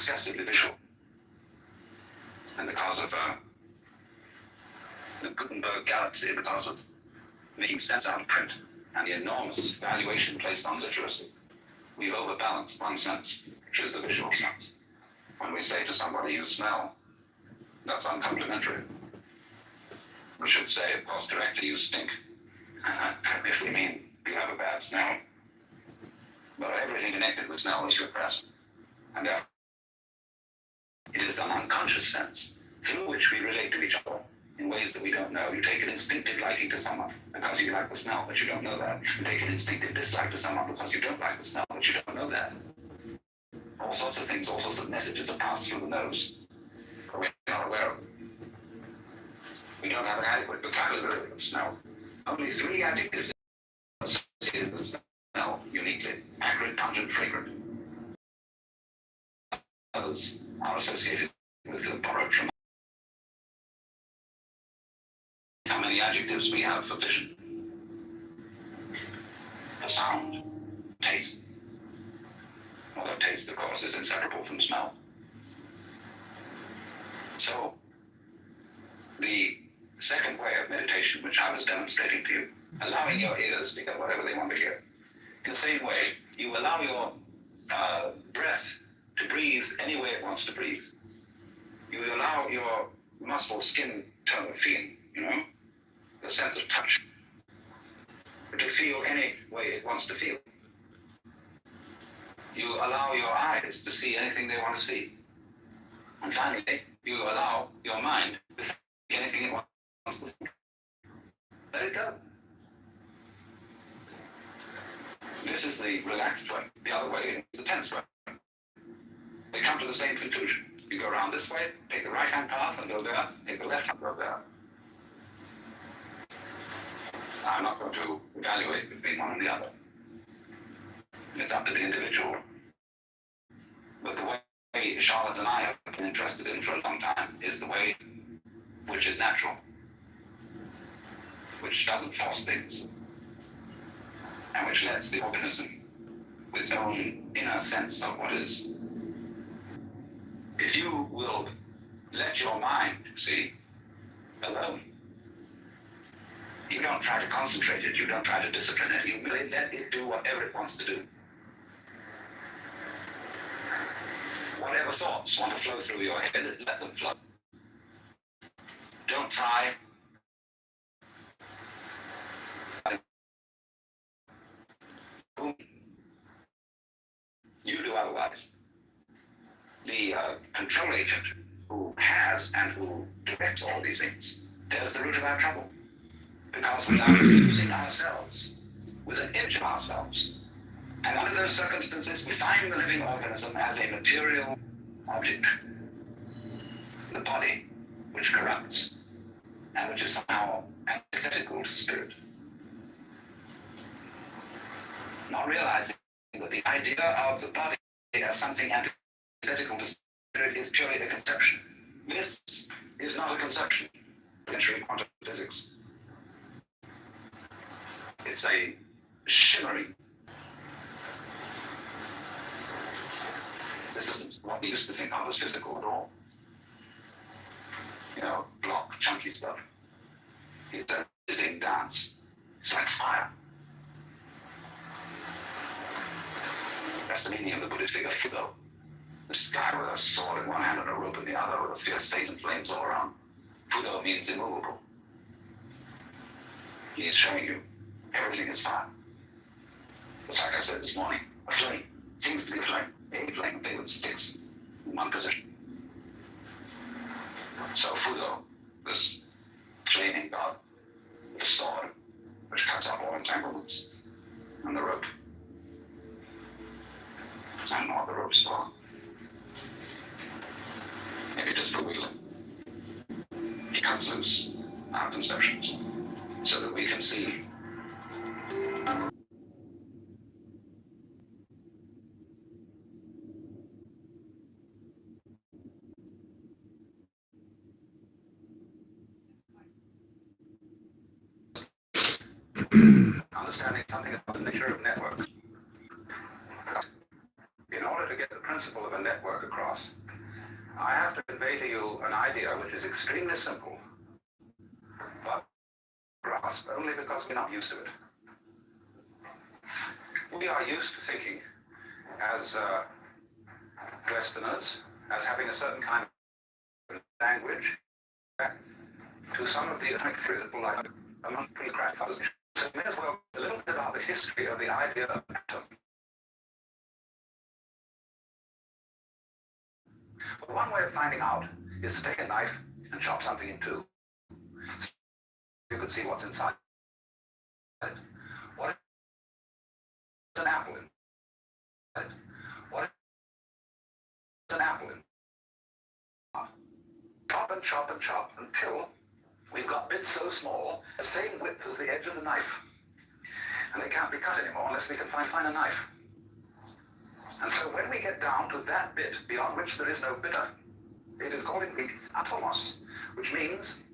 excessively visual. And because of the Gutenberg galaxy, because of making sense out of print, and the enormous valuation placed on literacy, we've overbalanced one sense, which is the visual sense. When we say to somebody, you smell, that's uncomplimentary. We should say, of course, directly, you stink, if we mean you have a bad smell. But everything connected with smell is repressed. And therefore, it is an unconscious sense through which we relate to each other in ways that we don't know. You take an instinctive liking to someone because you like the smell, but you don't know that. You take an instinctive dislike to someone because you don't like the smell, but you don't know that. All sorts of things, all sorts of messages are passed through the nose, but we're not aware of them. We don't have an adequate vocabulary of smell. Only 3 adjectives associated with smell uniquely: acrid, pungent, fragrant. Others are associated with the borrowed from. How many adjectives we have for vision, for sound, taste. Although taste, of course, is inseparable from smell. So, the second way of meditation, which I was demonstrating to you, allowing your ears to get whatever they want to hear. In the same way, you allow your breath to breathe any way it wants to breathe. You allow your muscle, skin tone of feeling, the sense of touch, to feel any way it wants to feel. You allow your eyes to see anything they want to see. And finally, you allow your mind to think anything it wants to think. Let it go. This is the relaxed way. The other way is the tense way. They come to the same conclusion. You go around this way, take the right-hand path and go there, take the left-hand and go there. Now, I'm not going to evaluate between one and the other. It's up to the individual. But the way Charlotte and I have been interested in for a long time is the way which is natural, which doesn't force things, and which lets the organism, with its own inner sense of what is. If you will let your mind, alone, you don't try to concentrate it, you don't try to discipline it, you merely let it do whatever it wants to do. Whatever thoughts want to flow through your head, let them flow. Don't try. You do otherwise. The control agent who has and who directs all these things, there's the root of our trouble. Because we are confusing ourselves with an image of ourselves. And under those circumstances, we find the living organism as a material object. The body, which corrupts, and which is somehow antithetical to spirit. Not realizing that the idea of the body as something antithetical to spirit is purely a conception. This is not a conception, entering quantum physics. It's a shimmering. This isn't what we used to think of as physical at all. Block, chunky stuff. It's a fizzing dance. It's like fire. That's the meaning of the Buddhist figure, Fudo. This guy with a sword in one hand and a rope in the other, with a fierce face and flames all around. Fudo means immovable. He is showing you everything is fine. It's like I said this morning, a flame. It seems to be a flame thing with sticks in one position. So Fudo, this flaming god, with a sword, which cuts out all entanglements, and the rope. I don't know what the rope's for. Maybe just for wiggling. He cuts loose our conceptions so that we can see. Understanding something about the nature of networks. In order to get the principle of a network across, I have to convey to you an idea which is extremely simple, but grasp only because we're not used to it. We are used to thinking as Westerners, as having a certain kind of language, to some of the atomic theories that like among pretty crack others. So we may as well a little bit about the history of the idea of atom. But one way of finding out is to take a knife and chop something in two. So you could see what's inside it. What is an apple in it? What is an apple in? Chop and chop and chop until we've got bits so small, the same width as the edge of the knife. And they can't be cut anymore unless we can find a knife. And so when we get down to that bit beyond which there is no bitter, it is called in Greek atomos, which means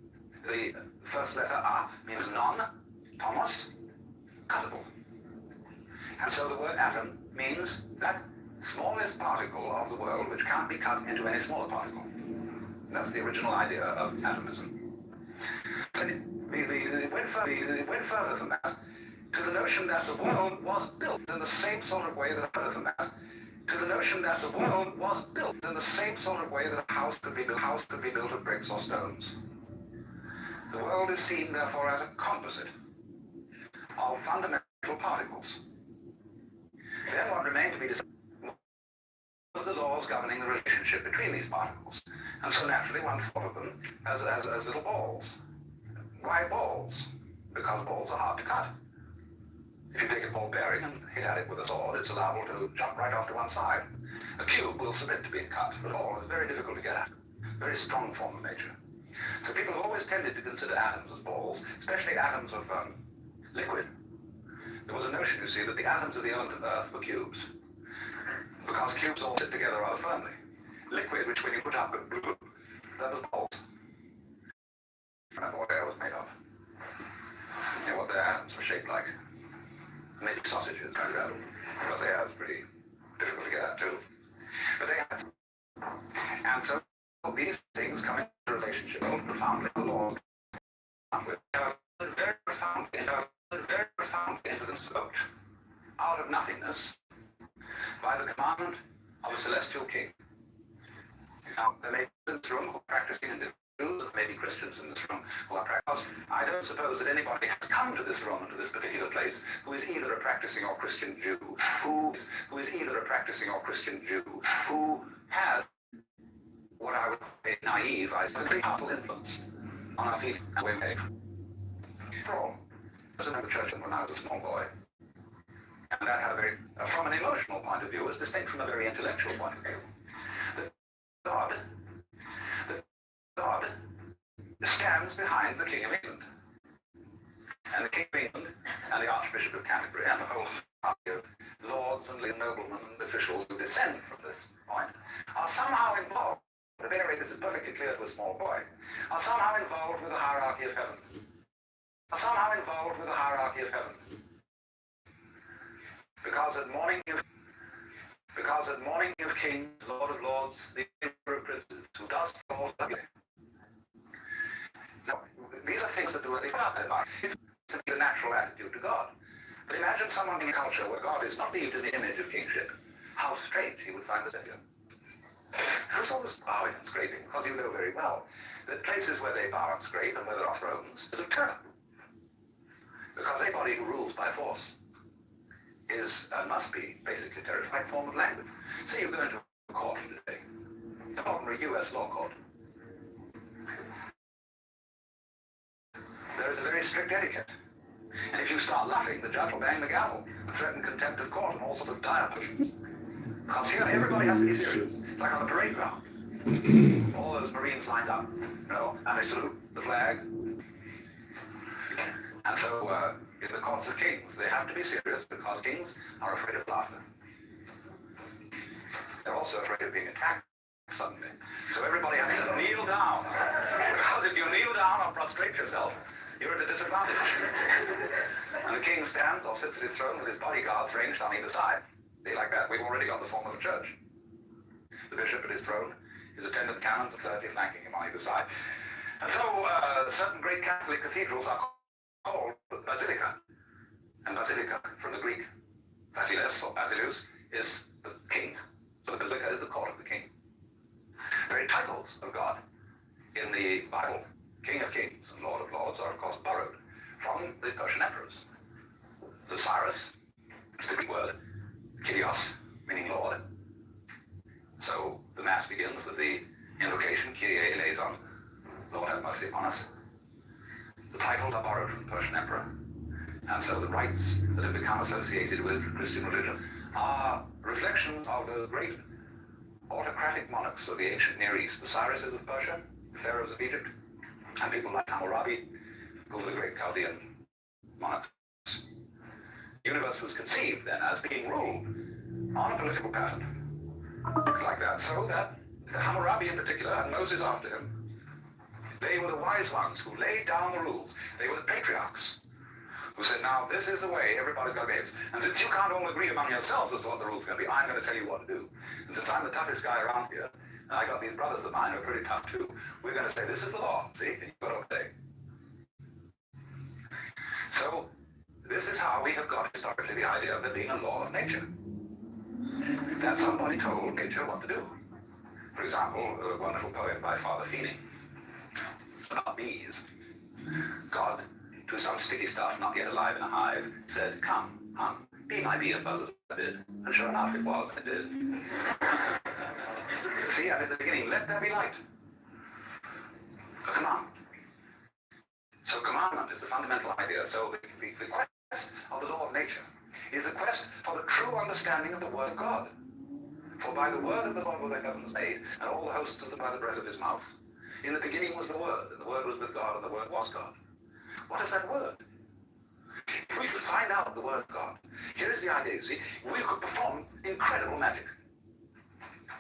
the first letter A means non-tomos, cuttable. And so the word atom means that smallest particle of the world which can't be cut into any smaller particle. That's the original idea of atomism. And it went further than that, to the notion that the world was built in the same sort of way that a house could be built of bricks or stones. The world is seen, therefore, as a composite of fundamental particles. Then what remained to be decided was the laws governing the relationship between these particles. And so naturally one thought of them as little balls. Why balls? Because balls are hard to cut. If you take a ball bearing and hit at it with a sword, it's liable to jump right off to one side. A cube will submit to being cut, but a ball is very difficult to get at. Very strong form of nature. So people have always tended to consider atoms as balls, especially atoms of liquid. There was a notion, you see, that the atoms of the element of Earth were cubes, because cubes all sit together rather firmly. Liquid, which when you put up with glue, that was balls. Remember what air was made of. You know what their atoms were shaped like. Maybe sausages, because air is pretty difficult to get at too. But they had, and so these things come into relationship very profoundly with the laws. Very profoundly into the scoped out of nothingness by the commandment of a celestial king. Now, there may be in this room who are practicing in different views, there may be Christians in this room who are practicing. I don't suppose that anybody has come to this room and to this particular place who is either a practicing or Christian Jew, who is either a practicing or Christian Jew, who has what I would say naive, powerful influence on our feelings and way we behave. For all, I was in the church when I was a small boy. And that had a very, from an emotional point of view, was distinct from a very intellectual point of view. That God stands behind the King of England. And the King of England and the Archbishop of Canterbury and the whole party of lords and noblemen and officials who descend from this point are somehow involved, at any rate this is perfectly clear to a small boy, are somehow involved with the hierarchy of heaven. Because at morning of kings, Lord of lords, the Emperor of princes, who does fall ugly. Now, these are things that do what they put up in mind. It's the natural attitude to God. But imagine someone in a culture where God is not viewed in the image of kingship. How strange he would find the Savior. There's always bowing and scraping, because you know very well that places where they bow and scrape and where there are thrones is a terror. Because anybody who rules by force is must be basically a terrifying form of language. So you go into a court today, an ordinary U.S. law court. There is a very strict etiquette. And if you start laughing, the judge will bang the gavel and threaten contempt of court and all sorts of dire punishments. Because here everybody has to be serious. It's like on a parade ground. All those Marines lined up, you know, and they salute the flag. And so in the courts of kings, they have to be serious because kings are afraid of laughter. They're also afraid of being attacked suddenly. So everybody has to kneel down. Because if you kneel down or prostrate yourself, you're at a disadvantage. And the king stands or sits at his throne with his bodyguards ranged on either side. They like that. We've already got the form of a church. The bishop at his throne, his attendant canons and clergy flanking him on either side. And so certain great Catholic cathedrals are called basilica. And basilica, from the Greek, basileus or basileus, is the king. So the basilica is the court of the king. The very titles of God in the Bible, King of Kings and Lord of Lords, are of course borrowed from the Persian emperors. The Cyrus is the Greek word, Kyrios, meaning Lord. So the Mass begins with the invocation, Kyrie eleison, Lord have mercy upon us. The titles are borrowed from the Persian emperor. And so the rites that have become associated with Christian religion are reflections of the great autocratic monarchs of the ancient Near East, the Cyruses of Persia, the pharaohs of Egypt, and people like Hammurabi, who were the great Chaldean monarchs. The universe was conceived then as being ruled on a political pattern. Like that, so that Hammurabi in particular, and Moses after him, they were the wise ones who laid down the rules. They were the patriarchs who said, now this is the way everybody's got to behave. And since you can't all agree among yourselves as to what the rules are going to be, I'm going to tell you what to do. And since I'm the toughest guy around here, and I got these brothers of mine who are pretty tough too, we're going to say, this is the law, see, and you've got to obey. So this is how we have got historically the idea of there being a law of nature. That somebody told nature what to do. For example, a wonderful poem by Father Feeney about bees. God, to some sticky stuff not yet alive in a hive, said, come, hum, be my bee and buzz as I did. And sure enough, it was, and it did. See, and at the beginning, let there be light. A command. So commandment is the fundamental idea. So the quest of the law of nature is the quest for the true understanding of the Word of God. For by the word of the Lord were the heavens made, and all the hosts of them by the breath of his mouth. In the beginning was the Word, and the Word was with God, and the Word was God. What is that word? If we could find out the Word of God, here is the idea, you see, we could perform incredible magic.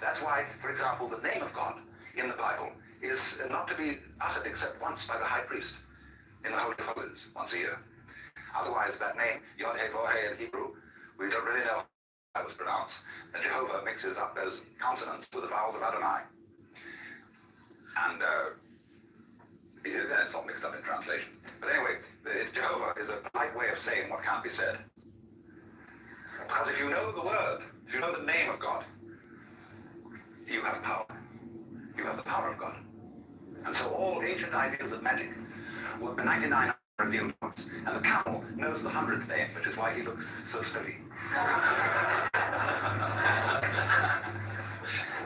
That's why, for example, the name of God in the Bible is not to be uttered except once by the high priest in the Holy of Holies, once a year. Otherwise, that name, Yod-Heh-Vah-Heh in Hebrew, we don't really know how it was pronounced. And Jehovah mixes up those consonants with the vowels of Adonai. And it's all mixed up in translation. But anyway, Jehovah is a polite way of saying what can't be said. Because if you know the word, if you know the name of God, you have power. You have the power of God. And so all ancient ideas of magic were 99 revealed once. And the camel knows the 100th name, which is why he looks so sturdy.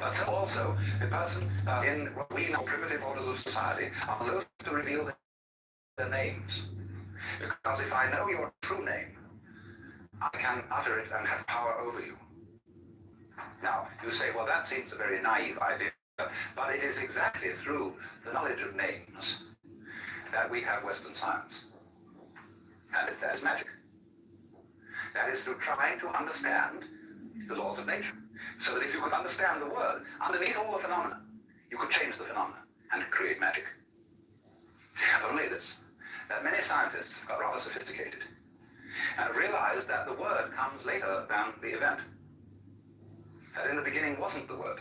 But so also, a person in what we know primitive orders of society are loath to reveal their names. Because if I know your true name, I can utter it and have power over you. Now, you say, well, that seems a very naive idea, but it is exactly through the knowledge of names that we have Western science. And that is magic. That is through trying to understand the laws of nature. So that if you could understand the word, underneath all the phenomena, you could change the phenomena and create magic. Only this, that many scientists have got rather sophisticated and have realized that the word comes later than the event. That in the beginning wasn't the word.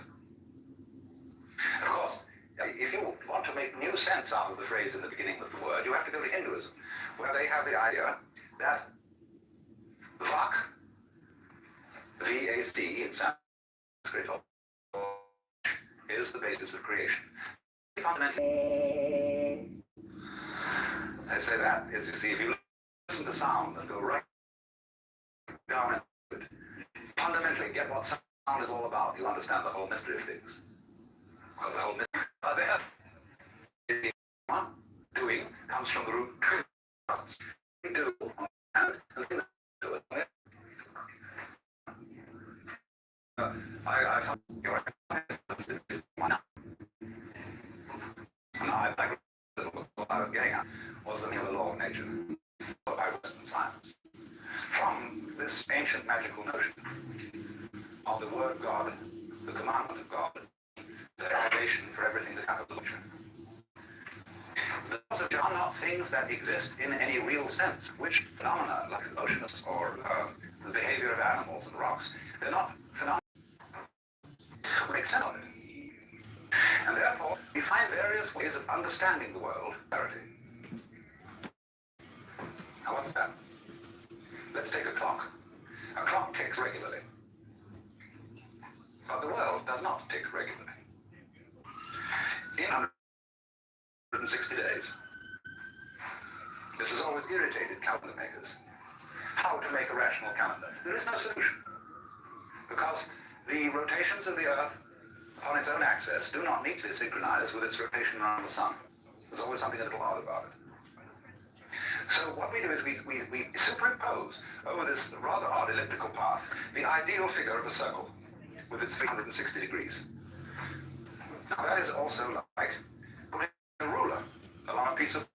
Of course, if you want to make new sense out of the phrase in the beginning was the word, you have to go to Hinduism, where they have the idea that Vak, V-A-C in Sanskrit, is the basis of creation. Fundamentally, they say that is, you see, if you listen to sound and go right down into it, fundamentally get what sound is all about, you understand the whole mystery of things. Because the whole mystery are there. Doing comes from the root words. We do and things do it. I thought your is one. And what I was getting at was the law of nature by Western science. From this ancient magical notion of the word of God, the commandment of God, the foundation for everything that happens in nature. The laws of nature are not things that exist in any real sense, which phenomena like oceans or the behavior of animals and rocks, they're not phenomena. Make sense of it. we find various ways of understanding the world. Now what's that? Let's take a clock. A clock ticks regularly. But the world does not tick regularly. In 160 days. This has always irritated calendar makers. How to make a rational calendar? There is no solution. Because the rotations of the Earth upon its own axis do not neatly synchronize with its rotation around the sun. There's always something a little odd about it. So what we do is we superimpose over this rather odd elliptical path the ideal figure of a circle with its 360 degrees. Now that is also like putting a ruler along a piece of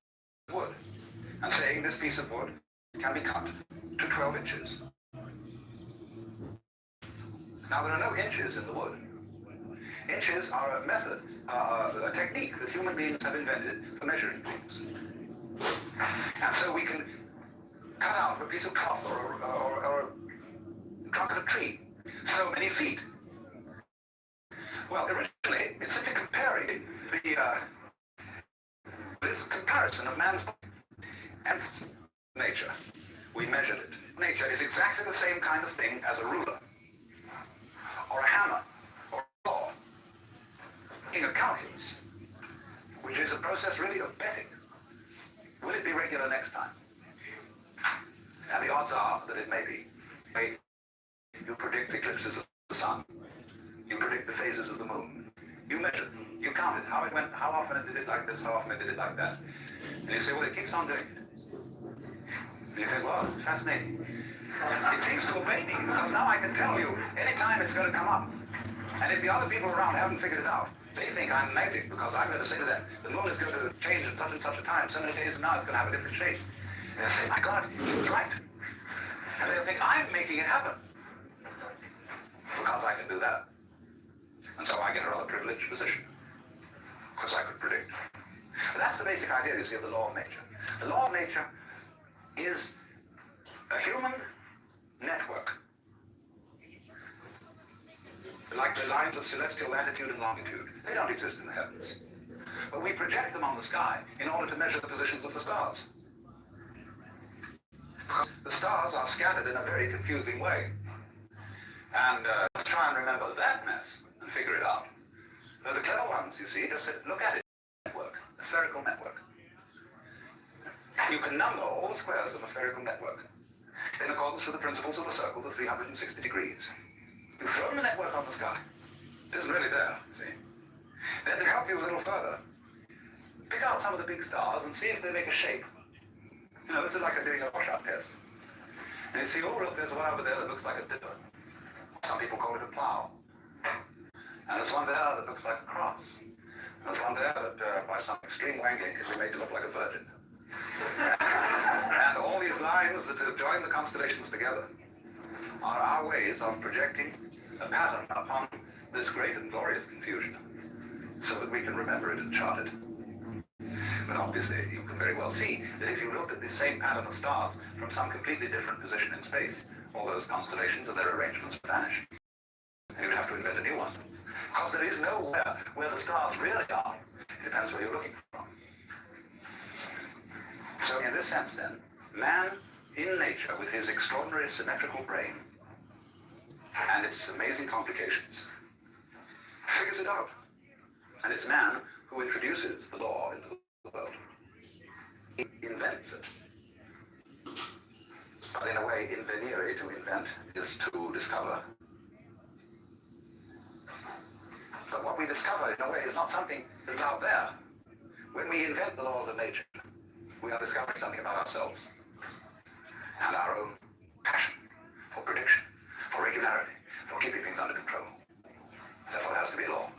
wood and saying this piece of wood can be cut to 12 inches. Now there are no inches in the wood. Inches are a method, a technique that human beings have invented for measuring things. And so we can cut out a piece of cloth or a trunk of a tree so many feet. Well, originally, it's simply comparing this comparison of man's body and nature. We measured it. Nature is exactly the same kind of thing as a ruler, or a hammer, or a saw, in a calculus, which is a process really of betting. Will it be regular next time? And the odds are that it may be. You predict eclipses of the sun. You predict the phases of the moon. You measure, you count it, how it went, how often it did it like this, how often it did it like that. And you say, well, it keeps on doing it. And you think, well, it's fascinating. It seems to obey me, because now I can tell you any time it's going to come up. And if the other people around haven't figured it out, they think I'm magnetic, because I'm going to say to them, the moon is going to change at such and such a time, so many days from now it's going to have a different shape. And they'll say, my God, he was right. And they'll think I'm making it happen, because I can do that. And so I get a rather privileged position, because I could predict. But that's the basic idea, you see, of the law of nature. The law of nature is a human network, like the lines of celestial latitude and longitude. They don't exist in the heavens. But we project them on the sky in order to measure the positions of the stars. Because the stars are scattered in a very confusing way. And let's try and remember that mess and figure it out. So the clever ones, you see, just look at it. Network, a spherical network. You can number all the squares of a spherical network in accordance with the principles of the circle, the 360 degrees. You throw the network on the sky. It isn't really there, see? Then to help you a little further, pick out some of the big stars and see if they make a shape. You know, this is like doing a washout test. And you see, oh, look, there's one over there that looks like a dipper. Some people call it a plow. And there's one there that looks like a cross. There's one there that, by some extreme wangling, can be made to look like a virgin. And all these lines that join the constellations together are our ways of projecting a pattern upon this great and glorious confusion, so that we can remember it and chart it. But obviously, you can very well see that if you looked at the same pattern of stars from some completely different position in space, all those constellations and their arrangements would vanish. You would have to invent a new one. Because there is nowhere where the stars really are. It depends where you're looking from. So in this sense then, man in nature with his extraordinary symmetrical brain and its amazing complications figures it out. And it's man who introduces the law into the world. He invents it. But in a way, invenire, to invent, is to discover. But what we discover, in a way, is not something that's out there. When we invent the laws of nature, we are discovering something about ourselves and our own passion for prediction, for regularity, for keeping things under control. Therefore, there has to be a law.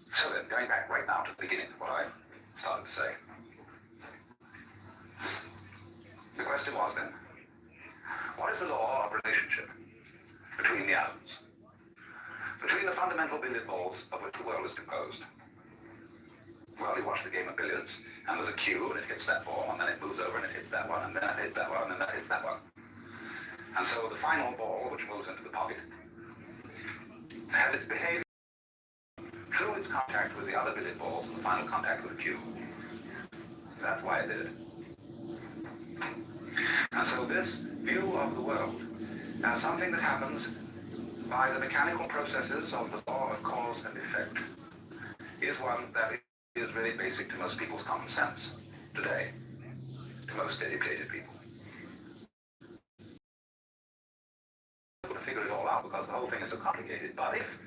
So then, going back right now to the beginning of what I started to say, the question was then, what is the law of relationship between the atoms, between the fundamental billiard balls of which the world is composed? Well, you watch the game of billiards, and there's a cue, and it hits that ball, and then it moves over, and it hits that one, and then it hits that one, and then that hits that one. And so the final ball, which moves into the pocket, has its behavior contact with the other billiard balls and the final contact with the cue. That's why it did it. And so this view of the world as something that happens by the mechanical processes of the law of cause and effect is one that is really basic to most people's common sense today, to most educated people. To figure it all out because the whole thing is so complicated, but if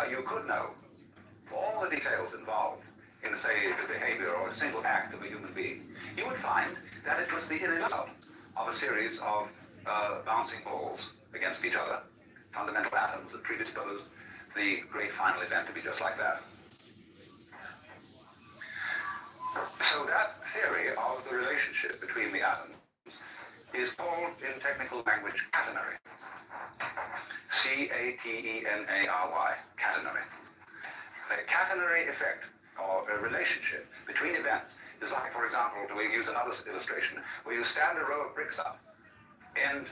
you could know all the details involved in, say, the behavior or a single act of a human being, you would find that it was the in and out of a series of bouncing balls against each other, fundamental atoms that predisposed the great final event to be just like that. So that theory of the relationship between the atoms is called in technical language catenary. C-A-T-E-N-A-R-Y, catenary. The catenary effect, or a relationship between events, is like, for example, to use another illustration, where you stand a row of bricks up, end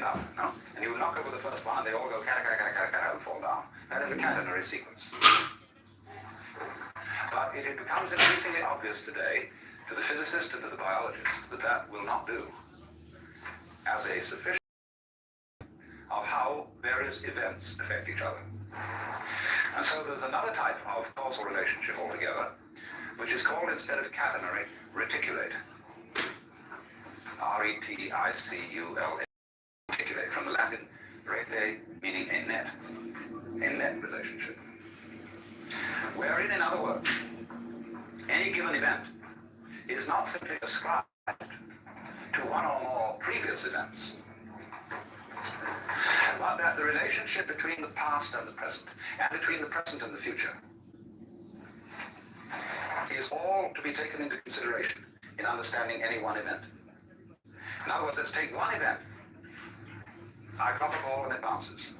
up, no? And you knock over the first one, and they all go and fall down. That is a catenary sequence. But it becomes increasingly obvious today to the physicist and to the biologist that that will not do as a sufficient of how various events affect each other. And so there's another type of causal relationship altogether, which is called, instead of catenary, reticulate. R-E-T-I-C-U-L-A. Reticulate, from the Latin rete, meaning a net relationship. Wherein, in other words, any given event is not simply ascribed to one or more previous events, but that the relationship between the past and the present, and between the present and the future, is all to be taken into consideration in understanding any one event. In other words, let's take one event. I drop a ball and it bounces.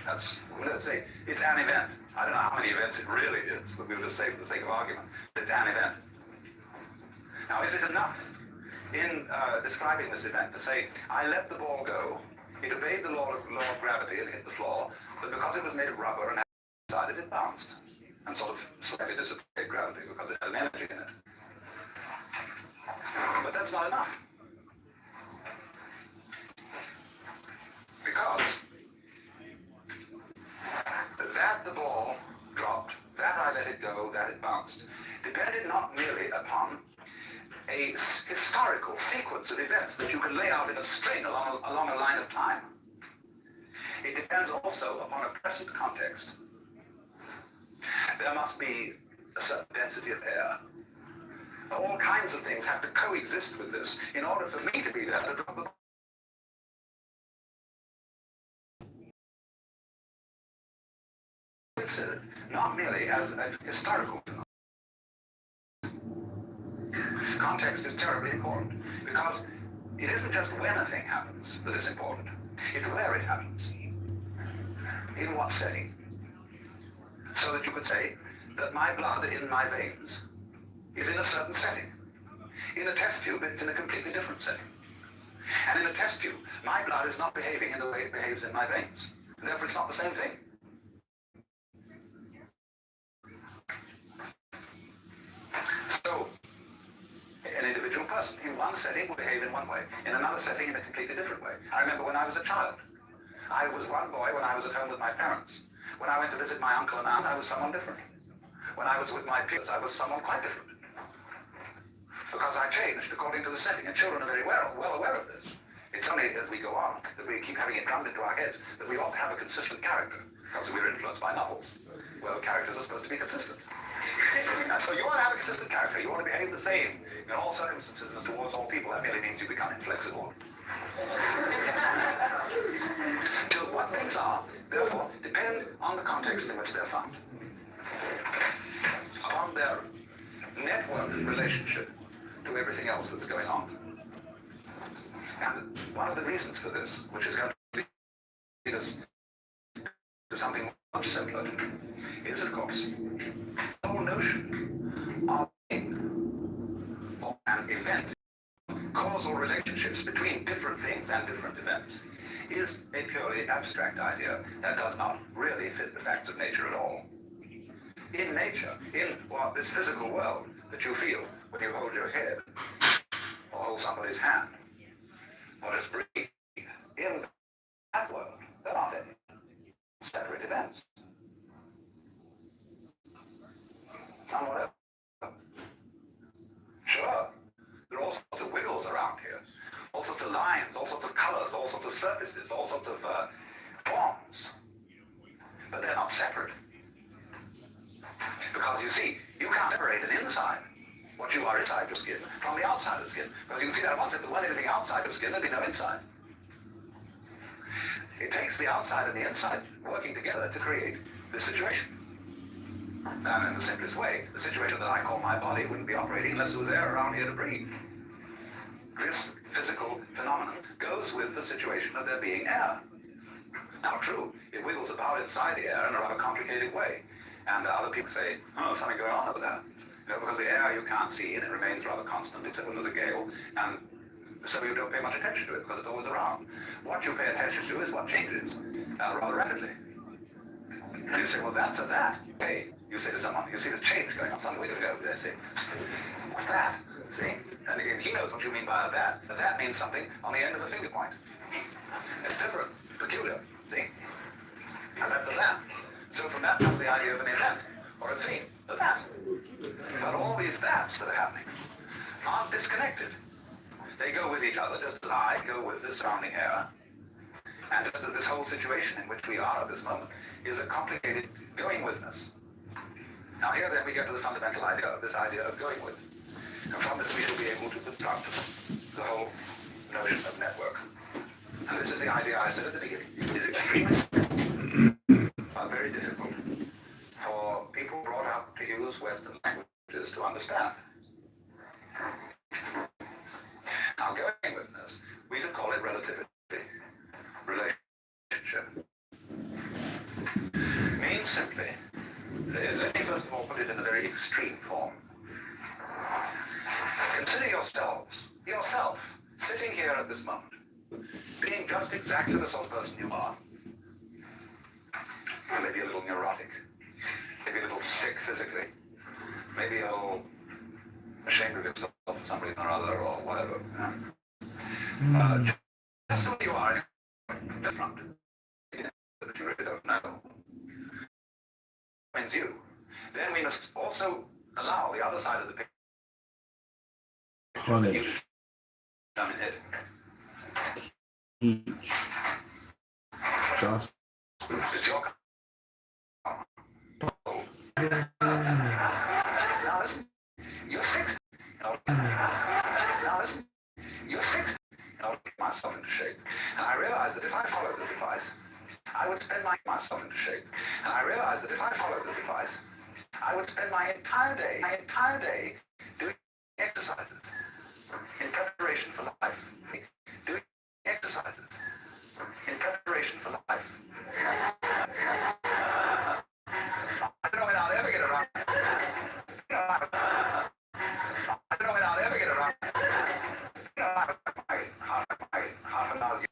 Let's say it's an event. I don't know how many events it really is, but we'll just say for the sake of argument, it's an event. Now, is it enough in describing this event to say, I let the ball go, it obeyed the law of gravity and hit the floor, but because it was made of rubber and decided it bounced, and sort of slightly disobeyed gravity because it had an energy in it. But that's not enough. Because that the ball dropped, that I let it go, that it bounced, depended not merely upon a historical sequence of events that you can lay out in a string along a line of time. It depends also upon a present context. There must be a certain density of air. All kinds of things have to coexist with this in order for me to be there to drop the ball. Considered not merely as a historical phenomenon. Context is terribly important because it isn't just when a thing happens that is important, it's where it happens. In what setting? So that you could say that my blood in my veins is in a certain setting. In a test tube, it's in a completely different setting. And in a test tube, my blood is not behaving in the way it behaves in my veins. Therefore, it's not the same thing. So, an individual person in one setting will behave in one way, in another setting in a completely different way. I remember when I was a child. I was one boy when I was at home with my parents. When I went to visit my uncle and aunt, I was someone different. When I was with my peers, I was someone quite different. Because I changed according to the setting, and children are very well aware of this. It's only as we go on that we keep having it drummed into our heads that we ought to have a consistent character, because we're influenced by novels. Well, characters are supposed to be consistent. And so you want to have a consistent character. You want to behave the same in all circumstances and towards all people. That merely means you become inflexible. Till what things are, therefore, depend on the context in which they're found. Upon their network relationship to everything else that's going on. And one of the reasons for this, which is going to lead us to something much simpler, is, of course, the whole notion of an event, causal relationships between different things and different events, is a purely abstract idea that does not really fit the facts of nature at all. in nature, in this physical world that you feel when you hold your head or hold somebody's hand or just breathe, in that world, there aren't any separate events. None whatever. Sure, there are all sorts of wiggles around here, all sorts of lines, all sorts of colors, all sorts of surfaces, all sorts of forms, but they're not separate. Because you see, you can't separate an inside, what you are inside your skin, from the outside of the skin. Because you can see that once if there weren't anything outside your skin, there'd be no inside. It takes the outside and the inside working together to create this situation. And in the simplest way, the situation that I call my body wouldn't be operating unless there was air around here to breathe. This physical phenomenon goes with the situation of there being air. Now, true, it wiggles about inside the air in a rather complicated way. And other people say, oh, something going on over there. You know, because the air you can't see and it remains rather constant except when there's a gale. And so you don't pay much attention to it because it's always around. What you pay attention to is what changes rather rapidly. And you say, well, that's a that. Okay, you say to someone, you see the change going on, something we could go. They say, what's that? See? And he knows what you mean by a that. A that means something on the end of a finger point. It's different, peculiar, see? And that's a that. So from that comes the idea of an event, or a theme, a that. But all these that's that are happening aren't disconnected. They go with each other, just as I go with the surrounding air. And just as this whole situation in which we are at this moment is a complicated going withness. Now here then we get to the fundamental idea of this idea of going with. And from this we shall be able to construct the whole notion of network. And this is the idea I said at the beginning. It is extremely very difficult for people brought up to use Western languages to understand. Now going withness, we could call it relativity. Relationship means simply, let me first of all put it in a very extreme form. Consider yourself, sitting here at this moment, being just exactly the sort of person you are. Maybe a little neurotic, maybe a little sick physically, maybe a little ashamed of yourself for some reason or other, or whatever. Just what you are, different, that you really don't know. Means you. Then we must also allow the other side of the picture that you come in it. Just. It's your now listen, you're sick. Now listen, you're sick. I would get myself into shape. And I realized that if I followed this advice, I would spend myself into shape. And I realized that if I followed this advice, I would spend my entire day doing exercises in preparation for life. Doing exercises in preparation for life. I don't know when I'll ever get around. I don't know when I'll ever get around. Half an hour's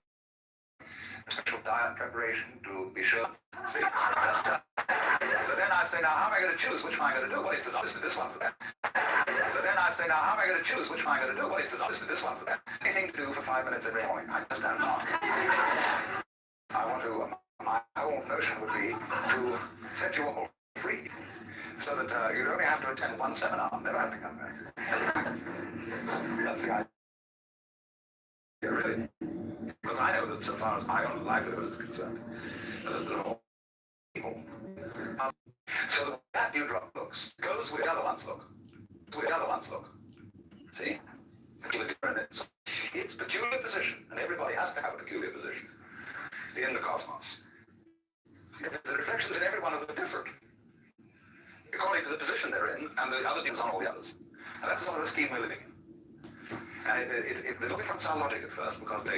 special diet preparation to be sure. See, that's done. But then I say, now how am I going to choose which one I'm going to do? Well, he says, obviously this one's the best. But then I say, now how am I going to choose which one I'm going to do? Well, he says, obviously this one's the best. Anything to do for 5 minutes every morning. I just don't know. I want to, my whole notion would be to set you all free. So that you'd only have to attend one seminar, never have to come back. That's the idea, really. Because I know that so far as my own livelihood is concerned, there are all people. So that new drug looks, goes where the other ones look. Where the other ones look. See? Its peculiar position, and everybody has to have a peculiar position in the cosmos. The reflections in every one of them are different, according to the position they're in, and the other depends on all the others. And that's the sort of the scheme we're living in. And it'll be from sound logic at first, because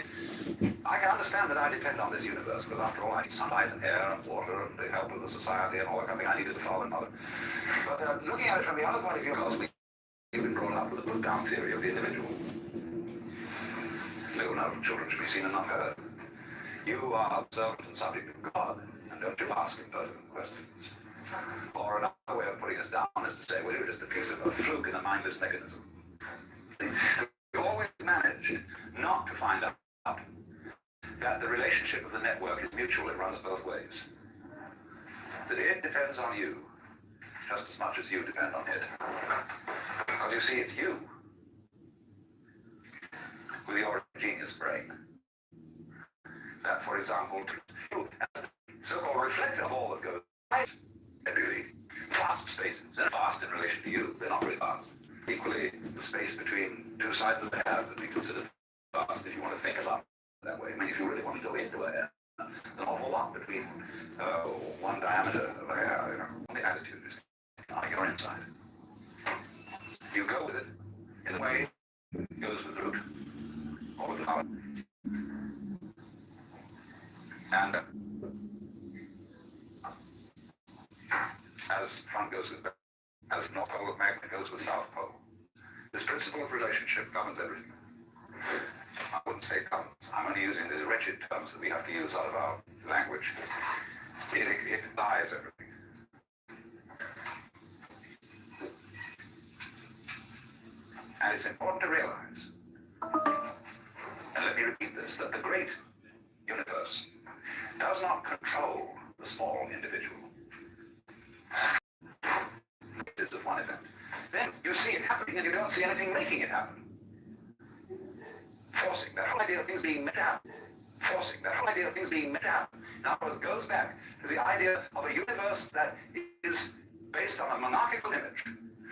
I can understand that I depend on this universe, because after all I need sunlight and air and water and the help of the society and all that kind of thing. I needed a father and mother. But looking at it from the other point of view, of course, we've been brought up with the put-down theory of the individual. No, children should be seen and not heard. You are the servant and subject of God, and don't you ask impertinent questions. Or another way of putting us down is to say, well, you're just a piece of a fluke in a mindless mechanism. We always manage not to find out that the relationship of the network is mutual. It runs both ways. That it depends on you just as much as you depend on it. Because you see, it's you with your genius brain that, for example, you as the so-called reflector of all that goes right, really fast spaces. They're fast in relation to you. They're not very fast. Equally, the space between two sides of the hair would be considered fast if you want to think about it that way. I mean, if you really want to go into a hair, an awful lot between one diameter of a hair, you know, the attitude is on your inside. You go with it in the way it goes with the root or with the flower. And as front goes with back, as North Pole of magnet goes with South Pole, this principle of relationship governs everything. I wouldn't say governs. I'm only using the wretched terms that we have to use out of our language. It lies everything. And it's important to realize, and let me repeat this, that the great universe does not control the small individual. It's of one event. Then you see it happening and you don't see anything making it happen. Forcing that whole idea of things being meant to happen. Forcing that whole idea of things being meant to happen. In other words, goes back to the idea of a universe that is based on a monarchical image,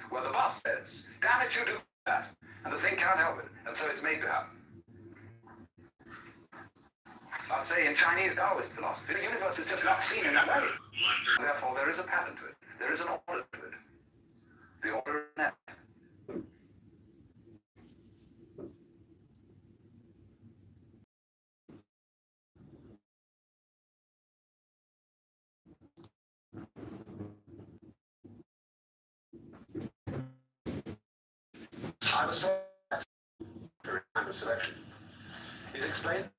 where the boss says, damn it, you do that. And the thing can't help it. And so it's made to happen. I'd say in Chinese Taoist philosophy, the universe is just not seen in that way. Therefore, there is a pattern to it. There is an order to it. The order of net. I was told during time of selection is explained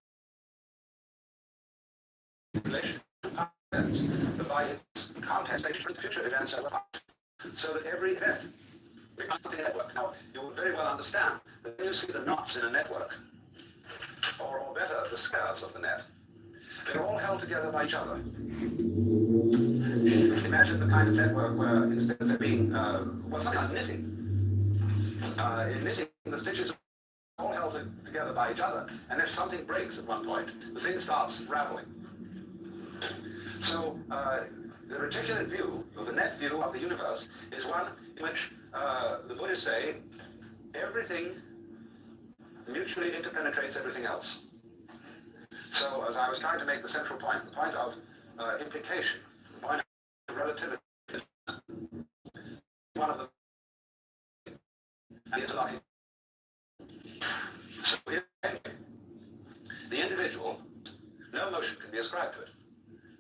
in relation to events by its context they different future events over past, so that every event becomes a network. Now, you will very well understand that when you see the knots in a network, or better, the squares of the net, they're all held together by each other. Imagine the kind of network where instead of there being, something like knitting, in knitting, the stitches are all held together by each other, and if something breaks at one point, the thing starts raveling. So the reticulate view, or the net view of the universe, is one in which the Buddhists say everything mutually interpenetrates everything else. So as I was trying to make the central point, the point of implication, the point of relativity, one of the interlocking. So the individual, no motion can be ascribed to it.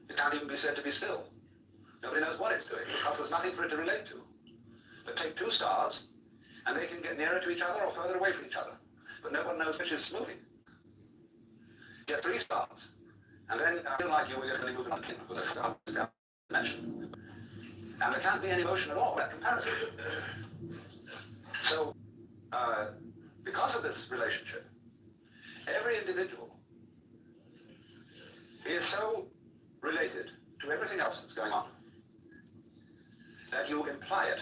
It can't even be said to be still. Nobody knows what it's doing because there's nothing for it to relate to. But take two stars, and they can get nearer to each other or further away from each other. But no one knows which is moving. Get three stars, and then I feel like you were going to move on with a star dimension. And there can't be any motion at all in that comparison. So, because of this relationship, every individual is so related to everything else that's going on that you imply it.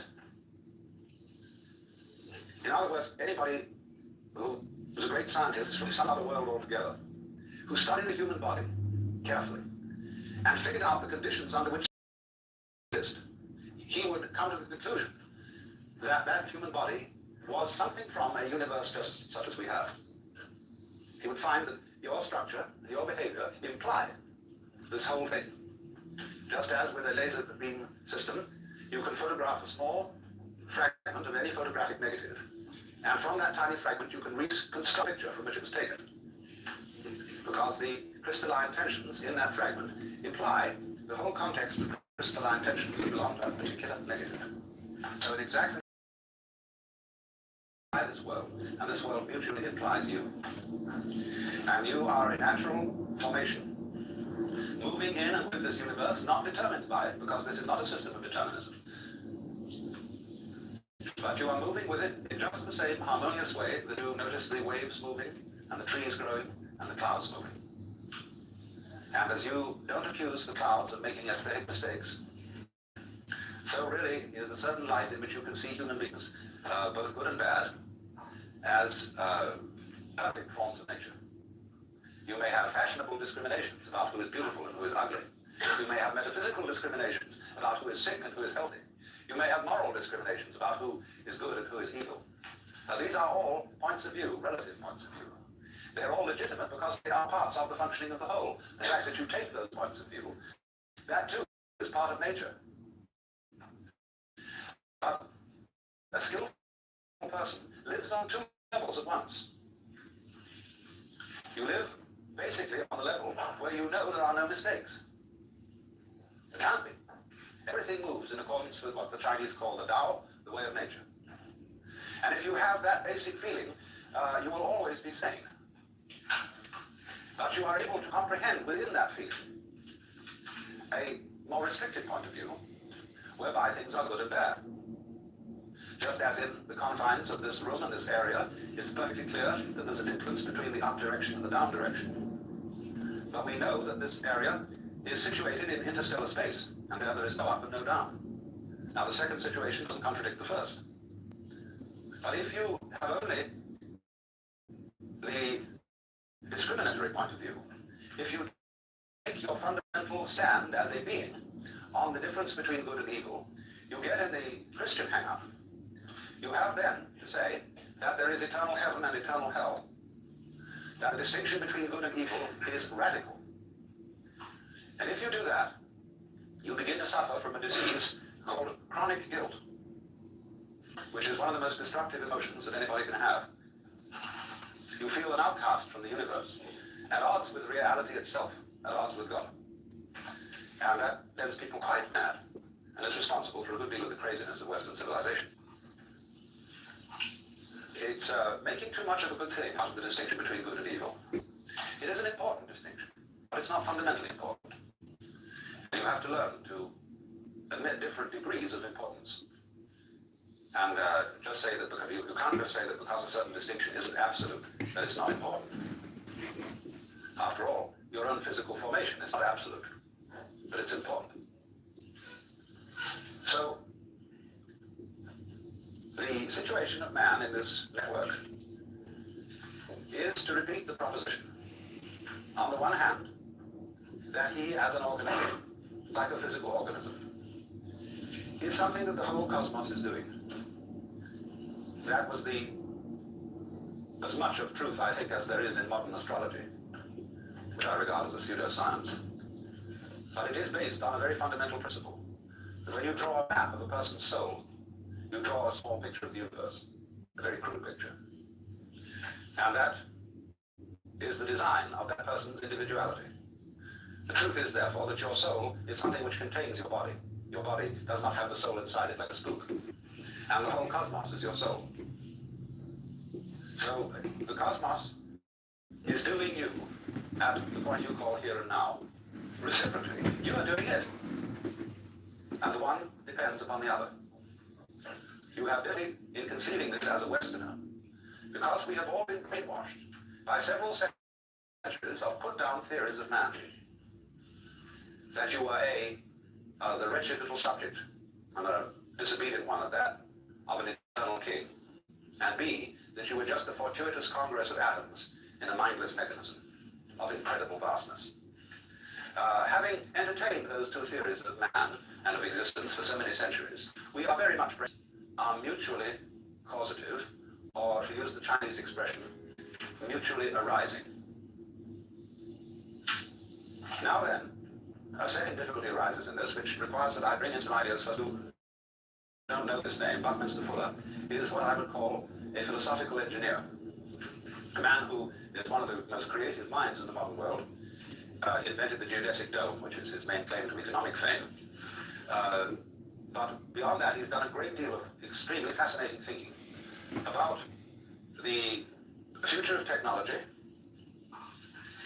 In other words, anybody who was a great scientist from some other world altogether, who studied the human body carefully and figured out the conditions under which it exists, he would come to the conclusion that that human body was something from a universe just such as we have. He would find that your structure and your behavior imply this whole thing. Just as with a laser beam system, you can photograph a small fragment of any photographic negative, and from that tiny fragment you can reconstruct a picture from which it was taken. Because the crystalline tensions in that fragment imply the whole context of crystalline tensions that belong to that particular negative. So in exactly this world, and this world mutually implies you. And you are a natural formation moving in and with this universe, not determined by it, because this is not a system of determinism. But you are moving with it in just the same harmonious way that you notice the waves moving, and the trees growing, and the clouds moving. And as you don't accuse the clouds of making aesthetic mistakes, so really is a certain light in which you can see human beings, both good and bad, as perfect forms of nature. You may have fashionable discriminations about who is beautiful and who is ugly. You may have metaphysical discriminations about who is sick and who is healthy. You may have moral discriminations about who is good and who is evil. These are all points of view, relative points of view. They're all legitimate because they are parts of the functioning of the whole. The fact that you take those points of view, that too is part of nature. But a skillful person lives on two levels at once. You live basically on the level where you know there are no mistakes. There can't be. Everything moves in accordance with what the Chinese call the Tao, the way of nature. And if you have that basic feeling, you will always be sane. But you are able to comprehend within that feeling a more restricted point of view, whereby things are good and bad. Just as in the confines of this room and this area, it's perfectly clear that there's a difference between the up direction and the down direction. But we know that this area is situated in interstellar space, and there is no up and no down. Now the second situation doesn't contradict the first. But if you have only the discriminatory point of view, if you take your fundamental stand as a being on the difference between good and evil, you get in the Christian hang-up. You have then to say that there is eternal heaven and eternal hell, that the distinction between good and evil is radical. And if you do that, you begin to suffer from a disease called chronic guilt, which is one of the most destructive emotions that anybody can have. You feel an outcast from the universe, at odds with reality itself, at odds with God. And that sends people quite mad, and is responsible for a good deal of the craziness of Western civilization. It's making too much of a good thing out of the distinction between good and evil. It is an important distinction, but it's not fundamentally important. And you have to learn to admit different degrees of importance. And just say that because you can't just say that because a certain distinction isn't absolute, that it's not important. After all, your own physical formation is not absolute, but it's important. So, the situation of man in this network is to repeat the proposition. On the one hand, that he as an organism, like a physical organism, is something that the whole cosmos is doing. That was as much of truth, I think, as there is in modern astrology, which I regard as a pseudoscience. But it is based on a very fundamental principle, that when you draw a map of a person's soul, you draw a small picture of the universe, a very crude picture. And that is the design of that person's individuality. The truth is, therefore, that your soul is something which contains your body. Your body does not have the soul inside it like a spook. And the whole cosmos is your soul. So the cosmos is doing you at the point you call here and now. Reciprocally, you are doing it. And the one depends upon the other. You have difficulty in conceiving this as a Westerner, because we have all been brainwashed by several centuries of put-down theories of man. That you are the wretched little subject, and a disobedient one at that, of an eternal king, and B, that you were just a fortuitous congress of atoms in a mindless mechanism of incredible vastness. Having entertained those two theories of man and of existence for so many centuries, we are very much mutually causative, or to use the Chinese expression, mutually arising. Now then, a second difficulty arises in this, which requires that I bring in some ideas first. Who don't know this name, Buckminster Fuller, is what I would call a philosophical engineer. A man who is one of the most creative minds in the modern world. He invented the geodesic dome, which is his main claim to economic fame. But beyond that, he's done a great deal of extremely fascinating thinking about the future of technology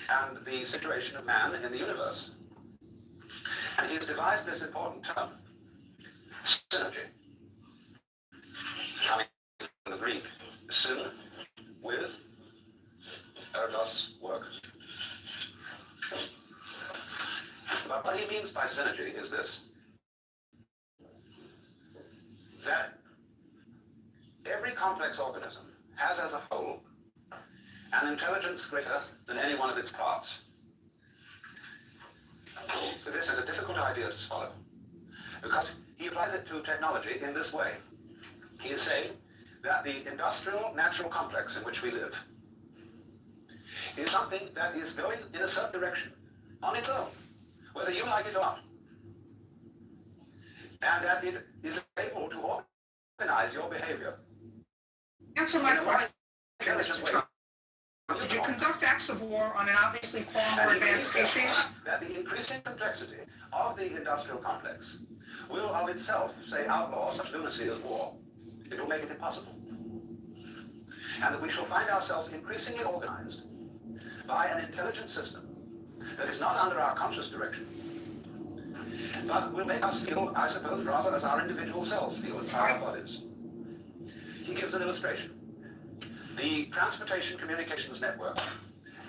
and the situation of man in the universe. And he has devised this important term, synergy, coming from the Greek, syn, with, ergos, work. But what he means by synergy is this, that every complex organism has as a whole an intelligence greater than any one of its parts. This is a difficult idea to swallow, because he applies it to technology in this way. He is saying that the industrial natural complex in which we live is something that is going in a certain direction on its own, whether you like it or not. And that it is able to organize your behavior. Answer my question, Mr. Trump. Did you conduct acts of war on an obviously far more advanced species? That the increasing complexity of the industrial complex will of itself, say, outlaw such lunacy as war. It will make it impossible. And that we shall find ourselves increasingly organized by an intelligent system that is not under our conscious direction, but will make us feel, I suppose, rather as our individual selves feel inside our bodies. He gives an illustration. The transportation communications network,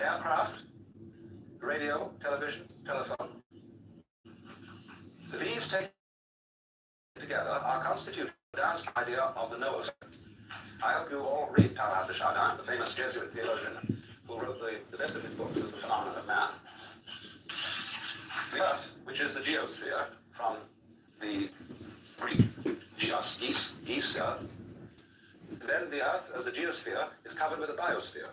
aircraft, radio, television, telephone, these taken together are constituted as the idea of the Noah's. I hope you all read Teilhard de Chardin, the famous Jesuit theologian who wrote the best of his books as The Phenomenon of Man. The Earth, which is the geosphere from the Greek geos, geese Earth, then the Earth, as a geosphere, is covered with a biosphere,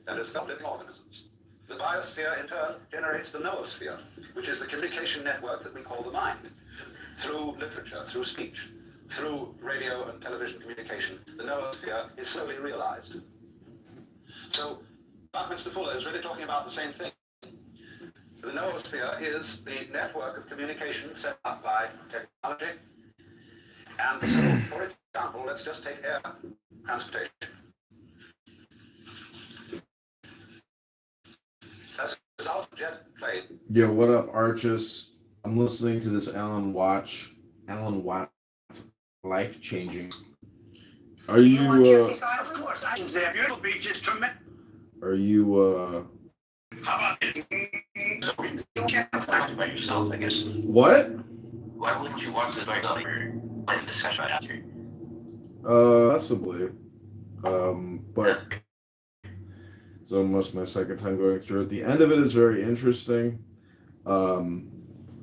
that is, living organisms. The biosphere, in turn, generates the noosphere, which is the communication network that we call the mind. Through literature, through speech, through radio and television communication, the noosphere is slowly realized. So, Buckminster Fuller is really talking about the same thing. The noosphere is the network of communication set up by technology. And so, for example, let's just take air transportation. As a result of jet plane. Yo, what up, Archus? I'm listening to this Alan Watts life-changing. Are you, Of course, I Their beautiful beach is tremendous. are you, How about this? Talk about yourself, I guess. what? Why wouldn't you want to write about your discussion right after? Possibly. But it's almost my second time going through it. The end of it is very interesting.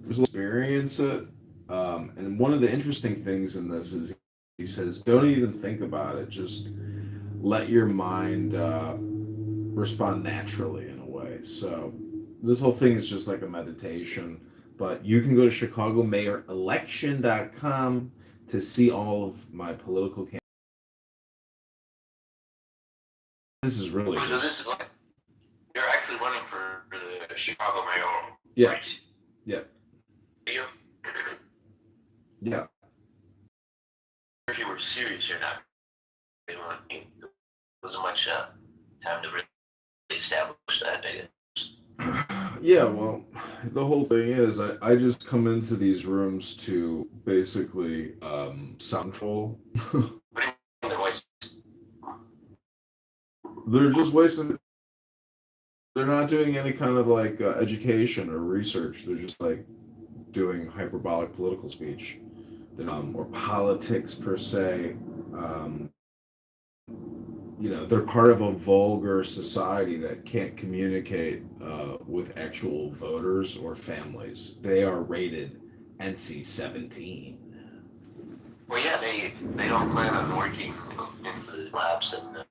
Just experience it. And one of the interesting things in this is he says, don't even think about it. Just let your mind respond naturally in a way. So this whole thing is just like a meditation. But you can go to ChicagoMayorElection.com to see all of my political campaigns. This is really So this is like, you're actually running for the Chicago mayor. Yeah. Right? Yeah. You, Yeah. if you were serious or not, there wasn't much time to really establish that, I guess. Yeah, well, the whole thing is I just come into these rooms to basically sound control. They're just wasting. They're not doing any kind of like education or research. They're just like doing hyperbolic political speech, or politics per se. They're part of a vulgar society that can't communicate with actual voters or families. They are rated NC-17. Well, yeah, they don't plan on working in the labs, and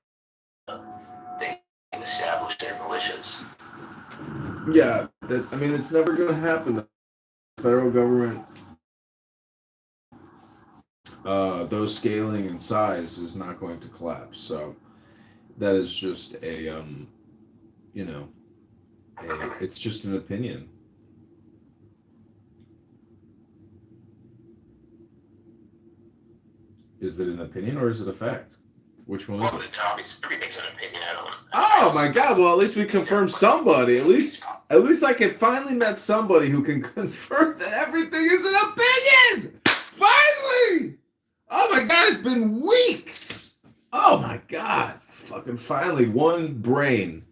they establish their militias. Yeah, it's never going to happen. The federal government, though scaling in size, is not going to collapse. So that is just it's just an opinion. Is it an opinion or is it a fact? Which one is Well, it? it's obvious. Everything's an opinion. I don't. Oh my God! Well, at least we confirmed somebody. At least At least I can finally met somebody who can confirm that everything is an opinion. Finally! Oh my god, it's been weeks. Oh my god. Fucking finally, one brain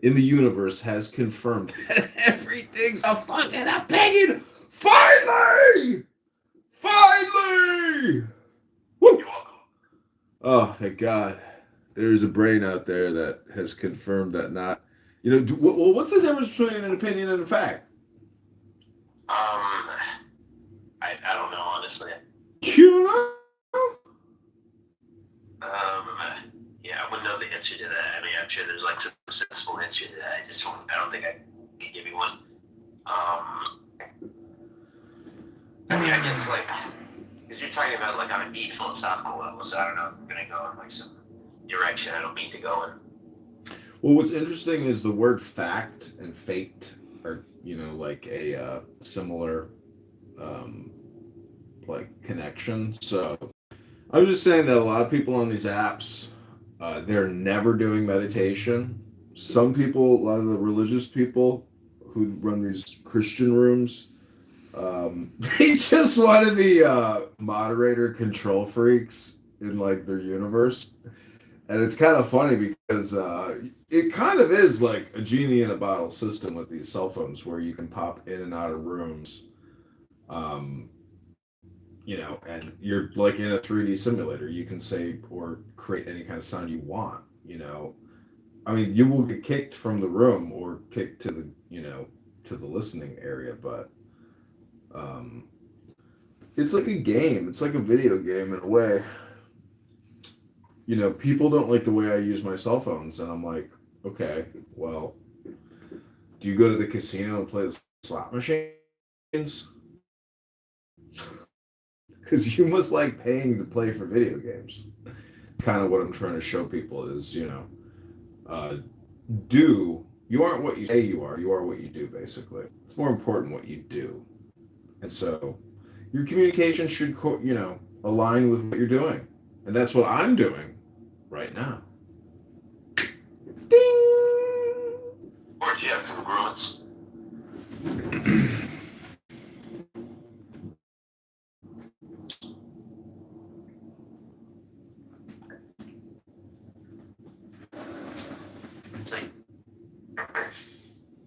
in the universe has confirmed that everything's a fucking opinion. Finally! Finally! Woo! You're welcome. Oh, thank God. There's a brain out there that has confirmed that not. Well, what's the difference between an opinion and a fact? I don't know, honestly. You know? Yeah, I wouldn't know the answer to that. I mean, I'm sure there's like some sensible answer to that. I don't think I can give you one. I mean, I guess like, because you're talking about like on a deep philosophical level, so I don't know if I'm gonna go in like some direction I don't mean to go in. Well, what's interesting is the word fact and faked are, like a similar, like connection. So I'm just saying that a lot of people on these apps, they're never doing meditation. Some people, a lot of the religious people who run these Christian rooms, they just want to be moderator control freaks in like their universe. And it's kind of funny because it kind of is like a genie in a bottle system with these cell phones where you can pop in and out of rooms, and you're like in a 3D simulator. You can say or create any kind of sound you want, I mean, you will get kicked from the room or kicked to to the listening area, but it's like a game. It's like a video game in a way. People don't like the way I use my cell phones, and I'm like, okay, well, do you go to the casino and play the slot machines? Because you must like paying to play for video games. Kind of what I'm trying to show people is, you aren't what you say you are what you do, basically. It's more important what you do. And so your communication should, align with what you're doing. And that's what I'm doing right now. Ding! Or do you have congruence? It's like,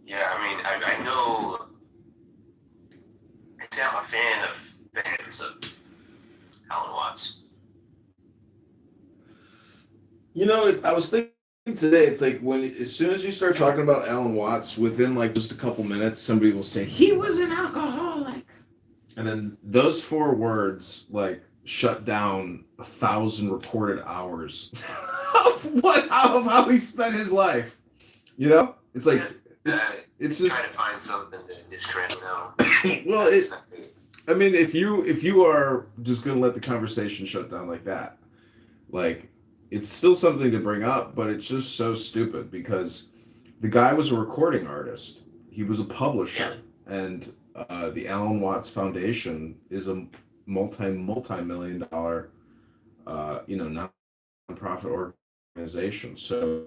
yeah, I mean, I know, I'd say I'm a fan of Alan Watts. I was thinking today, it's like as soon as you start talking about Alan Watts, within like just a couple minutes, somebody will say, he was an alcoholic. And then those 4 words like shut down 1,000 recorded hours of how he spent his life. It's like it's just trying to find something to discredit now. well, I mean, if you are just gonna let the conversation shut down like that, like it's still something to bring up, but it's just so stupid because the guy was a recording artist. He was a publisher, and the Alan Watts Foundation is a multi-million dollar, nonprofit organization. So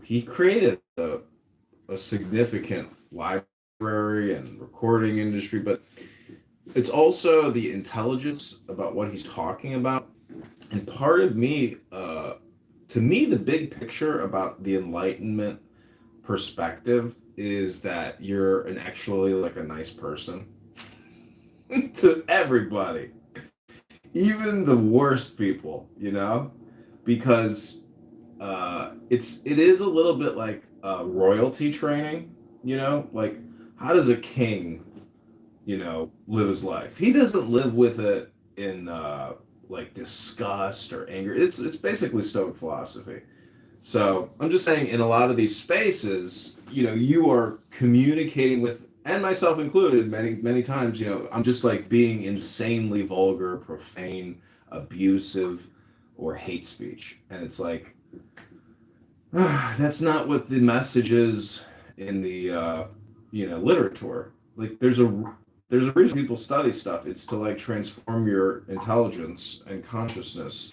he created a significant library and recording industry, but it's also the intelligence about what he's talking about. And part of me, to me, the big picture about the Enlightenment perspective is that you're actually like a nice person to everybody, even the worst people, because it is a little bit like royalty training, like how does a king, live his life? He doesn't live with it in like disgust or anger. It's basically Stoic philosophy. So I'm just saying, in a lot of these spaces, you are communicating with, and myself included, many times, I'm just like being insanely vulgar, profane, abusive, or hate speech, and it's like that's not what the message is in the literature. Like there's a reason people study stuff. It's to like transform your intelligence and consciousness,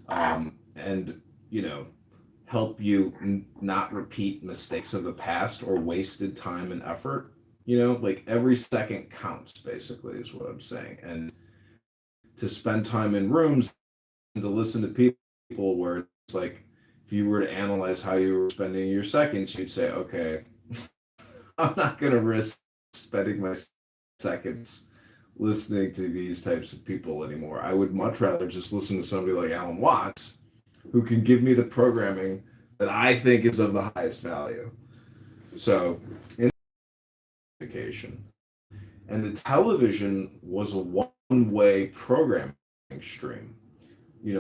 and help you not repeat mistakes of the past or wasted time and effort. Like every second counts, basically, is what I'm saying. And to spend time in rooms and to listen to people where it's like, if you were to analyze how you were spending your seconds, you'd say, okay, I'm not going to risk spending my seconds listening to these types of people anymore. I would much rather just listen to somebody like Alan Watts, who can give me the programming that I think is of the highest value. So, in communication. And the television was a one-way programming stream,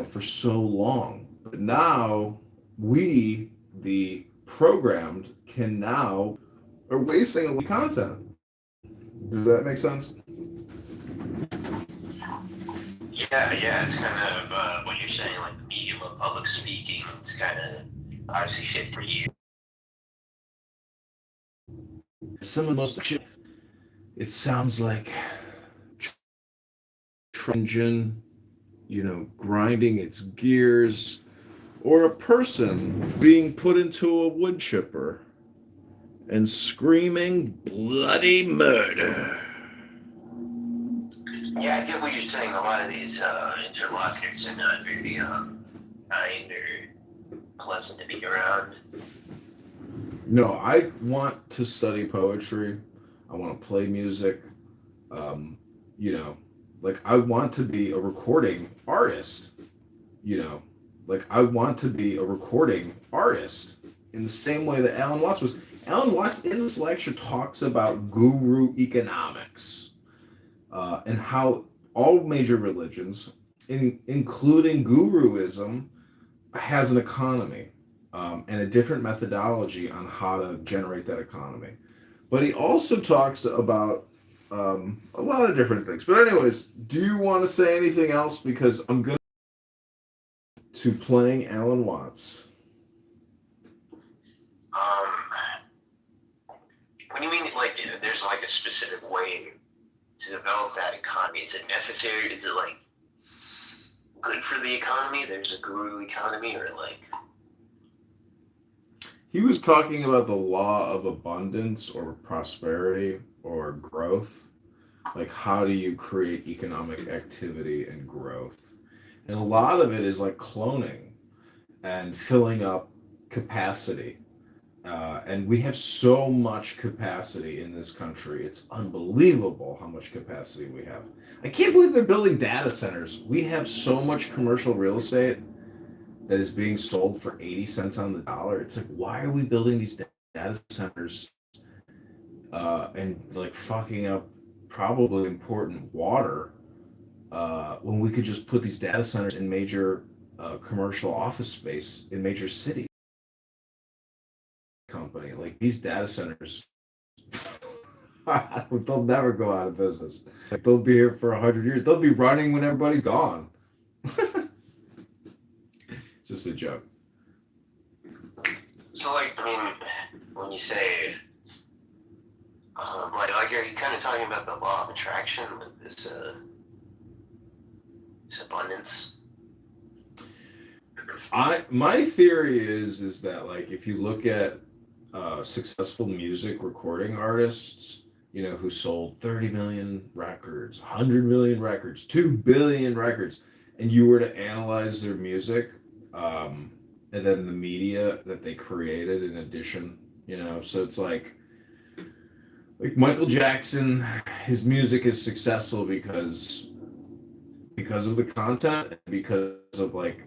for so long. But now we, the programmed, can now are wasting a lot of content. Does that make sense? Yeah, it's kind of what you're saying, like the medium of public speaking. It's kind of obviously shit for you. Some of the most, it sounds like engine, grinding its gears, or a person being put into a wood chipper and screaming bloody murder. Yeah, I get what you're saying. A lot of these interlocutors are not very kind or pleasant to be around. No, I want to study poetry. I want to play music. Like I want to be a recording artist. Like I want to be a recording artist in the same way that Alan Watts was. Alan Watts in this lecture talks about guru economics and how all major religions, including guruism, has an economy and a different methodology on how to generate that economy. But he also talks about a lot of different things. But anyways, do you want to say anything else? Because I'm going to playing Alan Watts. What do you mean, like, there's like a specific way to develop that economy? Is it necessary? Is it like good for the economy? There's a guru economy, or like? He was talking about the law of abundance or prosperity or growth. Like, how do you create economic activity and growth? And a lot of it is like cloning and filling up capacity. And we have so much capacity in this country. It's unbelievable how much capacity we have. I can't believe they're building data centers. We have so much commercial real estate that is being sold for 80 cents on the dollar. It's like, why are we building these data centers and like fucking up probably important water when we could just put these data centers in major commercial office space in major cities? Company like these data centers, they'll never go out of business. Like they'll be here for 100 years. They'll be running when everybody's gone. It's just a joke. So, like, I mean, when you say, like, are you kind of talking about the law of attraction with this abundance? My theory is that like if you look at successful music recording artists, who sold 30 million records, 100 million records, 2 billion records, and you were to analyze their music, and then the media that they created in addition, so it's like Michael Jackson, his music is successful because of the content and because of like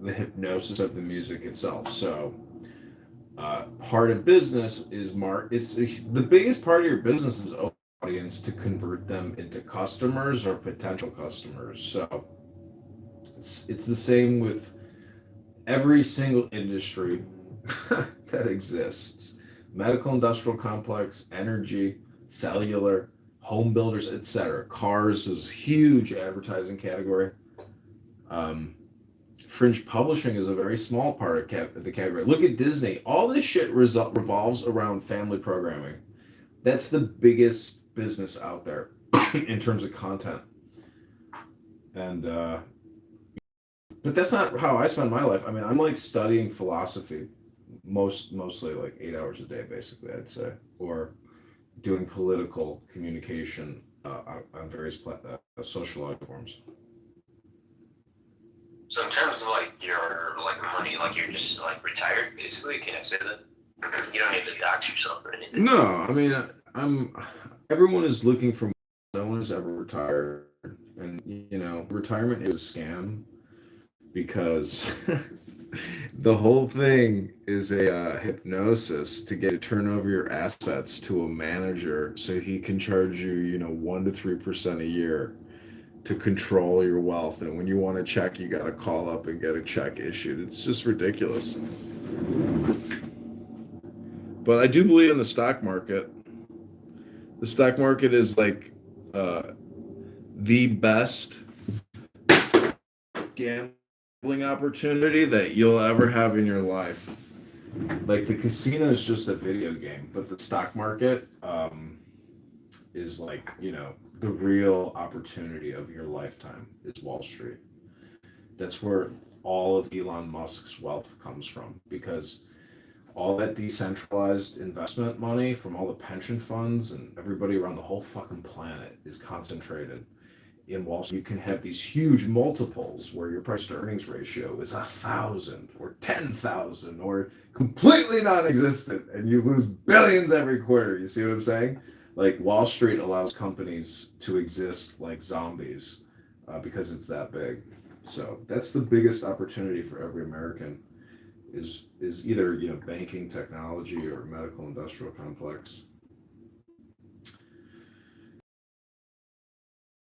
the hypnosis of the music itself. So part of business is it's the biggest part of your business is audience to convert them into customers or potential customers. So it's the same with every single industry that exists: medical, industrial complex, energy, cellular, home builders, etc. Cars is a huge advertising category. Fringe publishing is a very small part of the category. Look at Disney. All this shit revolves around family programming. That's the biggest business out there in terms of content. And but that's not how I spend my life. I mean, I'm like studying philosophy mostly like 8 hours a day, basically, I'd say, or doing political communication on various social forms. So in terms of like your like money, like you're just like retired basically. Can I say that? You don't need to dox yourself or anything. No, I mean, I'm. Everyone is looking for. No one is ever retired, and retirement is a scam because the whole thing is a hypnosis to get to turn over your assets to a manager so he can charge you, 1 to 3% a year to control your wealth. And when you want a check, you got to call up and get a check issued. It's just ridiculous. But I do believe in the stock market. The stock market is like the best gambling opportunity that you'll ever have in your life. Like the casino is just a video game, but the stock market is like, the real opportunity of your lifetime is Wall Street. That's where all of Elon Musk's wealth comes from, because all that decentralized investment money from all the pension funds and everybody around the whole fucking planet is concentrated in Wall Street. You can have these huge multiples where your price to earnings ratio is 1,000 or 10,000 or completely non-existent, and you lose billions every quarter. You see what I'm saying? Like Wall Street allows companies to exist like zombies because it's that big. So that's the biggest opportunity for every American is either banking, technology, or medical industrial complex.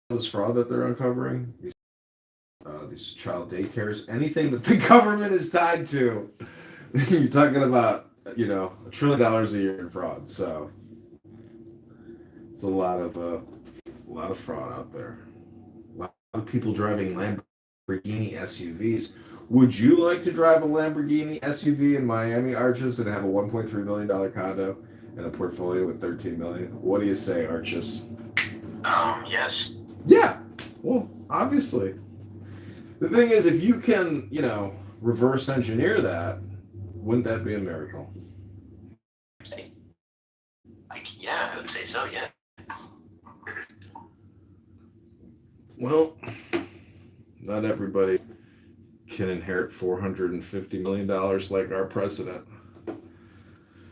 This fraud that they're uncovering, these child daycares, anything that the government is tied to, you're talking about $1 trillion a year in fraud. So it's a lot of fraud out there. A lot of people driving Lamborghini SUVs. Would you like to drive a Lamborghini SUV in Miami Arches and have a $1.3 million condo and a portfolio with $13 million? What do you say, Arches? Yes. Yeah. Well, obviously. The thing is, if you can, reverse engineer that, wouldn't that be a miracle? Yeah, I would say so. Yeah. Well, not everybody can inherit $450 million like our president.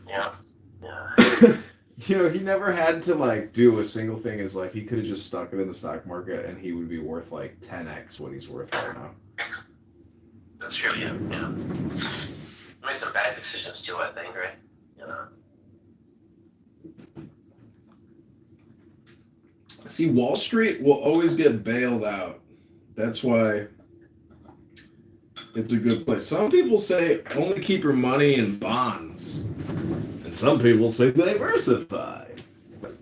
Yeah. Yeah. He never had to do a single thing in his life. He could have just stuck it in the stock market and he would be worth 10x what he's worth right now. That's true. Yeah. Yeah. Made some bad decisions too, I think, right? See, Wall Street will always get bailed out. That's why it's a good place. Some people say only keep your money in bonds. And some people say diversify. But,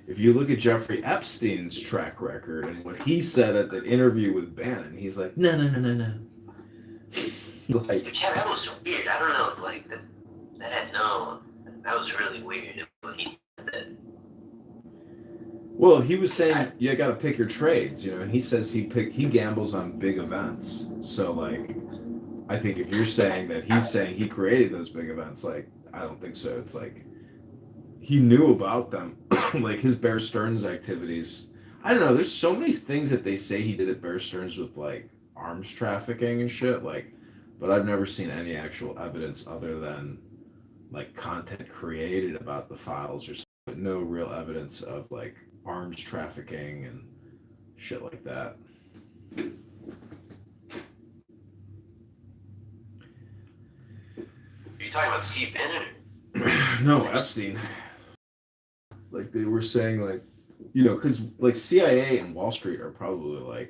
if you look at Jeffrey Epstein's track record and what he said at that interview with Bannon, he's like, no. Yeah, that was weird. I don't know, that was really weird when he did that. Well, he was saying you got to pick your trades, and he says he gambles on big events. So I think if you're saying that he's saying he created those big events, I don't think so. It's he knew about them, like his Bear Stearns activities. I don't know. There's so many things that they say he did at Bear Stearns with arms trafficking and shit. But I've never seen any actual evidence other than content created about the files or something. But no real evidence of arms trafficking and shit like that. Are you talking about Steve Bannon? No, Epstein. They were saying because CIA and Wall Street are probably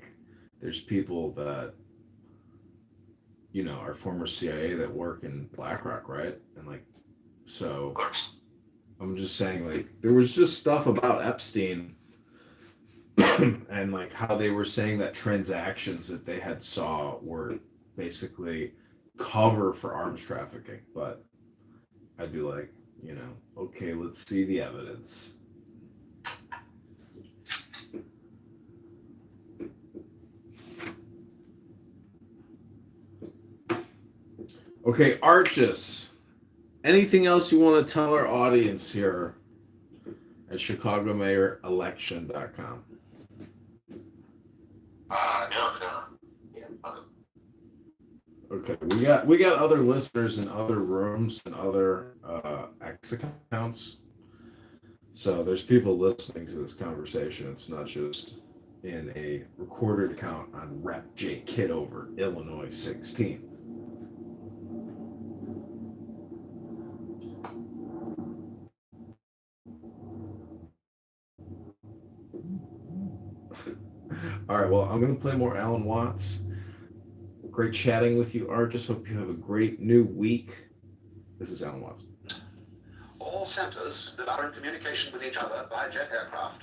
there's people that are former CIA that work in BlackRock, right? And so Of course. I'm just saying there was just stuff about Epstein and how they were saying that transactions that they had saw were basically cover for arms trafficking. But I'd be okay, let's see the evidence. Okay, Archis. Anything else you want to tell our audience here at ChicagoMayorElection.com? No. Yeah, Okay, we got other listeners in other rooms and other X accounts. So there's people listening to this conversation. It's not just in a recorded account on Rep J Kitover, Illinois 16. All right, well, I'm going to play more Alan Watts. Great chatting with you, Art. Just hope you have a great new week. This is Alan Watts. All centers that are in communication with each other by jet aircraft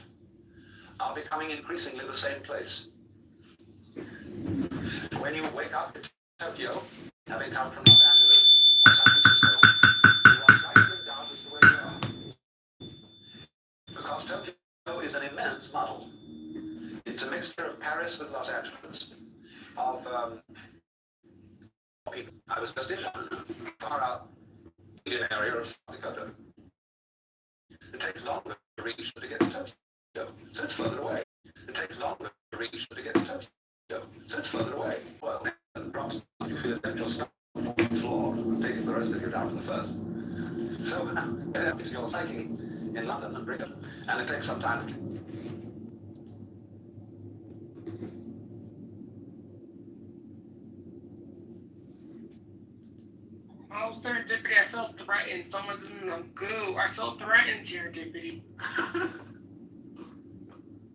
are becoming increasingly the same place. When you wake up in Tokyo, having come from Los Angeles or San Francisco, you are slightly in doubt as to where you are. Because Tokyo is an immense muddle. It's a mixture of Paris with Los Angeles, of people. I was just in far out in an area of South Dakota. It takes longer to reach than to get to Tokyo, so it's further away. It takes longer to reach than to get to Tokyo, so it's further away. Well, and drops, you feel that you're stuck on the fourth floor, and it's taking the rest of you down to the first. So it happens to your psyche in London and Britain, and it takes some time to Oh, serendipity, I feel threatened. Someone's in the goo. I feel threatened, serendipity.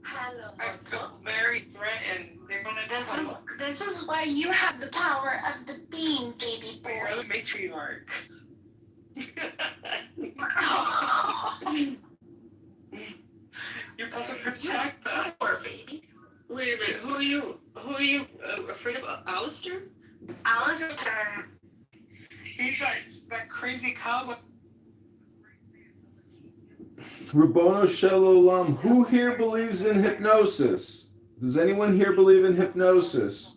Hello, I feel very threatened. They're gonna This is why you have the power of the bean, baby boy. the matriarch. You're supposed to protect us. Poor baby. Wait a minute. Who are you? Afraid of Alistair? Alistair. He's like that crazy cowboy. Rabono Shalom. Who here believes in hypnosis? Does anyone here believe in hypnosis?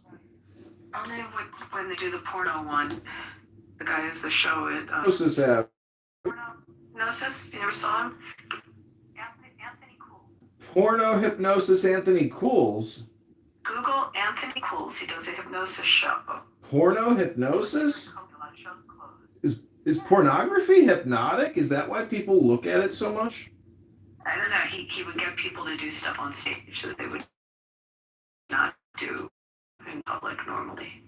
Only when they do the porno one. The guy is the show it. Hypnosis app. Hypnosis? You never saw him? Anthony Cools. Porno hypnosis Anthony Cools. Google Anthony Cools. He does a hypnosis show. Porno hypnosis? A lot of shows closed. Is pornography hypnotic? Is that why people look at it so much? I don't know. He would get people to do stuff on stage that they would not do in public normally.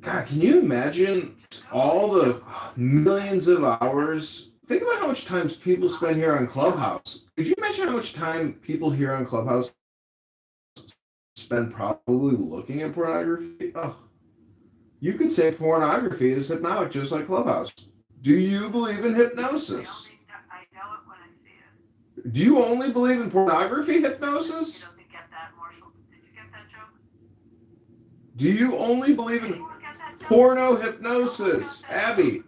God, can you imagine all the millions of hours? Think about how much time people spend here on Clubhouse. Could you imagine how much time people here on Clubhouse spend probably looking at pornography? Oh, you could say pornography is hypnotic, just like Clubhouse. Do you believe in hypnosis? I know it when I see it. Do you only believe in pornography He hypnosis? doesn't get that, Marshall. Did you get that joke? Do you only believe Did in you get that joke? porno hypnosis? Abby,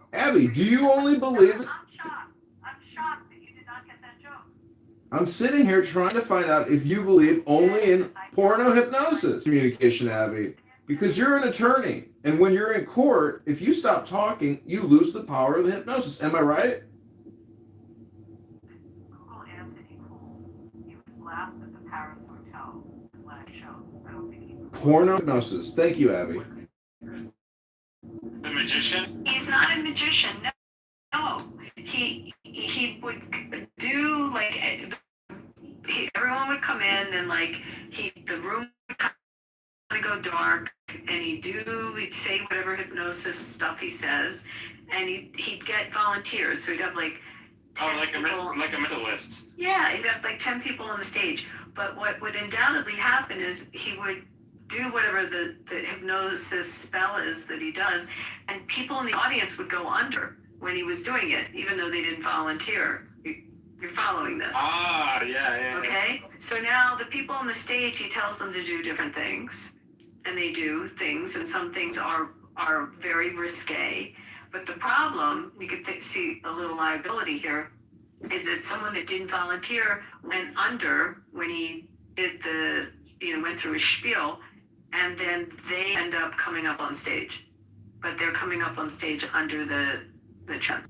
do you only believe in... I'm shocked that you did not get that joke. I'm sitting here trying to find out if you believe only in porno hypnosis. Communication, Abby. Because you're an attorney. And when you're in court, if you stop talking, you lose the power of the hypnosis. Am I right? Google Anthony Cools. He was last at the Paris Hotel. His last show. I don't think he. Porno hypnosis. Thank you, Abby. The magician? He's not a magician. No. He would do like everyone would come in and like the room would kind of go dark and he'd say whatever hypnosis stuff he says and he'd get volunteers, so he'd have like 10 like people. like a mentalist. Yeah, he'd have like 10 people on the stage. But what would undoubtedly happen is he would do whatever the hypnosis spell is that he does, and people in the audience would go under when he was doing it, even though they didn't volunteer. You're following this. Yeah. Okay? So now the people on the stage, he tells them to do different things, and they do things, and some things are very risque. But the problem, you could see a little liability here, is that someone that didn't volunteer went under when he did went through his spiel, and then they end up coming up on stage. but they're coming up on stage under the trans.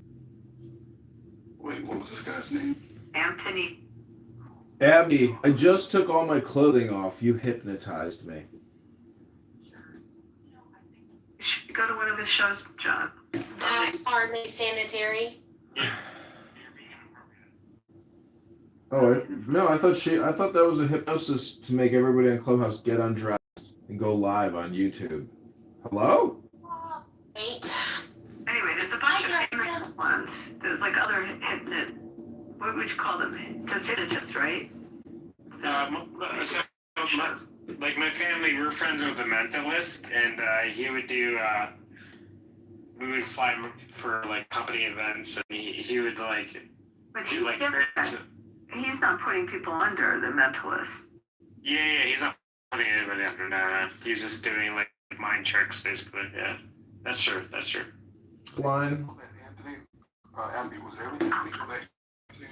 Wait, what was this guy's name? Anthony. Abby, I just took all my clothing off. You hypnotized me. You should go to one of his shows, John. That's hardly sanitary. Oh, no, I thought that was a hypnosis to make everybody in Clubhouse get undressed and go live on YouTube. Hello? Wait. Anyway, there's a bunch of famous ones. There's like other what would you call them? Just hypnotists, right? So, Like my family, we're friends with a mentalist, and he would do. We would fly him for like company events, and he would like. but do he's like. different. He's not putting people under the mentalist. Yeah, he's not putting anybody under. No. He's just doing like mind tricks, basically. Yeah, that's true. Line. Anthony, Abby, was everything legal that?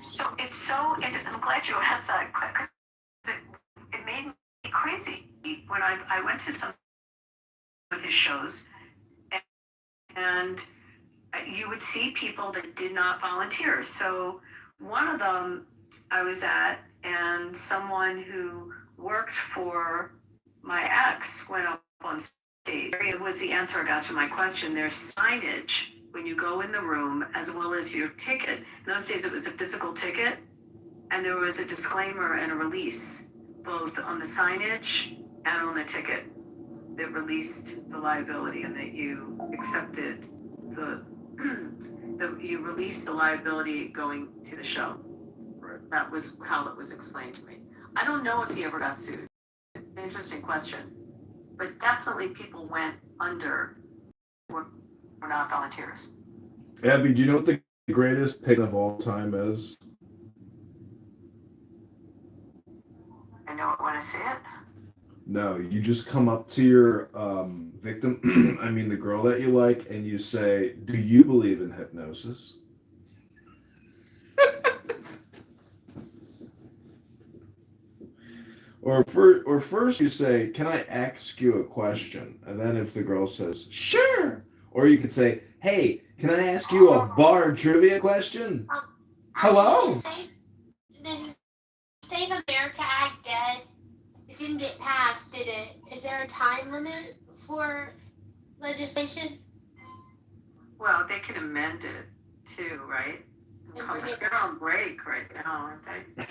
So it's so. I'm glad you asked that because it made me crazy when I went to some of his shows, and you would see people that did not volunteer. So one of them I was at, and someone who worked for my ex went up on stage. It was the answer I got to my question. There's signage when you go in the room, as well as your ticket. In those days, it was a physical ticket, and there was a disclaimer and a release, both on the signage and on the ticket, that released the liability and that you accepted you released the liability going to the show. Right. That was how it was explained to me. I don't know if he ever got sued. Interesting question. But definitely people went under were not volunteers. Abby, do you know what the greatest pig of all time is? I know it when I see it. No, you just come up to your victim, I mean the girl that you like, and you say, "Do you believe in hypnosis?" Or first you say, "Can I ask you a question?" And then if the girl says, "Sure," or you could say, "Hey, can I ask you a bar trivia question?" Hello? The Save America Act dead. It didn't get passed, did it? Is there a time limit for legislation? Well, they could amend it too, right? They're on break right now, aren't they?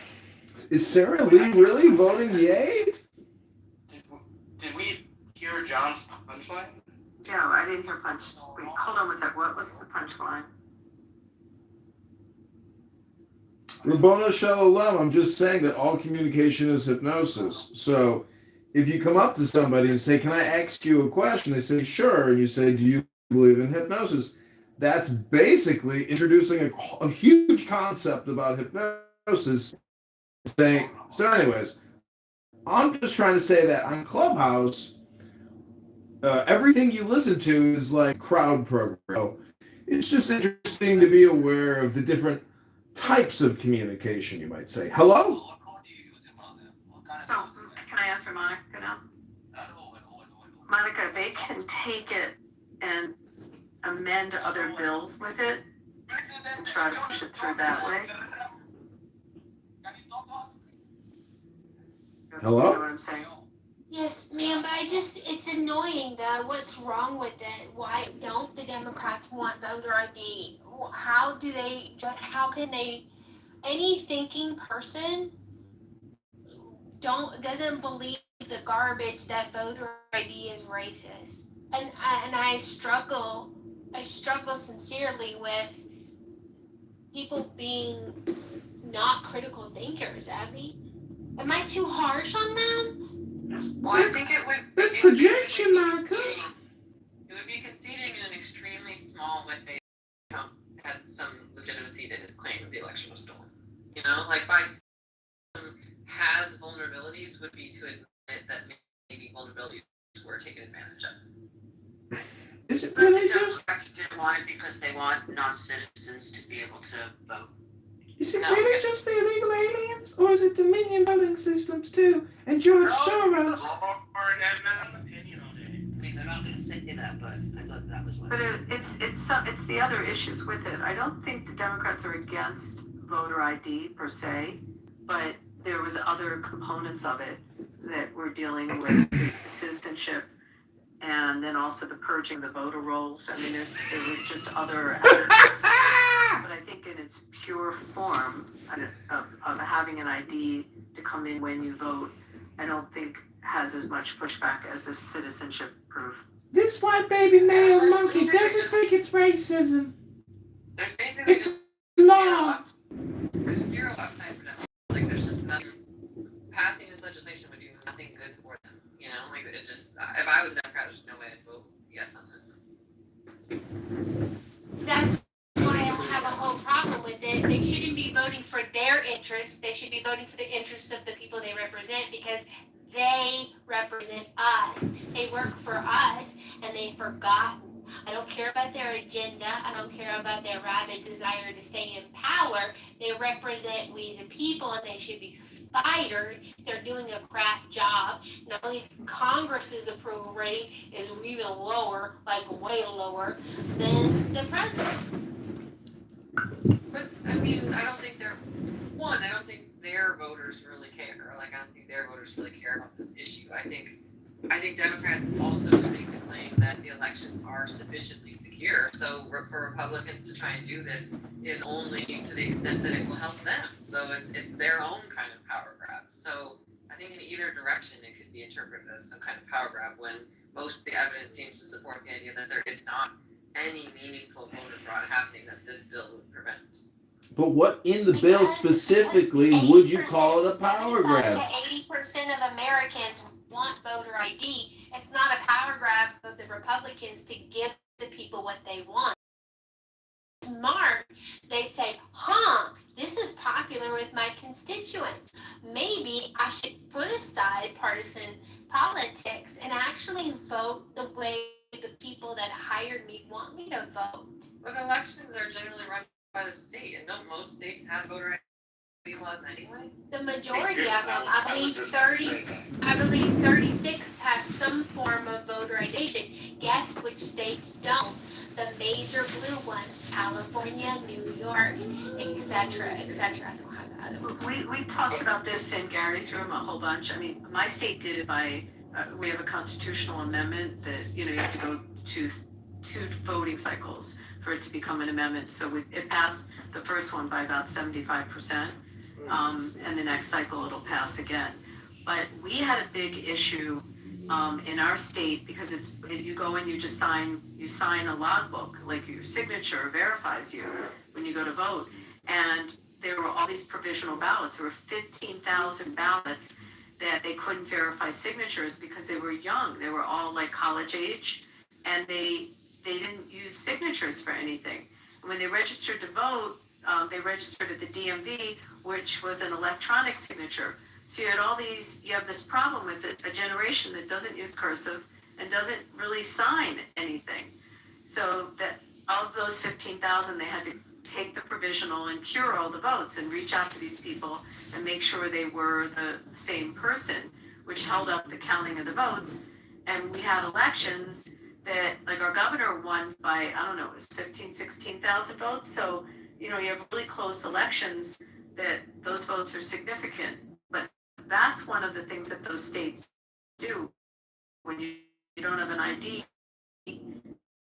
Is Sarah Lee really voting yay? Did we hear John's punchline? Yeah, I didn't hear punch. Wait, hold on one sec. What was the punchline? Rabbona Shalom, I'm just saying that all communication is hypnosis. So if you come up to somebody and say, "Can I ask you a question?" They say, "Sure." And you say, "Do you believe in hypnosis?" That's basically introducing a huge concept about hypnosis. Saying, so anyways, I'm just trying to say that on Clubhouse, everything you listen to is like crowd program. So it's just interesting to be aware of the different types of communication, you might say. Hello? So, can I ask for Monica now? Monica, they can take it and amend other bills with it and try to push it through that way. Hello? You know what I'm saying? Yes, ma'am, but it's annoying though. What's wrong with it? Why don't the Democrats want voter ID? How can they, any thinking person doesn't believe the garbage that voter ID is racist. And I struggle sincerely with people being not critical thinkers, Abby. Am I too harsh on them? Well, I think it would. That's it would be- projection, Monica. It would be conceding in an extremely small way. Trump had some legitimacy to his claim that the election was stolen. You know, like has vulnerabilities would be to admit that maybe vulnerabilities were taken advantage of. Is it But really the just? Democrats didn't want it because they want non-citizens to be able to vote. Is it No, really okay. just the illegal aliens, or is it the minion voting systems too? And George Soros? Or an opinion on it. I mean, they're not going to say that, but I thought that was what. But it's the other issues with it. I don't think the Democrats are against voter ID per se, but there was other components of it that we're dealing with the citizenship and then also the purging the voter rolls. I mean, there was just other avenues to it. But I think in its pure form of having an ID to come in when you vote, I don't think has as much pushback as this citizenship proof. This white baby male monkey doesn't think it's racism. There's basically It's just law. there's zero upside for them. Like there's just nothing. Passing this legislation would do nothing good for them. You know, like it just. If I was a Democrat, there's no way I'd vote yes on this. That's why I have a whole problem with it. They shouldn't be voting for their interests. They should be voting for the interests of the people they represent because they represent us. They work for us and they've forgotten. I don't care about their agenda. I don't care about their rabid desire to stay in power. They represent we the people and they should be fired. They're doing a crap job. Not only Congress's approval rating is even lower, like way lower, than the president's. But I mean, I don't think I don't think their voters really care. Like, I don't think their voters really care about this issue. I think Democrats also would make the claim that the elections are sufficiently secure. So for Republicans to try and do this is only to the extent that it will help them. So it's their own kind of power grab. So I think in either direction it could be interpreted as some kind of power grab when most of the evidence seems to support the idea that there is not any meaningful voter fraud happening that this bill would prevent. But what in the bill specifically would you call it a power grab? 75% to 80% of Americans want voter ID. It's not a power grab of the Republicans to give the people what they want. Smart, they'd say, this is popular with my constituents. Maybe I should put aside partisan politics and actually vote the way the people that hired me want me to vote. But elections are generally run by the state, and don't most states have voter ID laws anyway? The majority of them, I believe 36 have some form of voter ID. Guess which states don't? The major blue ones, California, New York, etc., etc. I don't have the other ones. We talked about this in Gary's room a whole bunch. I mean, my state did it by, we have a constitutional amendment that, you have to go to two voting cycles for it to become an amendment. So it passed the first one by about 75%. And the next cycle it'll pass again. But we had a big issue in our state because you go and you sign a logbook, like your signature verifies you when you go to vote. And there were all these provisional ballots. There were 15,000 ballots that they couldn't verify signatures because they were young. They were all like college age, and they didn't use signatures for anything. And when they registered to vote, they registered at the DMV, which was an electronic signature. So you have this problem with a generation that doesn't use cursive and doesn't really sign anything. So that of those 15,000, they had to take the provisional and cure all the votes and reach out to these people and make sure they were the same person, which held up the counting of the votes. And we had elections that, like our governor won by, I don't know, it was 16,000 votes. So, you have really close elections that those votes are significant. But that's one of the things that those states do when you don't have an ID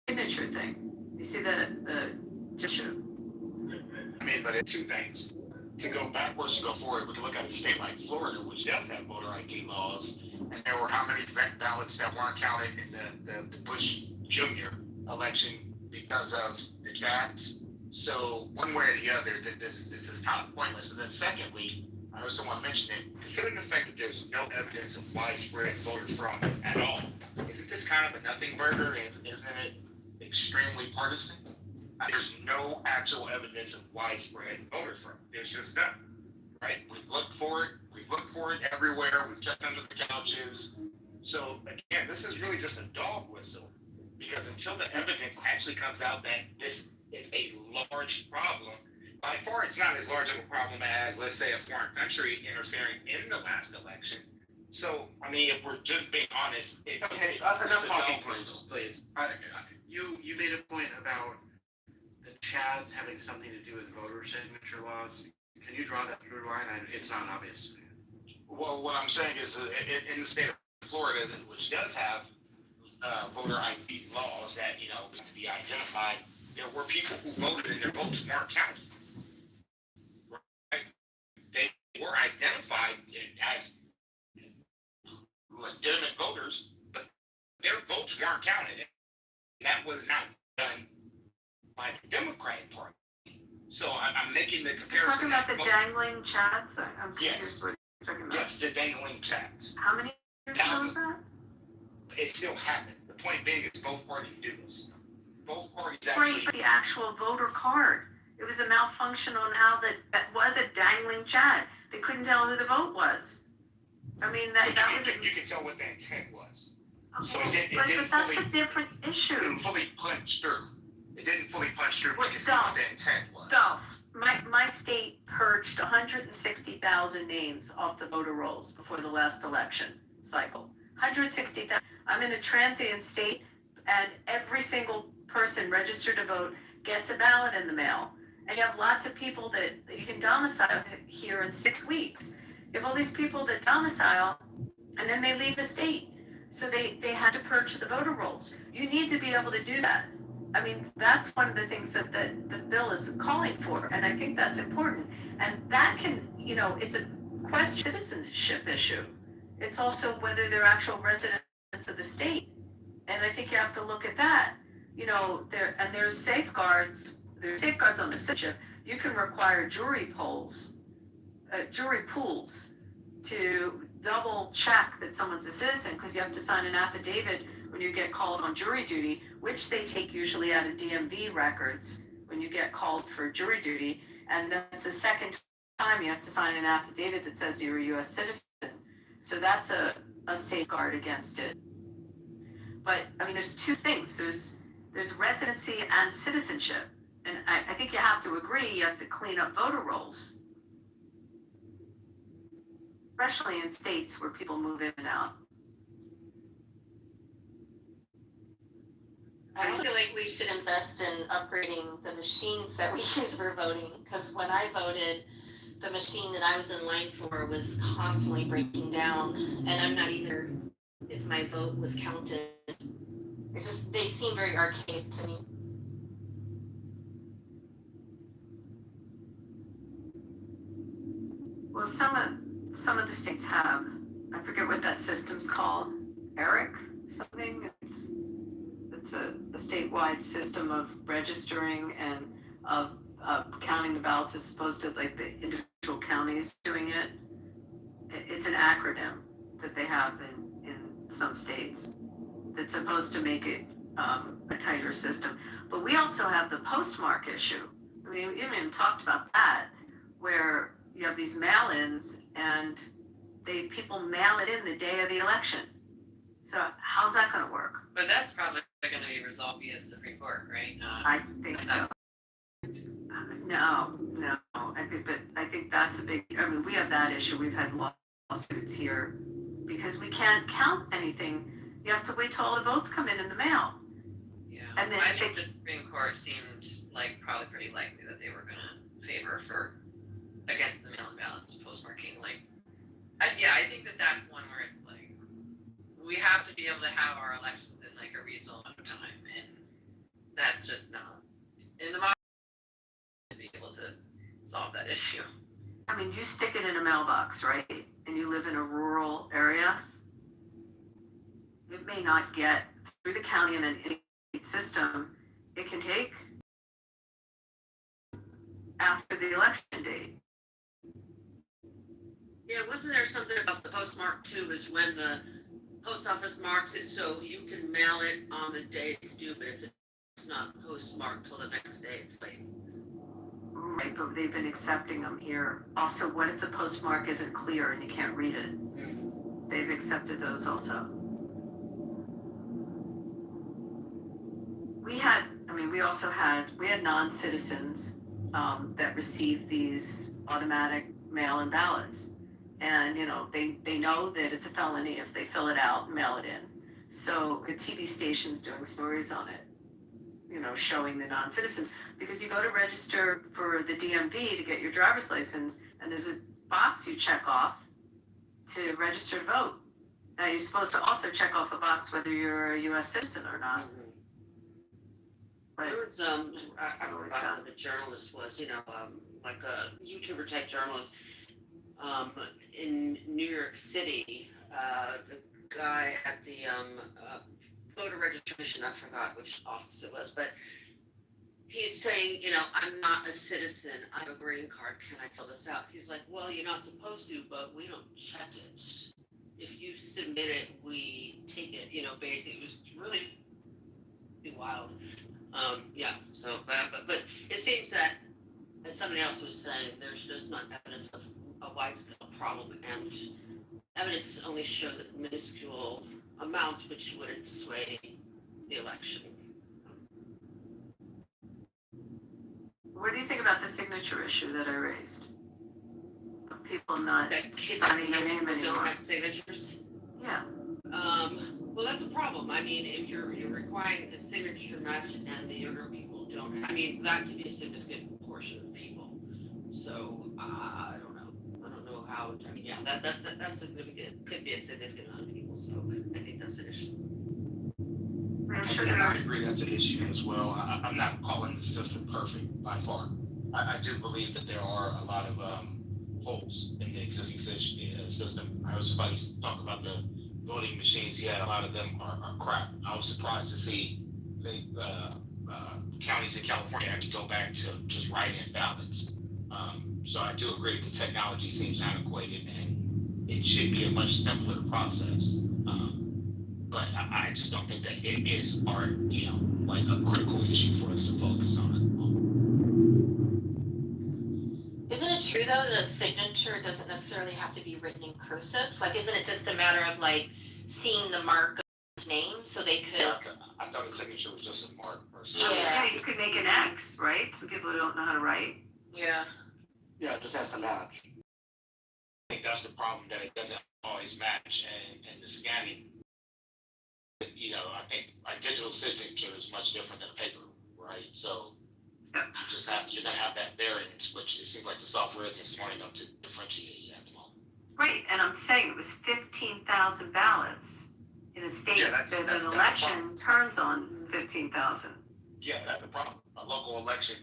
signature thing. You see the issue. I mean, but it's two things. To go backwards, to go forward, we can look at a state like Florida, which does have voter ID laws, and there were how many ballots that weren't counted in the Bush Jr. election because of the jacks. So one way or the other, this is kind of pointless. And then secondly, I heard someone mention it, considering the fact that there's no evidence of widespread voter fraud at all, isn't this kind of a nothing burger? Isn't it extremely partisan? There's no actual evidence of widespread voter fraud. There's just none, right? We've looked for it everywhere. We've checked under the couches. So again, this is really just a dog whistle, because until the evidence actually comes out that this is a large problem, by far it's not as large of a problem as, let's say, a foreign country interfering in the last election. So, I mean, if we're just being honest, Okay, it's enough a talking, dog please, whistle. please. You made a point about the Chads having something to do with voter signature laws. Can you draw that through line? It's not obvious. Well, what I'm saying is, in the state of Florida, which does have voter ID laws that to be identified, there were people who voted and their votes weren't counted. Right? They were identified as legitimate voters, but their votes weren't counted. And that was not done by the Democratic Party. So I'm making the You're comparison. talking about the dangling Chads? I'm confused Yes. what you're talking about. Yes, the dangling chats. How many years ago was that? It still happened. The point being is both parties do this. Both parties Right, actually. but the actual voter card. It was a malfunction on how that was a dangling Chad. They couldn't tell who the vote was. I mean, that was it. You can tell what the intent was. So Okay, it but didn't that's fully, a different issue. it didn't fully punch through. It didn't fully punch through, but What, you can see what the intent was. Dolph, my state purged 160,000 names off the voter rolls before the last election cycle. 160,000. I'm in a transient state, and every single person registered to vote gets a ballot in the mail. And you have lots of people that you can domicile here in 6 weeks. You have all these people that domicile, and then they leave the state. So they had to purge the voter rolls. You need to be able to do that. I mean, that's one of the things that the bill is calling for, and I think that's important. And that can, it's a question citizenship issue. It's also whether they're actual residents of the state. And I think you have to look at that. There's safeguards on the citizenship. You can require jury pools to double check that someone's a citizen, because you have to sign an affidavit when you get called on jury duty, which they take usually out of DMV records when you get called for jury duty. And that's the second time you have to sign an affidavit that says you're a US citizen. So that's a safeguard against it. But I mean, there's two things. There's residency and citizenship. And I think you have to agree, you have to clean up voter rolls. Especially in states where people move in and out. I feel like we should invest in upgrading the machines that we use for voting, because when I voted, the machine that I was in line for was constantly breaking down, and I'm not even sure if my vote was counted. They seem very archaic to me. Well, some of the states have, I forget what that system's called, ERIC something. It's a statewide system of registering and of counting the ballots as opposed to like the individual counties doing it. It's an acronym that they have in some states that's supposed to make it a tighter system. But we also have the postmark issue. I mean, we haven't even talked about that, where you have these mail-ins and people mail it in the day of the election. So how's that going to work? But that's probably going to be resolved via Supreme Court, right? I think so. No. I think that's a big. I mean, we have that issue. We've had lawsuits here because we can't count anything. You have to wait till all the votes come in the mail. Yeah. And then I think the Supreme Court seemed like probably pretty likely that they were going to favor against the mail-in ballots postmarking. I think that's one where it's like we have to be able to have our elections in like a reasonable amount of time, and that's just not in the modern to be able to solve that issue. I mean, you stick it in a mailbox, right? And you live in a rural area. It may not get through the county and then state system. It can take after the election date. Yeah, wasn't there something about the postmark too, is when the post office marks it so you can mail it on the day it's due, but if it's not postmarked till the next day, it's late. Right, but they've been accepting them here. Also, what if the postmark isn't clear and you can't read it? They've accepted those also. We had non-citizens that received these automatic mail-in ballots. And, they know that it's a felony if they fill it out and mail it in. So the TV station's doing stories on it, showing the non-citizens. Because you go to register for the DMV to get your driver's license, and there's a box you check off to register to vote. Now, you're supposed to also check off a box whether you're a US citizen or not. But There was, I forgot who the journalist was, like a YouTuber type journalist, in New York City, the guy at the, voter registration, I forgot which office it was, but he's saying, I'm not a citizen, I have a green card, can I fill this out? He's like, well, you're not supposed to, but we don't check it. If you submit it, we take it, basically, it was really wild. So, but it seems that, as somebody else was saying, there's just not evidence of a widespread problem, and evidence only shows it minuscule amounts, which wouldn't sway the election. what do you think about the signature issue that I raised? Of people not That signing their name people anymore? don't have signatures. Yeah. Well, that's a problem. I mean, if you're requiring a signature match and the younger people don't, that could be a significant portion of people. So I don't know. I don't know how. That's significant. Could be a significant amount of people. So I think that's an issue. And I agree that's an issue as well. I'm not calling the system perfect by far. I do believe that there are a lot of holes in the existing system. I heard somebody talk about the voting machines. Yeah, a lot of them are crap. I was surprised to see the counties in California have to go back to just write-in ballots. So I do agree that the technology seems antiquated and it should be a much simpler process. But I just don't think that it is like a critical issue for us to focus on. Isn't it true though that a signature doesn't necessarily have to be written in cursive? Like, isn't it just a matter of like seeing the mark of his name so they could? Yeah, I thought a signature was just a mark person. Yeah, you could make an X, right? Some people don't know how to write. Yeah. Yeah, it just has to match. I think that's the problem, that it doesn't always match, and the scanning. I think a digital signature is much different than a paper, right? So you're gonna have that variance, which it seems like the software isn't smart enough to differentiate at the moment. Right, and I'm saying it was 15,000 ballots in a state that an election turns on 15,000. Yeah, that's the problem. A local election,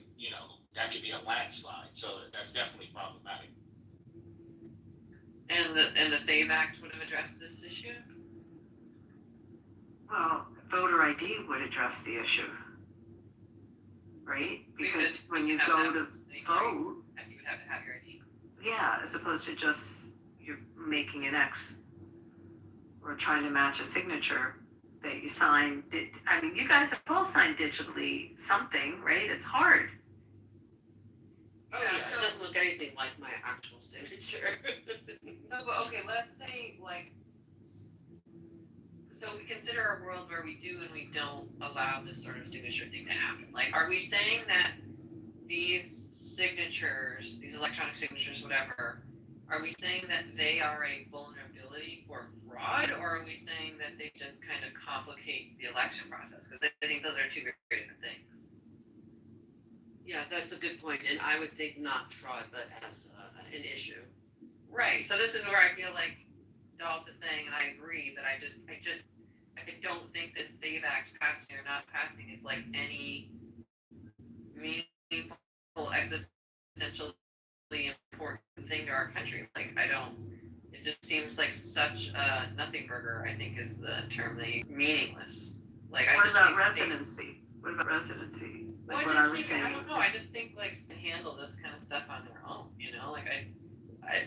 that could be a landslide, so that's definitely problematic. And the SAVE Act would have addressed this issue? Well, voter ID would address the issue, right? Because when you go to vote, You would have to have your ID. yeah, as opposed to just you're making an X or trying to match a signature that you sign. You guys have all signed digitally something, right? It's hard. Oh yeah, it doesn't look anything like my actual signature. So, but okay, let's say so we consider a world where we do and we don't allow this sort of signature thing to happen. Like, are we saying that these signatures, these electronic signatures, whatever, are we saying that they are a vulnerability for fraud, or are we saying that they just kind of complicate the election process? Because I think those are two very different things. Yeah, that's a good point, and I would think not fraud, but as an issue. Right. So this is where I feel like Dolph is saying, and I agree, that I don't think this SAVE Act passing or not passing is like any meaningful, existentially important thing to our country. Like, it just seems like such a nothing burger, I think is the term meaningless. Like, What about residency? What about residency? Like what I was saying. I don't know. I just think to handle this kind of stuff on their own.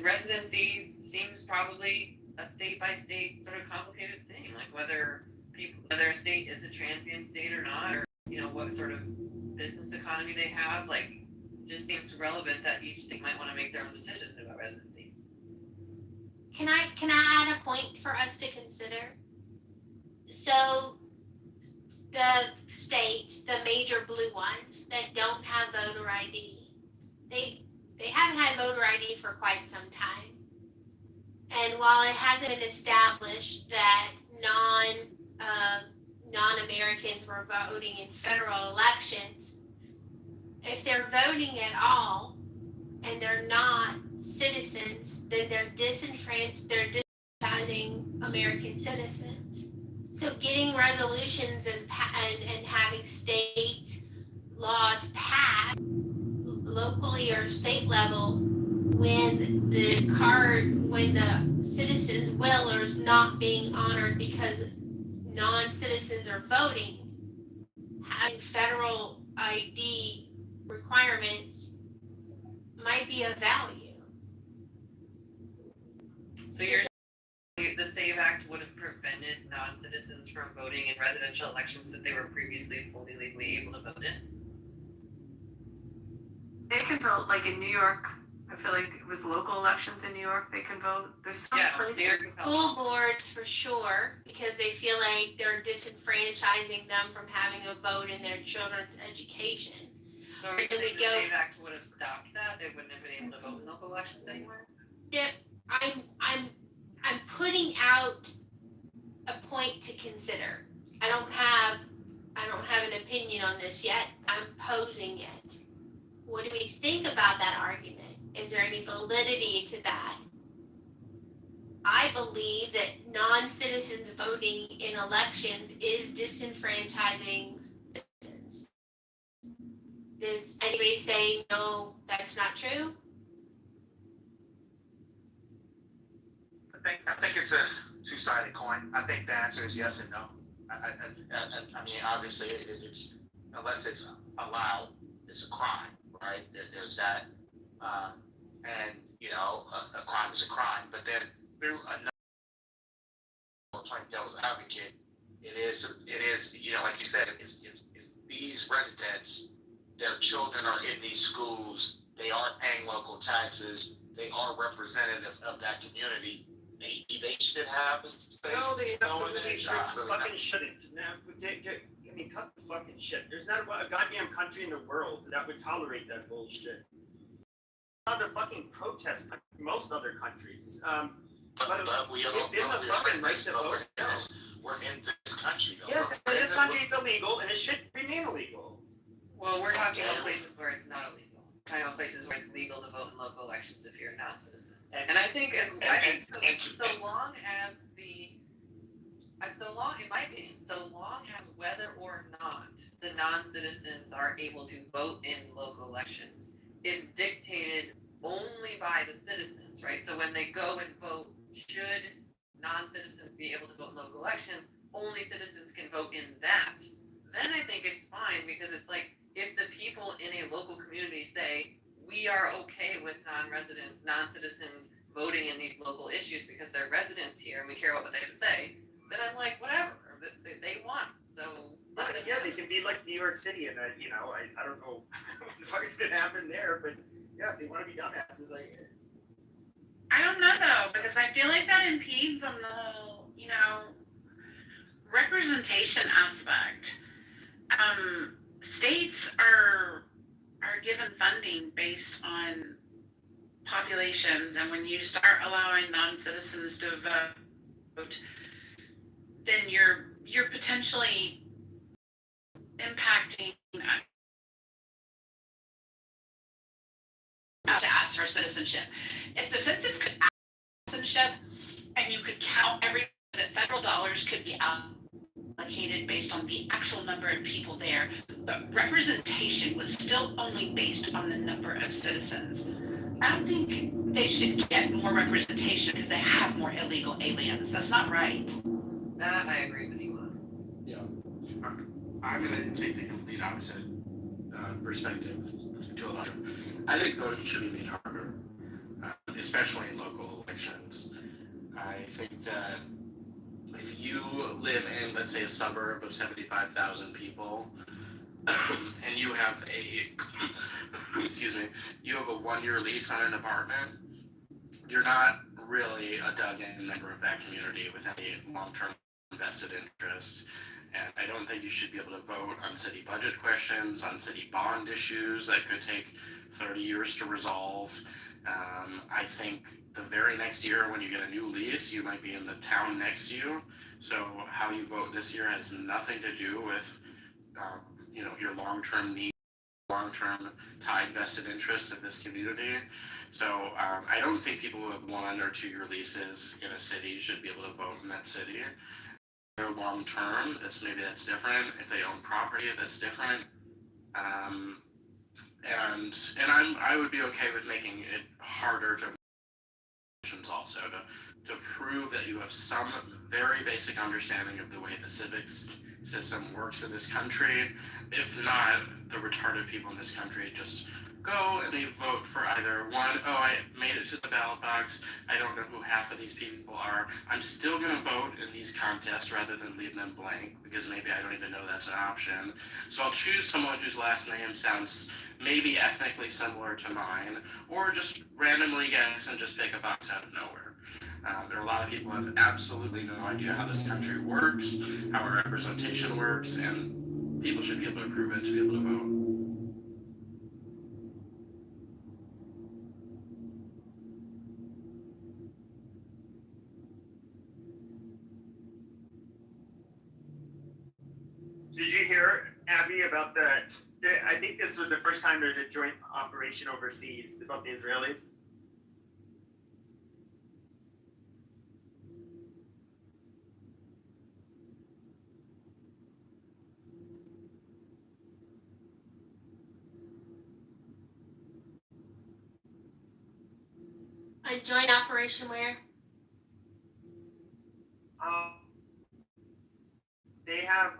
Residency seems probably a state by state sort of complicated thing. Like whether a state is a transient state or not, or what sort of business economy they have. Like, just seems relevant that each state might want to make their own decision about residency. Can I add a point for us to consider? So the states, the major blue ones that don't have voter ID, they haven't had voter ID for quite some time. And while it hasn't been established that non-Americans were voting in federal elections, if they're voting at all and they're not citizens, then they're disenfranchising American citizens. So getting resolutions and having state laws passed locally or state level when the citizens' will is not being honored because non-citizens are voting, having federal ID requirements might be of value. So you're saying the SAVE Act would have prevented non-citizens from voting in residential elections that they were previously fully legally able to vote in? They can vote, like in New York. I feel like it was local elections in New York, they can vote. There's some places. School boards for sure, because they feel like they're disenfranchising them from having a vote in their children's education. So are you saying the SAVE Act would have stopped that? They wouldn't have been able to vote in local elections anymore? Yeah, I'm putting out a point to consider. I don't have an opinion on this yet. I'm posing it. What do we think about that argument? Is there any validity to that? I believe that non-citizens voting in elections is disenfranchising citizens. Is anybody saying no, that's not true? I think it's a two-sided coin. I think the answer is yes and no. I mean, obviously, it's unless it's allowed, it's a crime, right? There's that, and you know, a crime is a crime. But then through another playing devil's advocate, it is, you know, like you said, if these residents, their children are in these schools, they are paying local taxes, they are representative of that community. Maybe they should have a say. No, they absolutely really fucking shouldn't. Now, I mean, cut the fucking shit. There's not a goddamn country in the world that would tolerate that bullshit. Not a fucking protest like most other countries. But we give them the fucking right to vote. We're in this country, though. Yes, in this country it's illegal, and it should remain illegal. Well, we're talking about places where it's not illegal. We're talking about places where it's legal to vote in local elections if you're a non-citizen. And I think so long as in my opinion, so long as whether or not the non-citizens are able to vote in local elections is dictated only by the citizens, right? So when they go and vote, should non-citizens be able to vote in local elections, only citizens can vote in that. Then I think it's fine, because it's like, if the people in a local community say, we are okay with non-citizens voting in these local issues because they're residents here and we care about what they have to say, then I'm like, whatever, they want. So yeah, they can be like New York City, and you know, I don't know what the fuck is gonna happen there, but yeah, if they want to be dumbasses, I don't know though, because I feel like that impedes on the whole, you know, representation aspect. States are given funding based on populations, and when you start allowing non-citizens to vote, then you're potentially impacting to ask for citizenship. If the census could ask for citizenship and you could count every that federal dollars could be allocated based on the actual number of people there, but representation was still only based on the number of citizens. I don't think they should get more representation because they have more illegal aliens. That's not right. That I agree with you on. Yeah. I'm going to take the complete opposite perspective to a lot of. I think voting should be made harder, especially in local elections. I think that if you live in, let's say, a suburb of 75,000 people, and you have you have a 1-year lease on an apartment, you're not really a dug-in member of that community with any long-term vested interest. And I don't think you should be able to vote on city budget questions, on city bond issues that could take 30 years to resolve. I think the very next year when you get a new lease, you might be in the town next to you. So how you vote this year has nothing to do with, your long-term need, long-term tied vested interest in this community. So I don't think people who have 1 or 2 year leases in a city should be able to vote in that city. They're long-term, that's different. If they own property, that's different. And I would be okay with making it harder to also to prove that you have some very basic understanding of the way the civics system works in this country. If not, the retarded people in this country just go and they vote for either one, oh, I made it to the ballot box, I don't know who half of these people are, I'm still going to vote in these contests rather than leave them blank because maybe I don't even know that's an option. So I'll choose someone whose last name sounds maybe ethnically similar to mine, or just randomly guess and just pick a box out of nowhere. There are a lot of people who have absolutely no idea how this country works, how our representation works, and people should be able to prove it to be able to vote. Did you hear, Abby, about that? I think this was the first time there's a joint operation overseas about the Israelis. A joint operation where? They have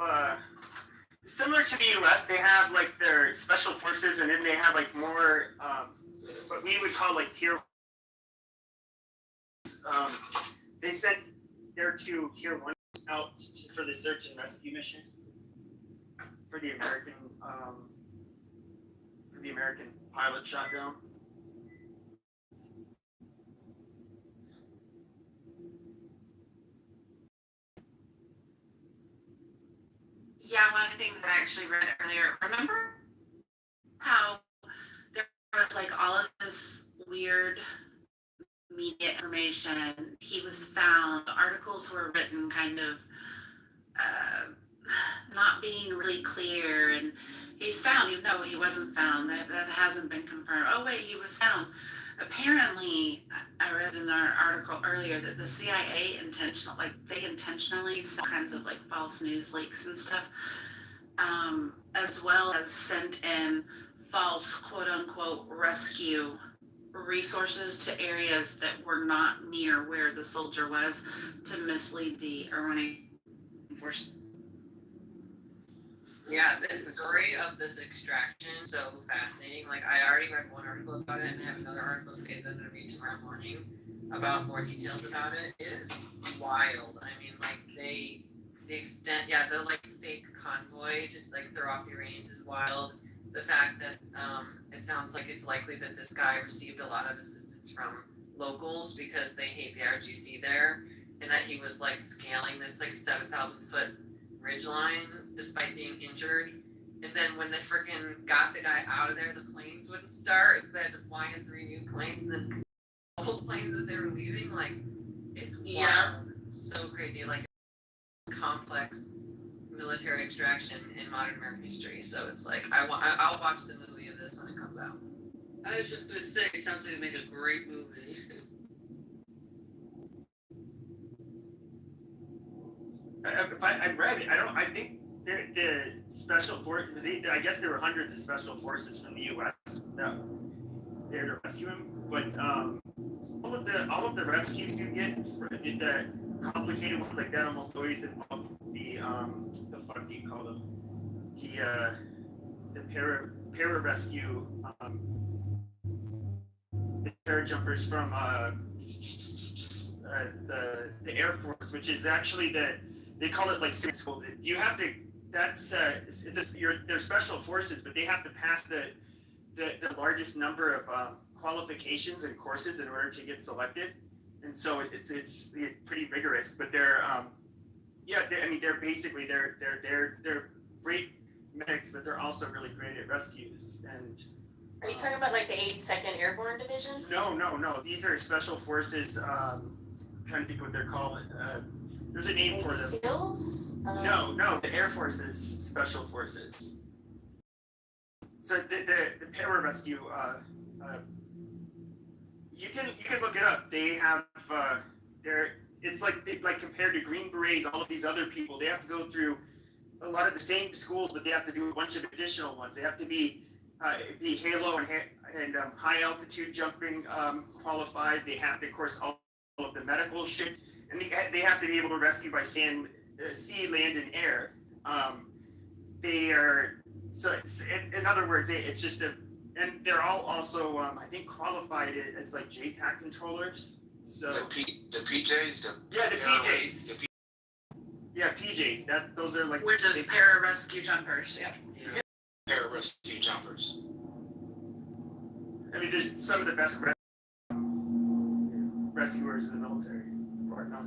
similar to the U.S. They have like their special forces, and then they have like more what we would call like tier. They sent their 2 tier 1s out for the search and rescue mission for the American pilot shot down. Yeah, one of the things that I actually read earlier, remember how there was like all of this weird media information? He was found, articles were written kind of not being really clear, and he's found, even though he wasn't found, that hasn't been confirmed. Oh wait, he was found. Apparently, I read in our article earlier that the CIA intentionally send kinds of like false news leaks and stuff, as well as sent in false quote unquote rescue resources to areas that were not near where the soldier was to mislead the Iranian force. Yeah, this story of this extraction so fascinating. Like I already read one article about it, and I have another article that I'm gonna read tomorrow morning about more details about it. It is wild. I mean, like the extent, the like fake convoy to like throw off the Iranians is wild. The fact that it sounds like it's likely that this guy received a lot of assistance from locals because they hate the RGC there, and that he was like scaling this like 7,000 foot ridgeline despite being injured. And then when they freaking got the guy out of there, the planes wouldn't start, so they had to fly in 3 new planes and then old planes as they were leaving. Like, it's wild. So crazy. Like, complex military extraction in modern American history. So it's like, I'll watch the movie of this when it comes out. I was just gonna say, it sounds like they make a great movie. I read it. I think the special forces. I guess there were hundreds of special forces from the U.S. that there to rescue him. But all of the rescues you get, the complicated ones like that, almost always involve the fuck do you call them? The para rescue. The parajumpers from the Air Force, which is actually they call it like school. You have to. They're special forces, but they have to pass the largest number of qualifications and courses in order to get selected, and so it's pretty rigorous. But they're basically they're great medics, but they're also really great at rescues. And Are you talking about like the 82nd Airborne Division? No. These are special forces. I'm trying to think what they're called. There's a name for them. SEALs? No, the Air Force's special forces. So the pararescue. You can look it up. They have it's like compared to Green Berets, all of these other people, they have to go through a lot of the same schools, but they have to do a bunch of additional ones. They have to be halo and high altitude jumping qualified. They have to, of course, all of the medical shit, and they have to be able to rescue by sea, land, and air. They are in other words, it's just and they're all also I think qualified as like JTAC controllers. So the PJs. PJs. Yeah, PJs. Those are like which is pararescue jumpers. Yeah. Pararescue jumpers. I mean, there's some of the best rescuers in the military, or not.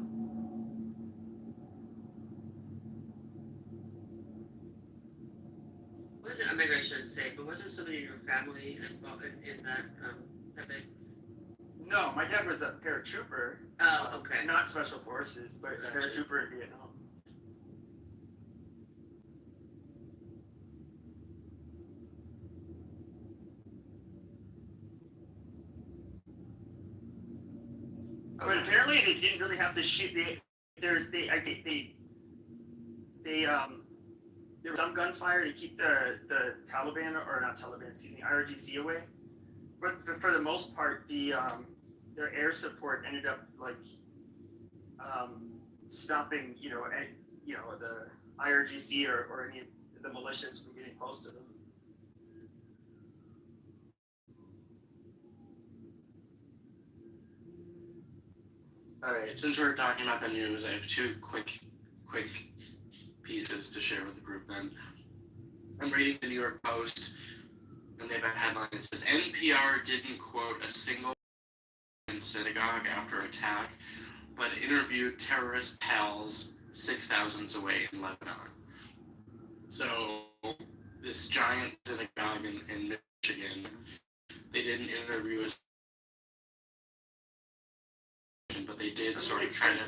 Maybe I shouldn't say, but wasn't somebody in your family involved in that epic? No, my dad was a paratrooper. Oh, okay. Not special forces, but a paratrooper in Vietnam. But apparently they didn't really have to shoot. There was some gunfire to keep the Taliban, or not Taliban, excuse me, IRGC away. But for the most part, their air support ended up like stopping, the IRGC or any of the militias from getting close to them. All right, since we're talking about the news, I have two quick pieces to share with the group then. I'm reading the New York Post, and they have a headline that says, NPR didn't quote a single in synagogue after attack, but interviewed terrorist pals 6,000 away in Lebanon. So this giant synagogue in Michigan, they didn't interview us, but they did sort of try to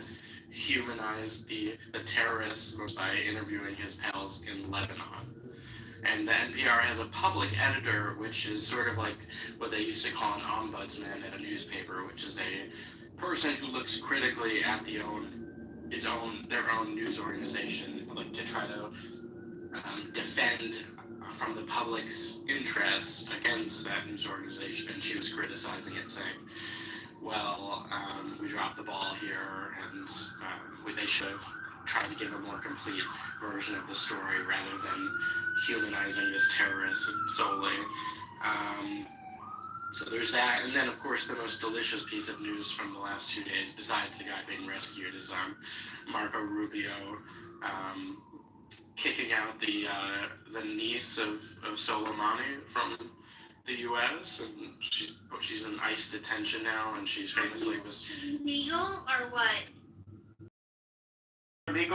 humanize the terrorists by interviewing his pals in Lebanon. And the NPR has a public editor, which is sort of like what they used to call an ombudsman at a newspaper, which is a person who looks critically at their own news organization, like to try to defend from the public's interests against that news organization. And she was criticizing it, saying, well, we dropped the ball here, and they should have tried to give a more complete version of the story rather than humanizing this terrorist solely. So there's that, and then of course the most delicious piece of news from the last 2 days, besides the guy being rescued, is Marco Rubio kicking out the niece of Soleimani from the U.S. and she's in ICE detention now, and she's famously was legal or what? They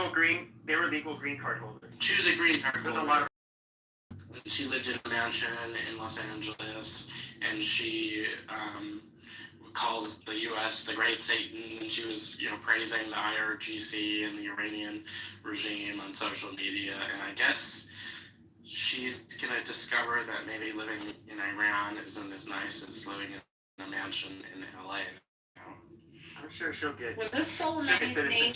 were legal green card holders. She was a green card holder. With a lot of. She lived in a mansion in Los Angeles, and she calls the U.S. the Great Satan, and she was, praising the IRGC and the Iranian regime on social media, and I guess she's gonna discover that maybe living in Iran isn't as nice as living in a mansion in LA. I'm sure she'll get. Was this Soleimani's name?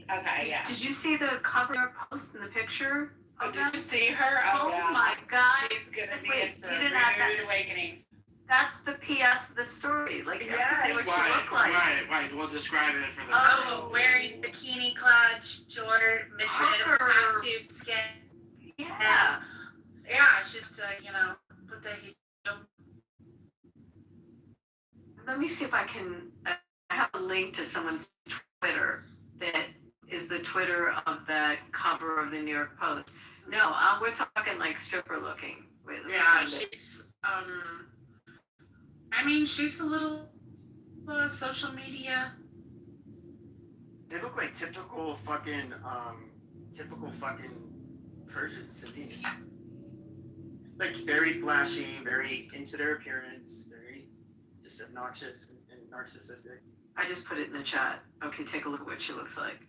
Okay, yeah. Did you see the cover post in the picture? Oh, did you see her? Oh yeah. my God! She's gonna be Wait, at the you didn't have Renewed that. Awakening. That's the PS of the story. Like, you have to say what she looked like. Right. We'll describe it for the. Oh, wearing bikini clad, short, midriff, tattooed skin. Yeah. Yeah, she's put the. Let me see if I can. I have a link to someone's Twitter that is the Twitter of that cover of the New York Post. No, we're talking like stripper looking. Wait, let me Yeah, find it. she's she's a little social media. They look like typical fucking Persians to me. like very flashy, very into their appearance, very just obnoxious and narcissistic. I just put it in the chat. Okay, take a look at what she looks like.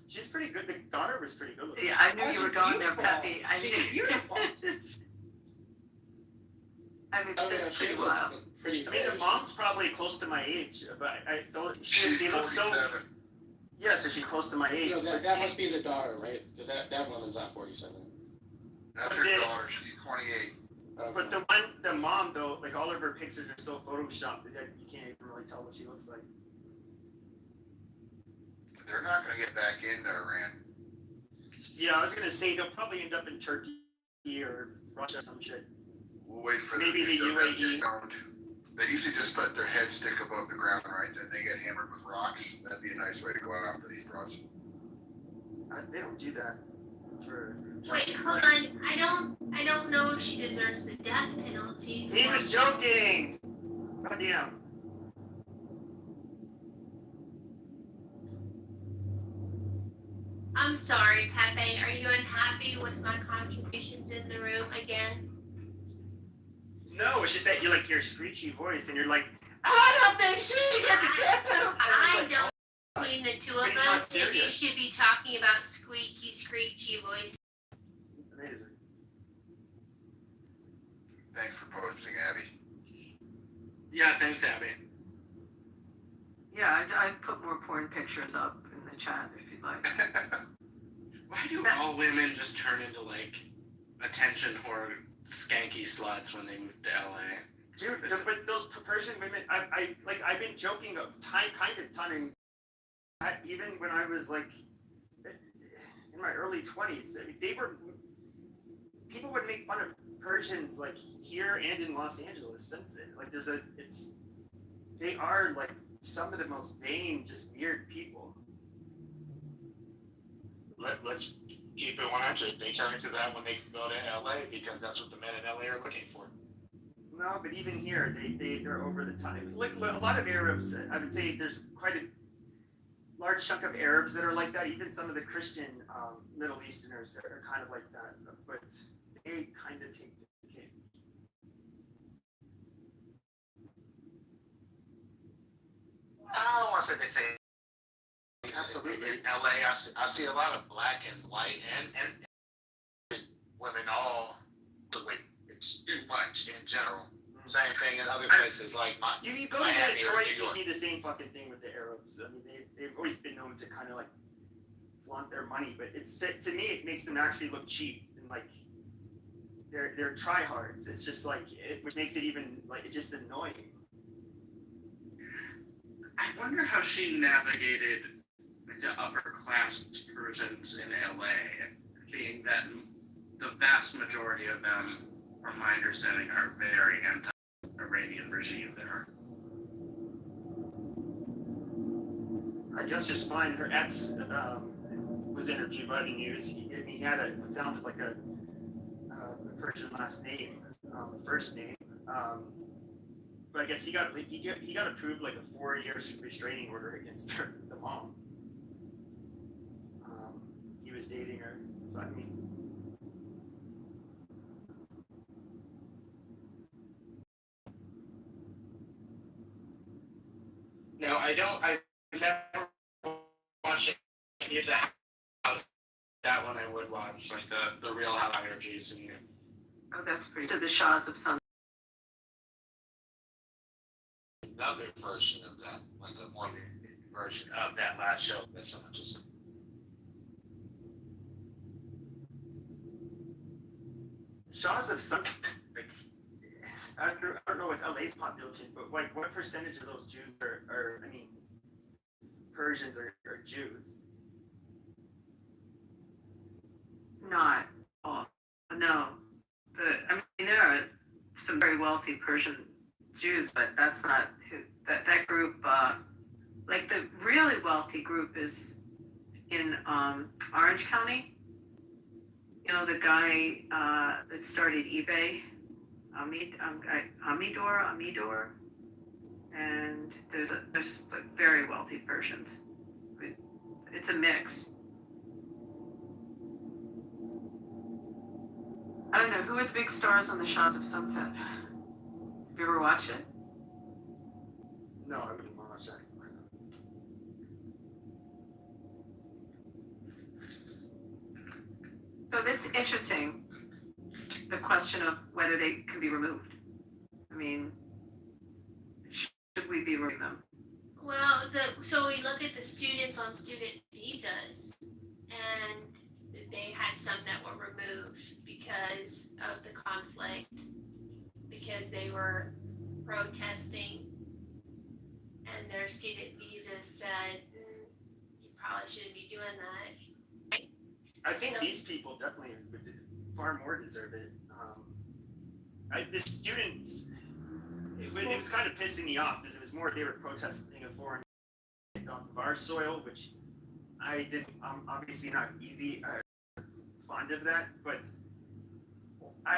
She's pretty good. The daughter was pretty good looking. Yeah, I knew Oh, you were she's going there, beautiful. Peppy. I She's knew. beautiful. I mean, Oh, that's yeah, pretty she's wild. a pretty I mean, the face. mom's probably close to my age, but I don't. She's They look so. 47. Yeah, so she's close to my age. No, but that must be the daughter, right? Because that woman's not 47. That's her daughter. She's 28. Okay. But the mom though, like all of her pictures are so photoshopped that you can't even really tell what she looks like. They're not going to get back into Iran. Yeah, I was gonna say they'll probably end up in Turkey or Russia or some shit. We'll wait for Maybe them to the go down UAE. ground. They usually just let their head stick above the ground, right? Then they get hammered with rocks. That'd be a nice way to go after these broads. They don't do that for. Wait, hold on. I don't know if she deserves the death penalty. He was joking. Goddamn. I'm sorry, Pepe. Are you unhappy with my contributions in the room again? No, it's just that you like your screechy voice and you're like, I don't think she should get the death penalty. I don't. Between the two of But it's not us, maybe you serious. should be talking about squeaky, screechy voice. Amazing. Thanks for posting, Abby. Yeah, thanks, Abby. Yeah, I put more porn pictures up in the chat if you'd like. Why do all women just turn into like attention whore skanky sluts when they move to LA? Dude, but those Persian women, I've been joking a kind of ton, even when I was like in my early 20s. I mean, people would make fun of Persians like here and in Los Angeles since then. Like they are like some of the most vain, just weird people. Let's keep it 100. They turn into that when they go to LA because that's what the men in LA are looking for. No, but even here, they're over the top. Like a lot of Arabs, I would say there's quite a large chunk of Arabs that are like that. Even some of the Christian Middle Easterners are kind of like that, but they kind of take the cake. I don't want to say they take. Absolutely. In LA, I see a lot of black and white and women all look like it's too much in general. Same thing in other places like You go to Miami or Detroit, New you York. see the same fucking thing with the Arabs. I mean, they've always been known to kind of like flaunt their money, but to me it makes them actually look cheap and like they're tryhards. It's just like which makes it even like it's just annoying. I wonder how she navigated the upper class Persians in LA, being that the vast majority of them, from my understanding, are very anti-Iranian regime there. I guess just fine. Her ex was interviewed by the news. He had what sounded like a Persian last name, first name. But I guess he got approved like a 4-year restraining order against the mom. He was dating her, so I mean. No, I never watched any of the house. That one I would watch, like the Real Hierarchies and Oh, that's pretty. To the Shahs of Sun. another version of that, like a more version of that last show that someone just. Shahs of Sun. Like, I don't know what LA's population, but like what percentage of those Jews are I mean, Persians are Jews? Not all. No. I mean, there are some very wealthy Persian Jews, but that's not that group. Like the really wealthy group is in Orange County. You know, the guy that started eBay, Amidor, and there's like very wealthy Persians. It's a mix. I don't Hannah, who are the big stars on the Shores of Sunset? Have you ever watched it? No, I wouldn't watch that. So that's interesting, the question of whether they can be removed. I mean, should we be removing them? Well, so we look at the students on student visas, and they had some that were removed because of the conflict, because they were protesting, and their student visas said, you probably shouldn't be doing that. I think So- these people definitely far more deserve it. The students, it was kind of pissing me off because it was more they were protesting a foreign off of our soil, which I'm obviously not fond of that, but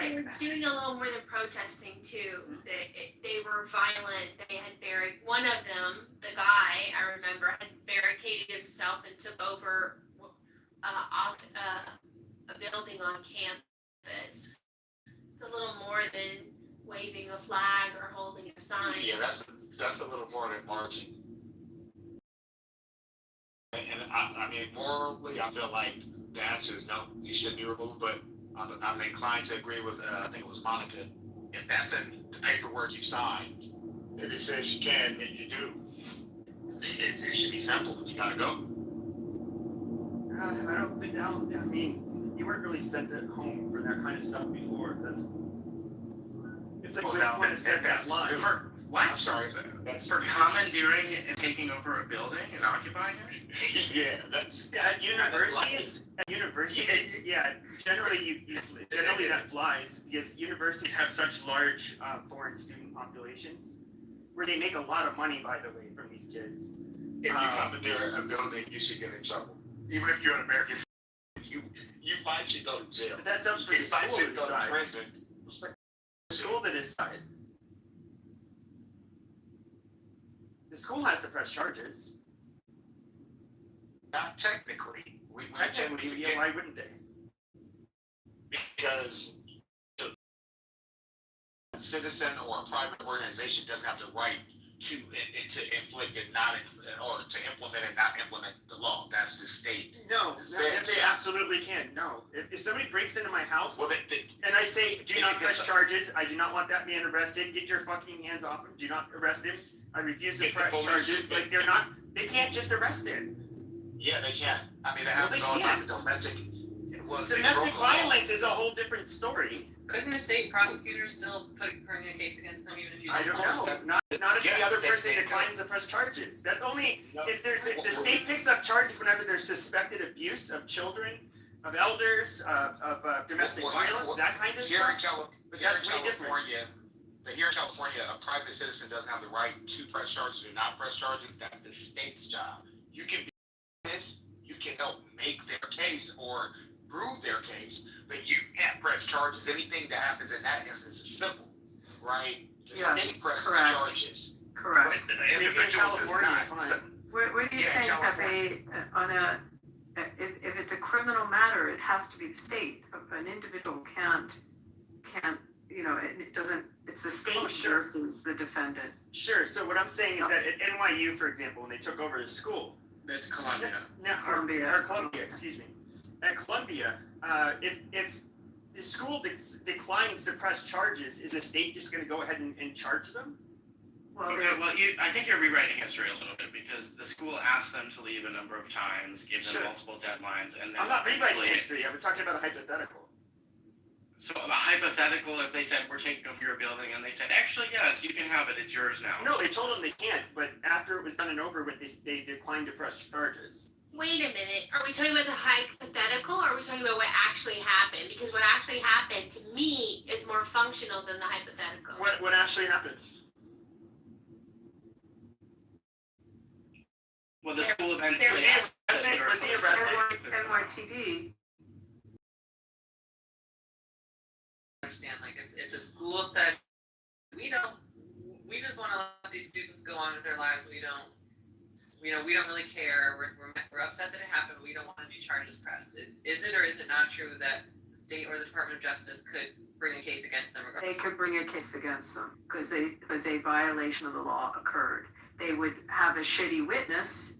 They were doing a little more than protesting too. They were violent. They had one of them, the guy I remember, had barricaded himself and took over a building on campus. It's a little more than waving a flag or holding a sign. Yeah, that's a little more than marching. And I mean, morally, I feel like the answer is no, you shouldn't be removed. But I'm inclined to agree with, I think it was Monica. If that's in the paperwork you signed, if it says you can and you do, it should be simple. You gotta go. I don't think I mean, you weren't really sent at home for that kind of stuff before. It's like we want to set that line. What? I'm sorry. For commandeering and taking over a building and occupying it? Yeah, that's At universities, yeah, generally generally that flies because universities have such large foreign student populations where they make a lot of money, by the way, from these kids. If you commandeer a building, you should get in trouble. Even if you're an American, you might should go to jail. But that's up for the school to decide. The school to decide. The school has to press charges. Not technically. Technically, yeah, why wouldn't they? Because a citizen or a private organization doesn't have the right to inflict and not or to implement and not implement the law. That's the state. No, they absolutely can. No, if somebody breaks into my house and I say, do not press charges, I do not want that man arrested. Get your fucking hands off him. Do not arrest him. I refuse to press charges. Like they can't just arrest him. Yeah, they can. I mean, they happens all the time. Domestic violence is a whole different story. Couldn't a state prosecutor still bring a case against them even if you I just don't know. Not if the other person declines to press charges. That's only if the state picks up charges whenever there's suspected abuse of children, of elders, of domestic violence, that kind of stuff. But that's way different. Here in California, a private citizen doesn't have the right to press charges or not press charges. That's the state's job. You can be this, you can help make their case or prove their case, but you can't press charges. Anything that happens in that instance is civil, right? The state presses charges. Correct. But the individual does not. So, Where do you say if it's a criminal matter, it has to be the state. An individual can't, it doesn't, it's the state versus the defendant. Sure, so what I'm saying is that at NYU, for example, when they took over the school. That's Columbia. Columbia, excuse me. At Columbia, if the school declines to press charges, is the state just gonna go ahead and charge them? I think you're rewriting history a little bit because the school asked them to leave a number of times, gave them multiple deadlines, and then I'm not rewriting history, I'm talking about a hypothetical. So a hypothetical, if they said, we're taking over your building, and they said, actually, yes, you can have it, it's yours now. No, they told them they can't, but after it was done and over with, they declined to press charges. Wait a minute, are we talking about the hypothetical or are we talking about what actually happened? Because what actually happened to me is more functional than the hypothetical. What actually happened? Well, the school eventually was he arrested? NYPD. understand, like if the school said, we just want to let these students go on with their lives, we don't really care, we're upset that it happened, we don't want any charges pressed. Is it or is it not true that state or the Department of Justice could bring a case against them They regardless. could bring a case against them because a violation of the law occurred. They would have a shitty witness,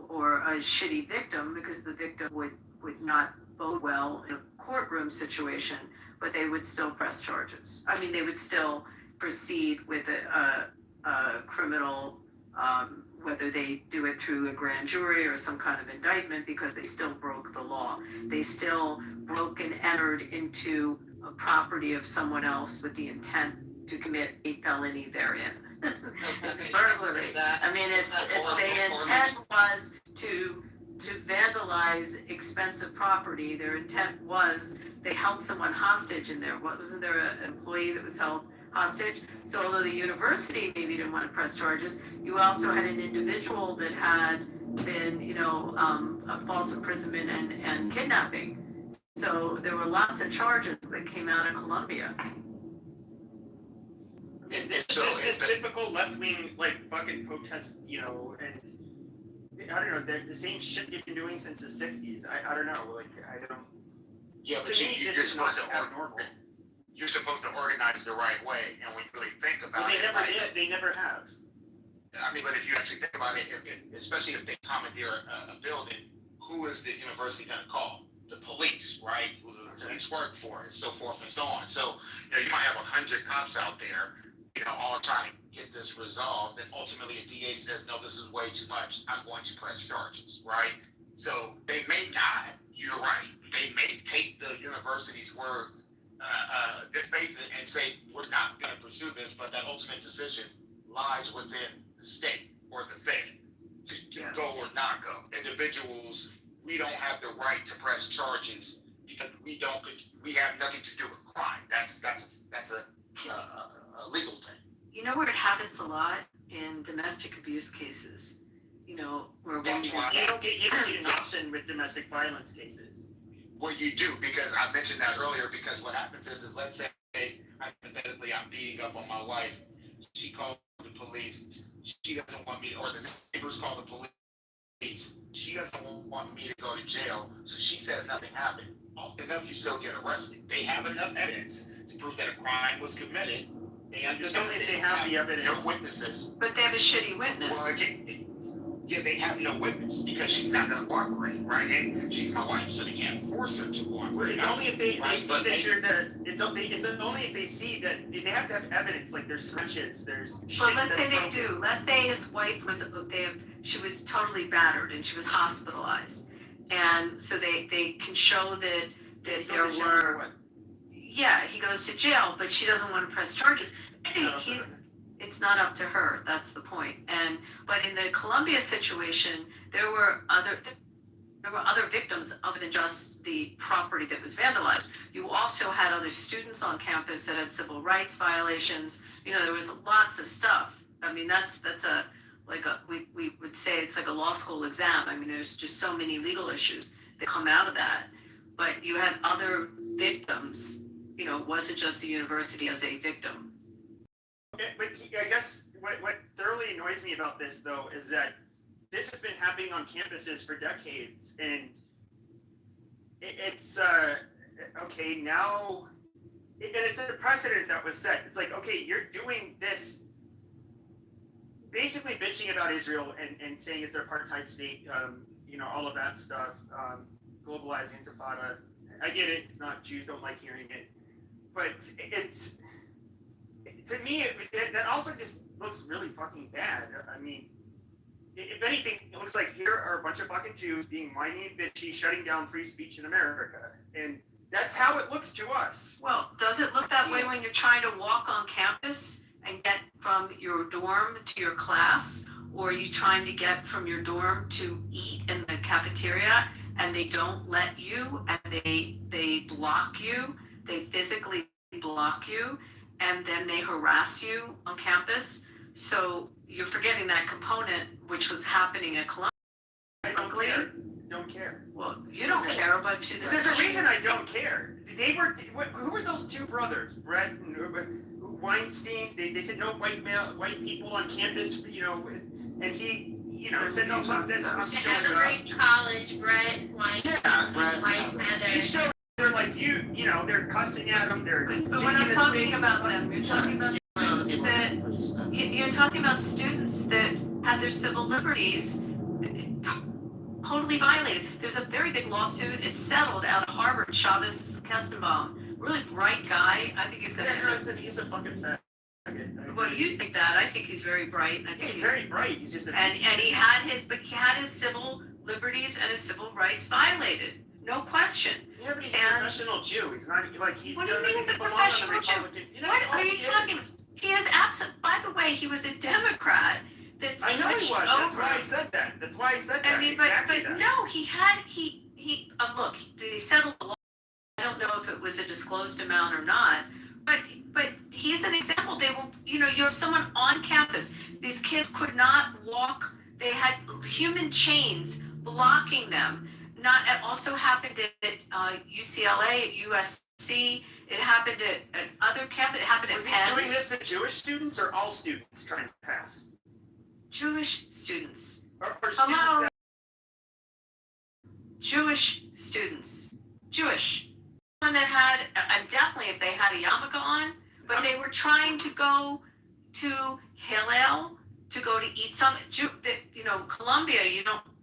or a shitty victim because the victim would not bode well in a courtroom situation, but they would still press charges. I mean, they would still proceed with a criminal, whether they do it through a grand jury or some kind of indictment, because they still broke the law. They still broke and entered into a property of someone else with the intent to commit a felony therein. It's burglary. I mean, it's the intent was to vandalize expensive property. Their intent was, they held someone hostage in there. Wasn't there an employee that was held hostage? So although the university maybe didn't want to press charges, you also had an individual that had been, a false imprisonment and kidnapping. So there were lots of charges that came out of Columbia. It's just this typical left-wing, fucking protest, and I don't know, the same shit they've been doing since the 60s. I don't know, I don't... Yeah, but to me, you're this is not supposed to abnormal. You're supposed to organize the right way, and when you really think about Well, they it... never did. They never have. I mean, but if you actually think about it, especially if they commandeer a building, who is the university going to call? The police, right? Who the police work for, and so forth and so on. So, you might have 100 cops out there, all trying to get this resolved, and ultimately a DA says, no, this is way too much, I'm going to press charges, right? So they may not, you're right, they may take the university's word, good faith, and say, we're not going to pursue this, but that ultimate decision lies within the state or the Fed to go or not go. Individuals, we don't have the right to press charges because we have nothing to do with crime. That's a legal thing. You know where it happens a lot? In domestic abuse cases. Where You don't get an option with domestic violence cases. Well, you do, because I mentioned that earlier, because what happens is let's say, hypothetically, I'm beating up on my wife. She called the police. She doesn't want me, or the neighbors call the police. She doesn't want me to go to jail, so she says nothing happened. Often enough, you still get arrested. They have enough evidence to prove that a crime was committed. They understand only if they have the evidence. No witnesses. But they have a shitty witness. Well, again, they have no witness because she's not going to cooperate, right? And she's my wife, so they can't force her to cooperate. Well, it's only if they see But that you're it's only if they see that they have to have evidence, like there's scratches, there's shit. But let's say that's they broken. do. Let's say his wife she was totally battered and she was hospitalized. And so they can show that He there goes to jail or were, what? yeah, he goes to jail, but she doesn't want to press charges. It's not up to her. That's the point. But in the Columbia situation, there were other victims other than just the property that was vandalized. You also had other students on campus that had civil rights violations. There was lots of stuff. I mean, we would say it's like a law school exam. I mean, there's just so many legal issues that come out of that. But you had other victims. It wasn't just the university as a victim. But I guess what thoroughly annoys me about this, though, is that this has been happening on campuses for decades, and it's okay now. And it's the precedent that was set. It's like, okay, you're doing this, basically bitching about Israel and saying it's an apartheid state, all of that stuff, globalizing intifada. I get it. It's not, Jews don't like hearing it, but it's. To me, that also just looks really fucking bad. I mean, if anything, it looks like here are a bunch of fucking Jews being whiny and bitchy, shutting down free speech in America. And that's how it looks to us. Well, does it look that way when you're trying to walk on campus and get from your dorm to your class? Or are you trying to get from your dorm to eat in the cafeteria and they don't let you and they block you? They physically block you. And then they harass you on campus. So you're forgetting that component, which was happening at Columbia. I don't care. Well, you don't care, but to There's a reason I don't care. Who were those two brothers, Brett and Weinstein? They said no white people on campus, and he, said no, fuck this. I'm At Emory College, Brett Weinstein, Yeah, his wife Heather. He showed they're like you know, they're cussing at them. They're. But we're not talking about them. You're talking about students that you're talking about students that had their civil liberties totally violated. There's a very big lawsuit. It's settled out of Harvard. Shabbos Kestenbaum, really bright guy. I think he's gonna. Yeah, he's a fucking fat. Well, you think that? I think he's very bright. I think he's very bright. He's just a. And he had his civil liberties and his civil rights violated. No question. Yeah, but he's a professional Jew. He's not like he's. What do you mean he's a professional Jew? What are you talking? He is absolute. By the way, he was a Democrat. I know he was. That's why I said that. That's why I said that. I mean, exactly but no, he look, they settled the law. I don't know if it was a disclosed amount or not, but he's an example. They will, you have someone on campus. These kids could not walk. They had human chains blocking them. It also happened at UCLA, at USC. It happened at other campuses. It happened at Penn. Was he doing this to Jewish students or all students trying to pass? Jewish students. Or students Jewish students. Jewish. One that had, definitely if they had a yarmulke on, but they were trying to go to Hillel to go to eat some, Columbia,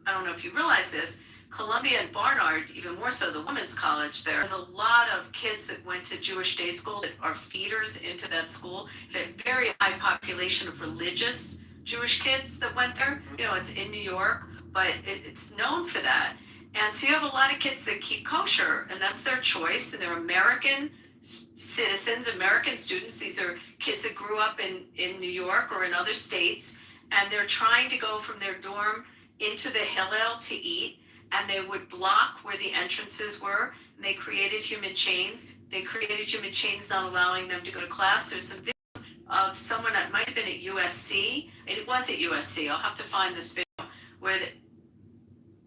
I don't know if you realize this, Columbia and Barnard, even more so the women's college there's a lot of kids that went to Jewish day school that are feeders into that school. It had a very high population of religious Jewish kids that went there. It's in New York, but it's known for that. And so you have a lot of kids that keep kosher, and that's their choice, and they're American citizens, American students. These are kids that grew up in New York or in other states, and they're trying to go from their dorm into the Hillel to eat, and they would block where the entrances were, and they created human chains. They created human chains not allowing them to go to class. There's some videos of someone that might have been at USC. It was at USC. I'll have to find this video where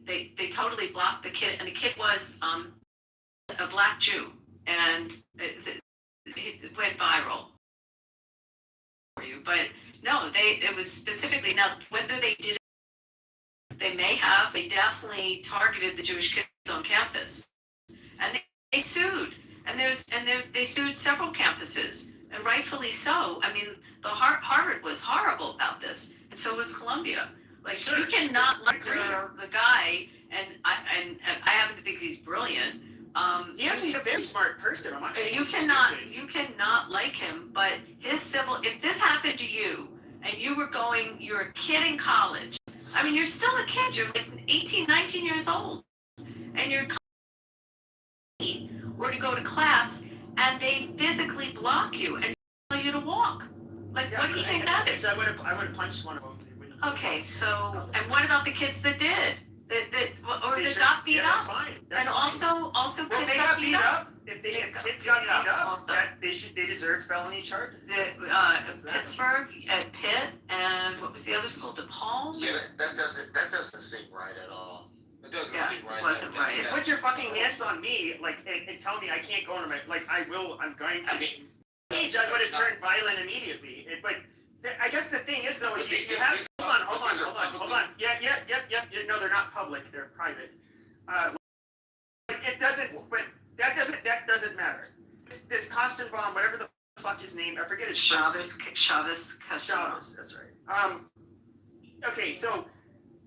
they totally blocked the kid, and the kid was a black Jew, and it went viral for you. But no, it was specifically, now whether they did it, they definitely targeted the Jewish kids on campus, and they sued, and they sued several campuses, and rightfully so. I mean, the Harvard was horrible about this, and so was Columbia. Like, sure. You cannot like the guy, and I happen to think he's brilliant. Yes, he's a very smart person. I'm not saying you cannot like him, but if this happened to you, and you're a kid in college, I mean, you're still a kid, you're like 18, 19 years old, and you're or to go to class, and they physically block you and tell you to walk. Like, what do you think that is? I would have punched one of them. Okay, so, and what about the kids that did? That got beat up? That's fine. And fine. also well, kids they got beat up. If kids got beat up, also. They deserve felony charges. Pittsburgh at Pitt, and what was the other school? DePaul? Yeah, that doesn't seem right at all. It doesn't seem right. It wasn't right. Put your fucking hands on me, and tell me I can't go into I'm going to. I would have turned violent immediately, but. I guess the thing is though, is you have hold on. Yep. No, they're not public; they're private. It doesn't, but that doesn't matter. This Kostenbaum, whatever the fuck his name, I forget his Shabbos Kostenbaum. That's right. Okay, so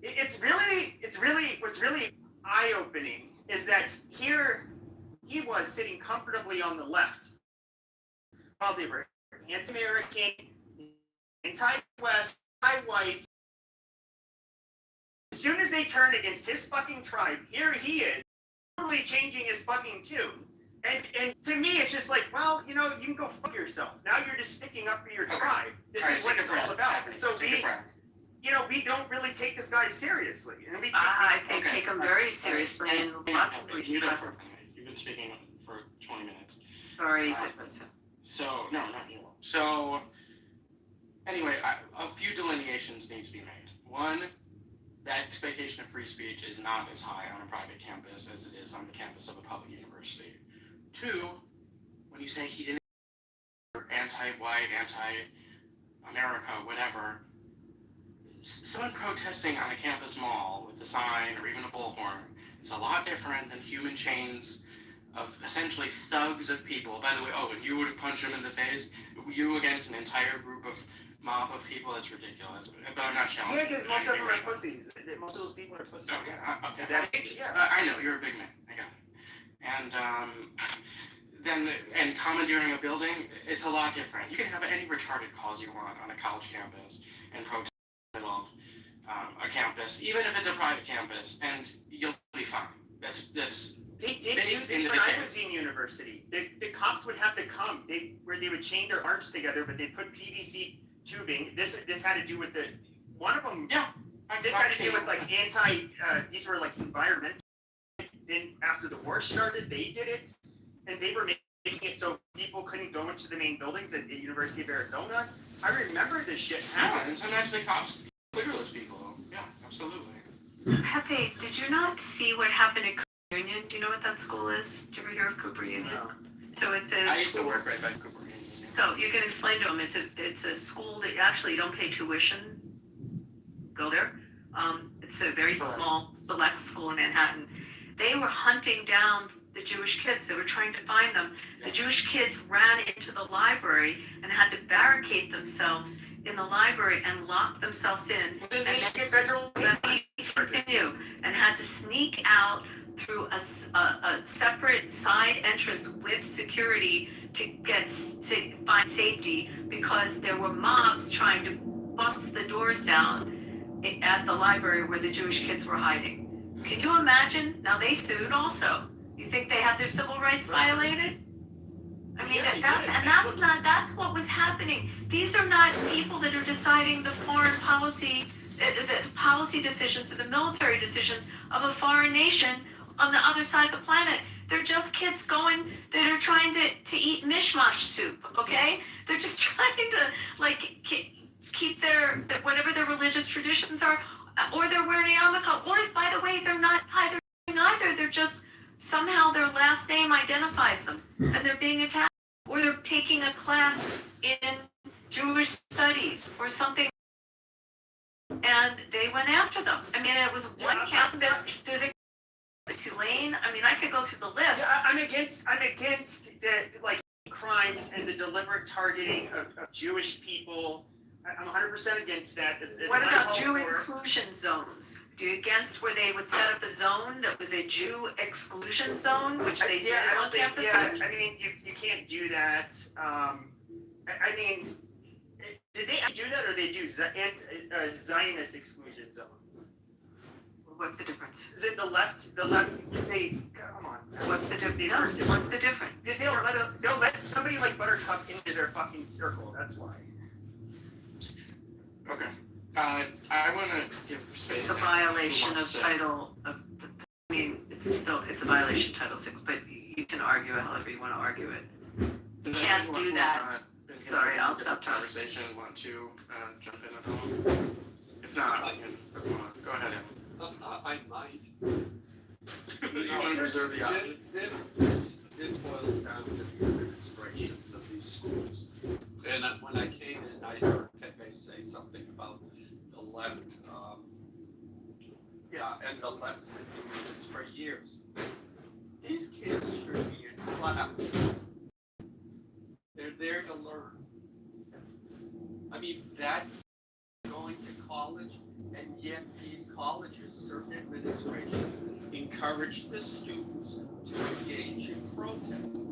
it's really what's really eye-opening is that here he was sitting comfortably on the left while they were anti-American, anti-West, anti-white. As soon as they turned against his fucking tribe, here he is, totally changing his fucking tune. And to me, it's just like, well, you can go fuck yourself. Now you're just sticking up for your tribe. This is what it's all about. And so we don't really take this guy seriously. And I think take him very seriously. And lots of you go for a minute. You've been speaking for 20 minutes. Sorry. So, no, not you. So, anyway, a few delineations need to be made. One, the expectation of free speech is not as high on a private campus as it is on the campus of a public university. Two, when you say he didn't anti-white, anti-America, whatever, someone protesting on a campus mall with a sign or even a bullhorn is a lot different than human chains of essentially thugs of people. By the way, and you would have punched him in the face. You against an entire group of mob of people. That's ridiculous. But I'm not challenging. Yeah, because most of them are pussies. Most of those people are pussies. Okay. At that age, yeah. I know you're a big man. I got it. And then commandeering a building, it's a lot different. You can have any retarded cause you want on a college campus and protest in the middle of a campus, even if it's a private campus, and you'll be fine. That's They did do this when I was in university. The cops would have to come. They would chain their arms together, but they put PVC tubing. This had to do with one of them. Yeah. This had to do with like these were like environmental. Then after the war started, they did it, and they were making it so people couldn't go into the main buildings at the University of Arizona. I remember this shit happening. And sometimes the cops clear those people. Yeah, absolutely. Pepe, did you not see what happened at Cooper Union? Do you know what that school is? Did you ever hear of Cooper Union? No. So it's a I used to work right by Cooper Union. So you can explain to them, it's a school that actually you don't pay tuition. Go there. It's a very small, select school in Manhattan. They were hunting down the Jewish kids. They were trying to find them. The Jewish kids ran into the library and had to barricade themselves in the library and lock themselves in. Then they should get federal continue and had to sneak out through a separate side entrance with security to find safety because there were mobs trying to bust the doors down at the library where the Jewish kids were hiding. Can you imagine? Now they sued also. You think they had their civil rights violated? I mean, that's what was happening. These are not people that are deciding the foreign policy, the policy decisions or the military decisions of a foreign nation on the other side of the planet. They're just kids that are trying to eat mishmash soup, okay? They're just trying to, keep their whatever their religious traditions are, or they're wearing a yarmulke, or by the way, they're not either. They're just somehow their last name identifies them, and they're being attacked, or they're taking a class in Jewish studies or something, and they went after them. I mean, it was one campus. There's a Tulane. I mean, I could go through the list. Yeah, I'm against the crimes and the deliberate targeting of Jewish people. I'm 100% against that. What about Jew inclusion zones? Do you against where they would set up a zone that was a Jew exclusion zone, which they did on campuses? Yeah, I mean, you can't do that. I mean, did they do that or they do Zionist exclusion zones? What's the difference? Is it the left, say, come on. What's the difference? No, what's the difference? Because they'll let somebody like Buttercup into their fucking circle, that's why. Okay. I want to give space. It's a violation of title of. I mean, it's a violation of Title VI, but you can argue it however you want to argue it. You can't do that. Sorry, I'll stop talking. Conversation. Want to jump in at all? If not, I can go ahead. I might. You want to reserve the option. This boils down to the administrations of these schools. And when I came in, I heard Pepe say something about the left. And the left's been doing this for years. These kids should be in class. They're there to learn. I mean, that's going to college, and yet these colleges, certain administrations, encourage the students to engage in protest.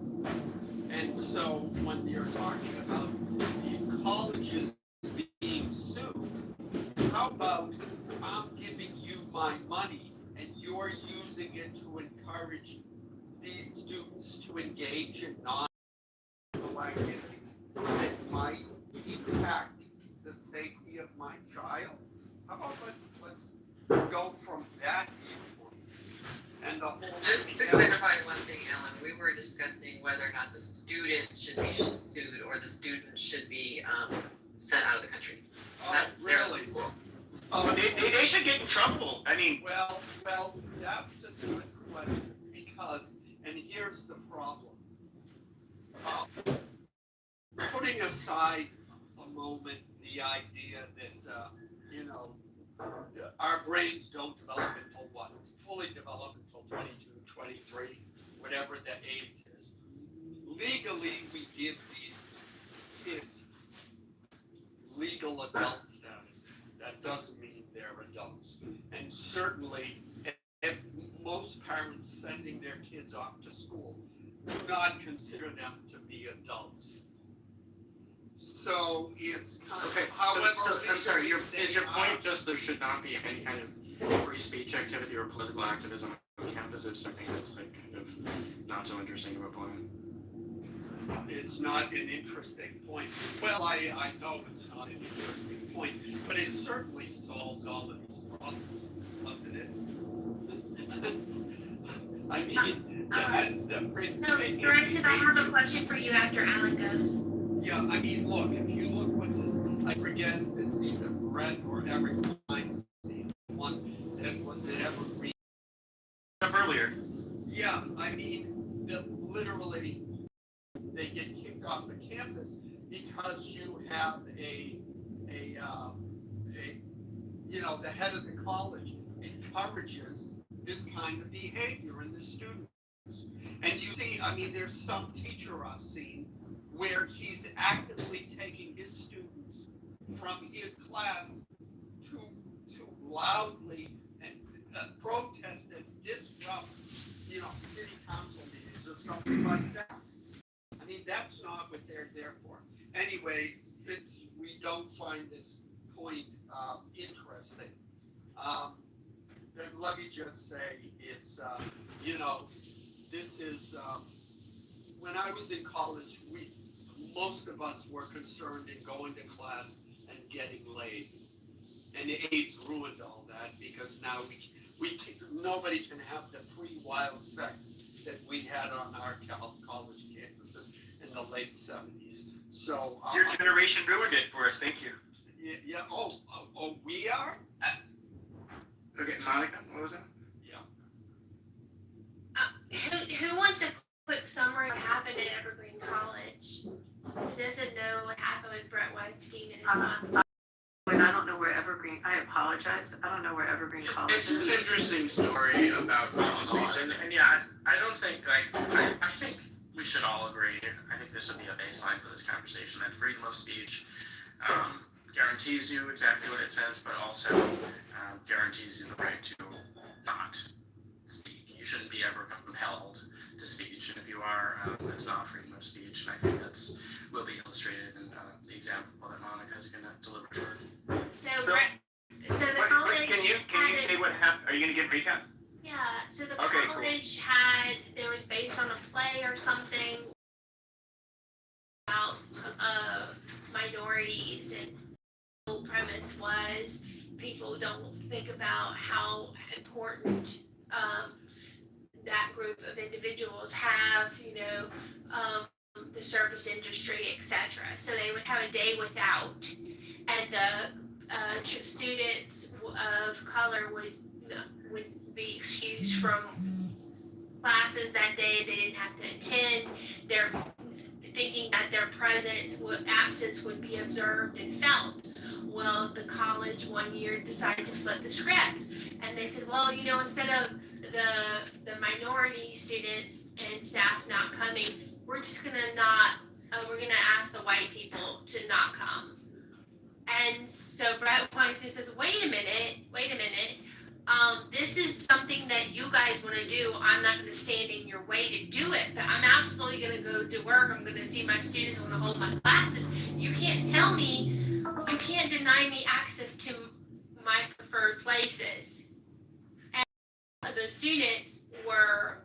And so when you're talking about these colleges being sued, how about I'm giving you my money and you're using it to encourage these students to engage in non-criminal activities that might impact the safety of my child? How about let's go from that viewpoint and the whole. Just to clarify one thing, Ellen, we were discussing whether or not the students should be sued or the students should be sent out of the country. Oh, really? Oh, they should get in trouble. I mean, well, that's a good question because, and here's the problem. Putting aside a moment the idea that our brains don't develop until what? Fully develop until 22, 23, whatever. whatever the age is. Legally, we give these kids legal adult status. That doesn't mean they're adults. And certainly, if most parents sending their kids off to school do not consider them to be adults. So it's kind Okay, of, however, so I'm sorry, is your they point are. just there should not be any kind of free speech activity or political activism on campus? It's something that's like kind of not so interesting of a point. It's not an interesting point. Well, I know it's not an interesting point, but it certainly solves all of these problems, doesn't it? I mean, that's the So, Bryson, I have a question for you after Alan goes. Yeah, I mean, look, if you look what's this, I forget if it's either Brett or Eric Weinstein, one that was it Evergreen. Earlier. Yeah, I mean, literally, they get kicked off the campus because you have the head of the college encourages this kind of behavior in the students. And you see, I mean, there's some teacher I've seen where he's actively taking his students from his class to loudly and protest and disrupt, city council meetings or something like that. I mean, that's not what they're there for. Anyways, since we don't find this point interesting, then let me just say it's, this is, when I was in college, most of us were concerned in going to class and getting laid. And AIDS ruined all that because now nobody can have the free wild sex that we had on our college campuses in the late 70s. So Your generation ruined it for us. Thank you. Yeah. Oh, we are. Okay, Monica, what was that? Who wants a quick summary of what happened at Evergreen College? Who doesn't know what happened with Brett Weinstein and his mom? I don't know where Evergreen, I apologize, I don't know where Evergreen College It's is. an interesting story about freedom of speech, and yeah, I don't think, I think we should all agree, I think this would be a baseline for this conversation, that freedom of speech guarantees you exactly what it says, but also guarantees you the right to not speak. You shouldn't be ever compelled to speech, and if you are, that's not freedom of speech, and I think that's will be illustrated in the example that Monica is going to deliver to us. So the college. Can you say what happened? Are you going to give a recap? Yeah. So the Okay, college there was based on a play or something about minorities, and the whole premise was people don't think about how important that group of individuals have, the service industry, etc. So they would have a day without, and the students of color would be excused from classes that day. They didn't have to attend. They're thinking that their absence would be observed and felt. Well, the college one year decided to flip the script, and they said, well, instead of the minority students and staff not coming, we're just gonna we're gonna ask the white people to not come. And so Brett Weinstein says, wait a minute, this is something that you guys want to do. I'm not going to stand in your way to do it, but I'm absolutely going to go to work. I'm going to see my students. I'm going to hold my classes. You can't deny me access to my preferred places. And the students were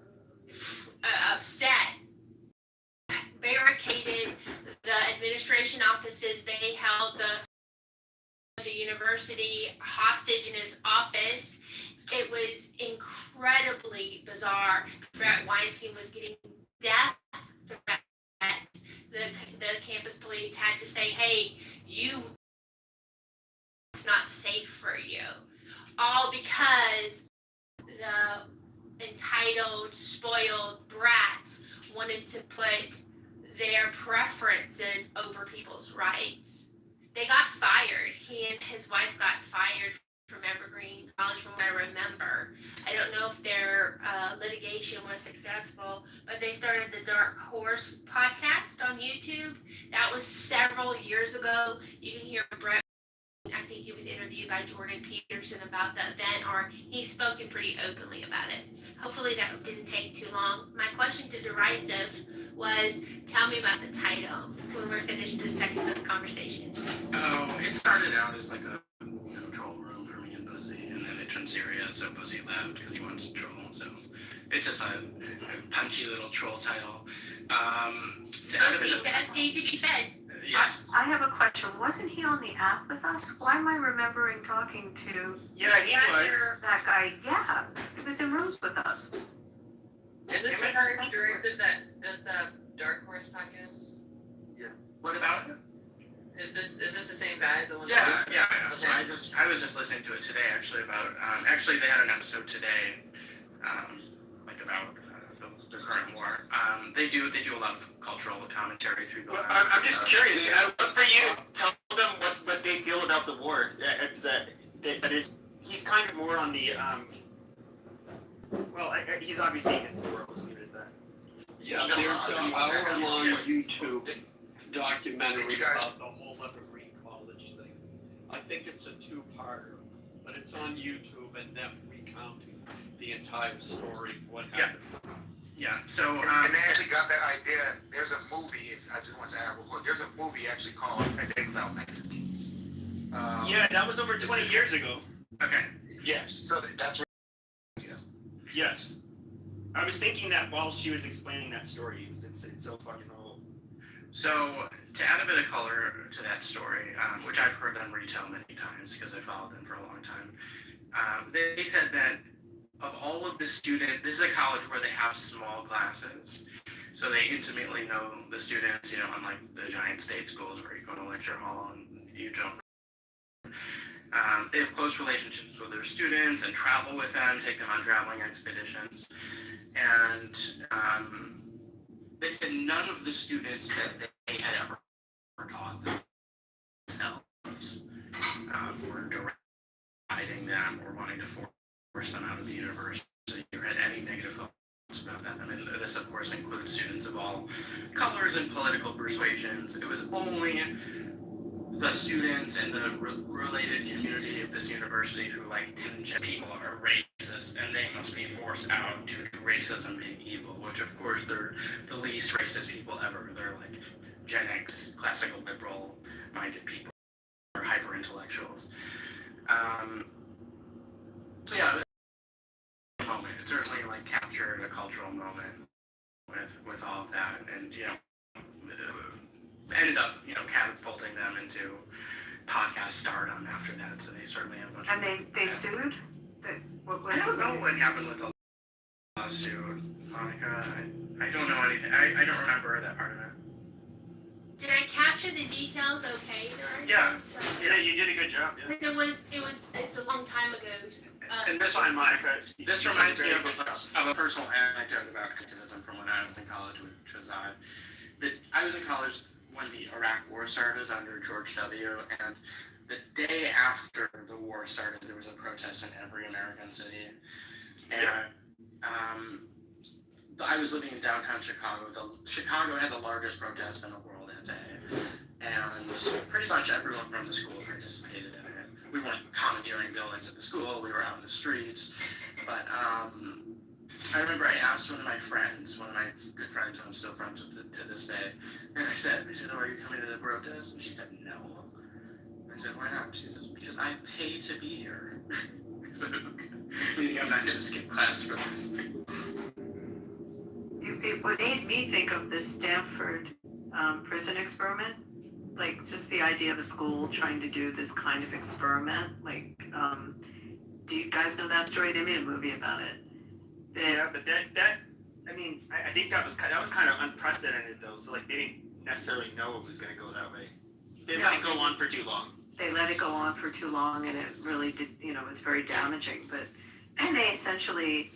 upset, barricaded the administration offices. They held the university hostage in his office. It was incredibly bizarre. Brett Weinstein was getting death threats. The campus police had to say, hey, it's not safe for you. All because the entitled, spoiled brats wanted to put their preferences over people's rights. They got fired. He and his wife got fired from Evergreen College, from what I remember. I don't know if their litigation was successful, but they started the Dark Horse podcast on YouTube. That was several years ago. You can hear Brett. I think he was interviewed by Jordan Peterson about the event, or he's spoken pretty openly about it. Hopefully that didn't take too long. My question to Derisive was, tell me about the title when we're finished this segment of the conversation. Oh, it started out as like a troll room for me and Buzzy, and then it turned serious, so Buzzy left because he wants to troll. So it's just a punchy little troll title. Buzzy does need to be fed. Yes. I have a question. Wasn't he on the app with us? Why am I remembering talking to Yeah, he was. that guy? Yeah, he was in rooms with us. Is this the guy Derisive that does the Dark Horse podcast? Yeah. What about it? Is this the same guy? The one Yeah. Okay. So I was just listening to it today, actually, about actually they had an episode today, like about the current war. They do a lot of cultural commentary through the. Well, I'm just curious. I'd love for you to tell them what they feel about the war. He's kind of more on the well, he's obviously his world was limited that. Yeah, there's an hour-long YouTube documentary about the whole Evergreen College thing. I think it's a two-parter, but it's on YouTube and them recounting the entire story of what happened. Yeah, so and they actually got that idea. There's a movie. I just want to add real quick. There's a movie actually called "A Day Without Mexicans." Yeah, that was over 20 years ago. Okay. Yes. So that's. Yes. I was thinking that while she was explaining that story, it's so fucking old. So to add a bit of color to that story, which I've heard them retell many times because I followed them for a long time, they said that of all of the students, this is a college where they have small classes, so they intimately know the students, unlike the giant state schools where you go to a lecture hall and you don't. They have close relationships with their students and travel with them, take them on traveling expeditions. And they said none of the students that they had ever taught themselves were deriding them or wanting to force them out of the university or had any negative thoughts about them. I mean, this, of course, includes students of all colors and political persuasions. It was only the students and the related community of this university who people are racist and they must be forced out to racism being evil, which of course they're the least racist people ever. They're like Gen X, classical liberal minded people or hyper intellectuals. So yeah, a moment. It certainly captured a cultural moment with all of that, and ended up, catapulting them into podcast stardom after that. So they certainly have a bunch. And they sued. What was? I don't know what happened with the lawsuit, Monica. I don't know anything. I don't remember that part of it. Did I capture the details okay? Yeah, you did a good job. Yeah. It's a long time ago. And this reminds me of a personal anecdote about activism from when I was in college, which was that I was in college when the Iraq War started under George W. And the day after the war started, there was a protest in every American city. And I was living in downtown Chicago. Chicago had the largest protest in the world that day. And pretty much everyone from the school participated in it. We weren't commandeering buildings at the school. We were out in the streets. But I remember I asked one of my good friends, who I'm still friends with to this day, and I said, "Oh, are you coming to the protest?" And she said, "No." I said, "Why not?" She says, "Because I pay to be here." I said, "Okay." Meaning I'm not going to skip class for this. It made me think of the Stanford prison experiment. Just the idea of a school trying to do this kind of experiment. Do you guys know that story? They made a movie about it. Yeah, but I think that was kind of unprecedented though. So they didn't necessarily know it was going to go that way. They let it go on for too long. They let it go on for too long, and it really did. It was very damaging. But they essentially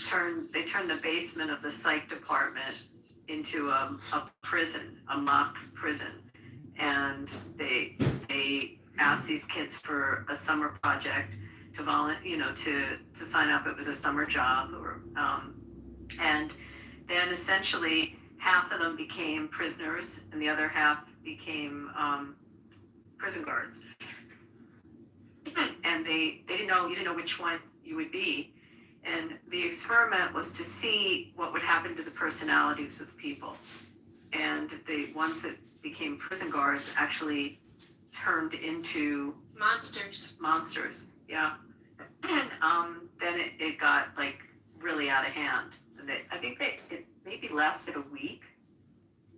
turned the basement of the psych department into a prison, a mock prison, and they asked these kids for a summer project to sign up. It was a summer job, and then essentially half of them became prisoners and the other half became prison guards. And they didn't know, you didn't know which one you would be. And the experiment was to see what would happen to the personalities of the people. And the ones that became prison guards actually turned into monsters, yeah. And then it got like really out of hand. And I think it maybe lasted a week.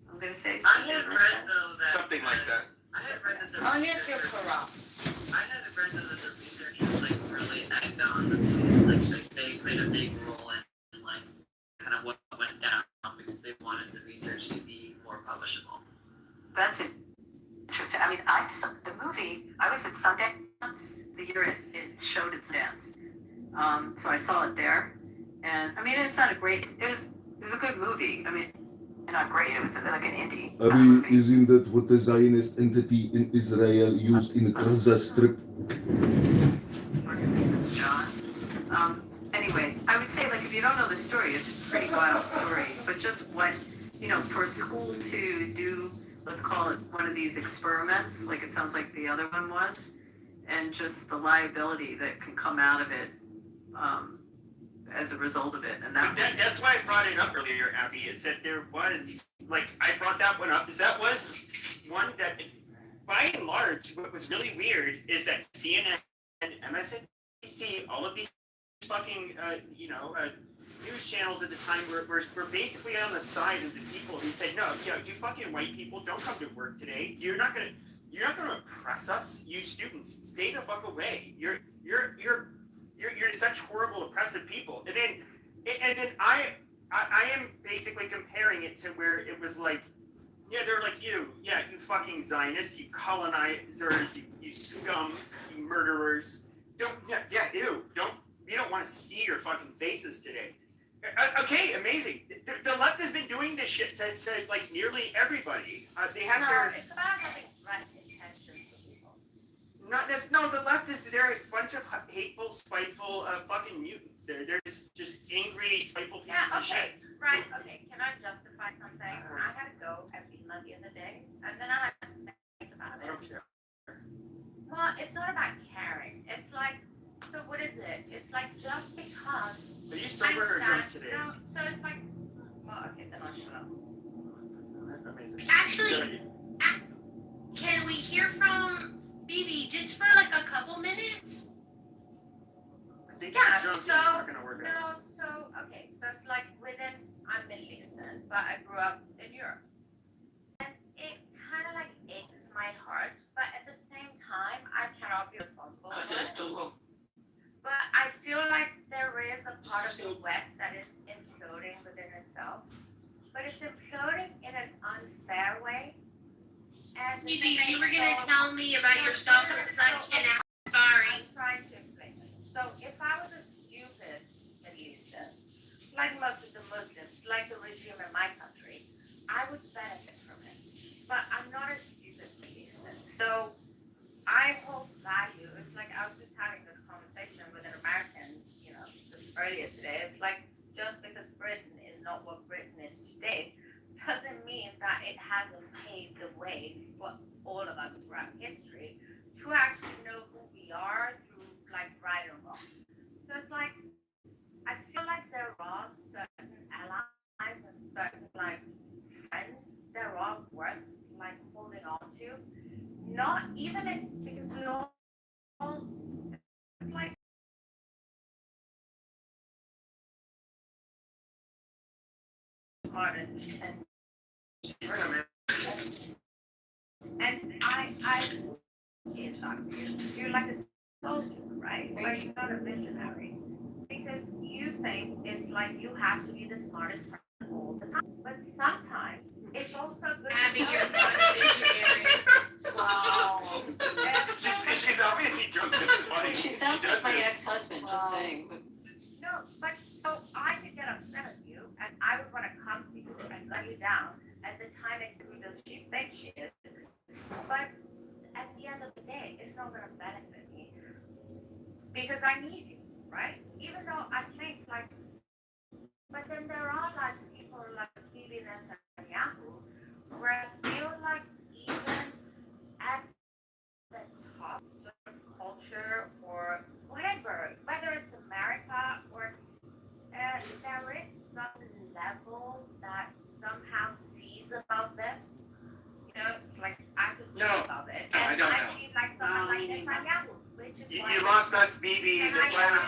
I'm gonna say I had read though that Something like that. I had read that the Only if you're corrupt. I had read though that the researchers like really egged on the police, like they played a big role in like kind of what went down because they wanted the research to be more publishable. That's interesting. I mean, I saw the movie. I was at Sundance the year it showed at Sundance, so I saw it there. And I mean, it's not a great. It was a good movie. I mean, not great. It was like an indie. Isn't that what the Zionist entity in Israel used in Gaza Strip? This is John. Anyway, I would say like if you don't know the story, it's a pretty wild story. But just what for a school to do, let's call it one of these experiments, like it sounds like the other one was, and just the liability that can come out of it as a result of it. And that's why I brought it up earlier, Abby, is that there was, like, I brought that one up, is that was one that, by and large, what was really weird is that CNN and MSNBC, all of these fucking, news channels at the time were basically on the side of the people who said, no, you fucking white people, don't come to work today. You're not gonna oppress us. You students, stay the fuck away. You're such horrible, oppressive people. And then I am basically comparing it to where it was like, yeah, they're like you fucking Zionists, you colonizers, you scum, you murderers. We don't want to see your fucking faces today. Okay, amazing. The left has been doing this shit to like nearly everybody. They have It's about having right intentions for people. The left they're a bunch of hateful, spiteful, fucking mutants. They're just angry, spiteful pieces of shit. Right, okay. Can I justify something? I had to go at midnight the other day, and then I had to think about it. I don't care. Well, it's not about caring. It's like, so what is it? It's like just because. Are you sober or drunk today? No, so it's like, well, okay, then I'll shut up. Amazing. Actually, can we hear from BB just for like a couple minutes? I think Yeah, she's drunk, so, it's not gonna work out. no, so, okay, so it's like I'm Middle Eastern, but I grew up in Europe. And it kind of like aches my heart, but at the same time, I cannot be responsible for it. But I feel like there is a part of the West that is imploding within itself, but it's imploding in an unfair way. And BB, you were gonna tell me about your stuff because I can't. Sorry. I'm trying to explain it. So if I was a stupid Middle Eastern, like most of the Muslims, like the regime in my country, I would benefit from it. But I'm not a stupid Middle Eastern. So I hold value. It's like I was just having this conversation with an American, just earlier today. It's like just because Britain is not what Britain is today doesn't mean that it hasn't paved the way for all of us throughout history to actually know who we are through like right and wrong. So it's like I feel like there are certain allies and certain like friends that are worth like holding on to. Not even because we all it's like smart and I appreciate that for you. You're like a soldier, right? But you're not a visionary. Because you think it's like you have to be the smartest person all the time. But sometimes it's also good Abby, to you're not a visionary. Wow. She's obviously drunk. This is funny. She sounds like my ex-husband, just saying. But No, but so I could get upset at you, and I would want to come for you and gun you down at the time who does she think she is. But at the end of the day, it's not going to benefit me. because I need you, right? Even though I think like, but then there are like people like Bibi Netanyahu, where I feel like even at the top certain culture or whatever, whether it's America or there is some level that somehow sees about this. You know, it's like I could see about it. No, And I don't know. believe like someone like Netanyahu, which is why You lost us, Bibi. That's why I was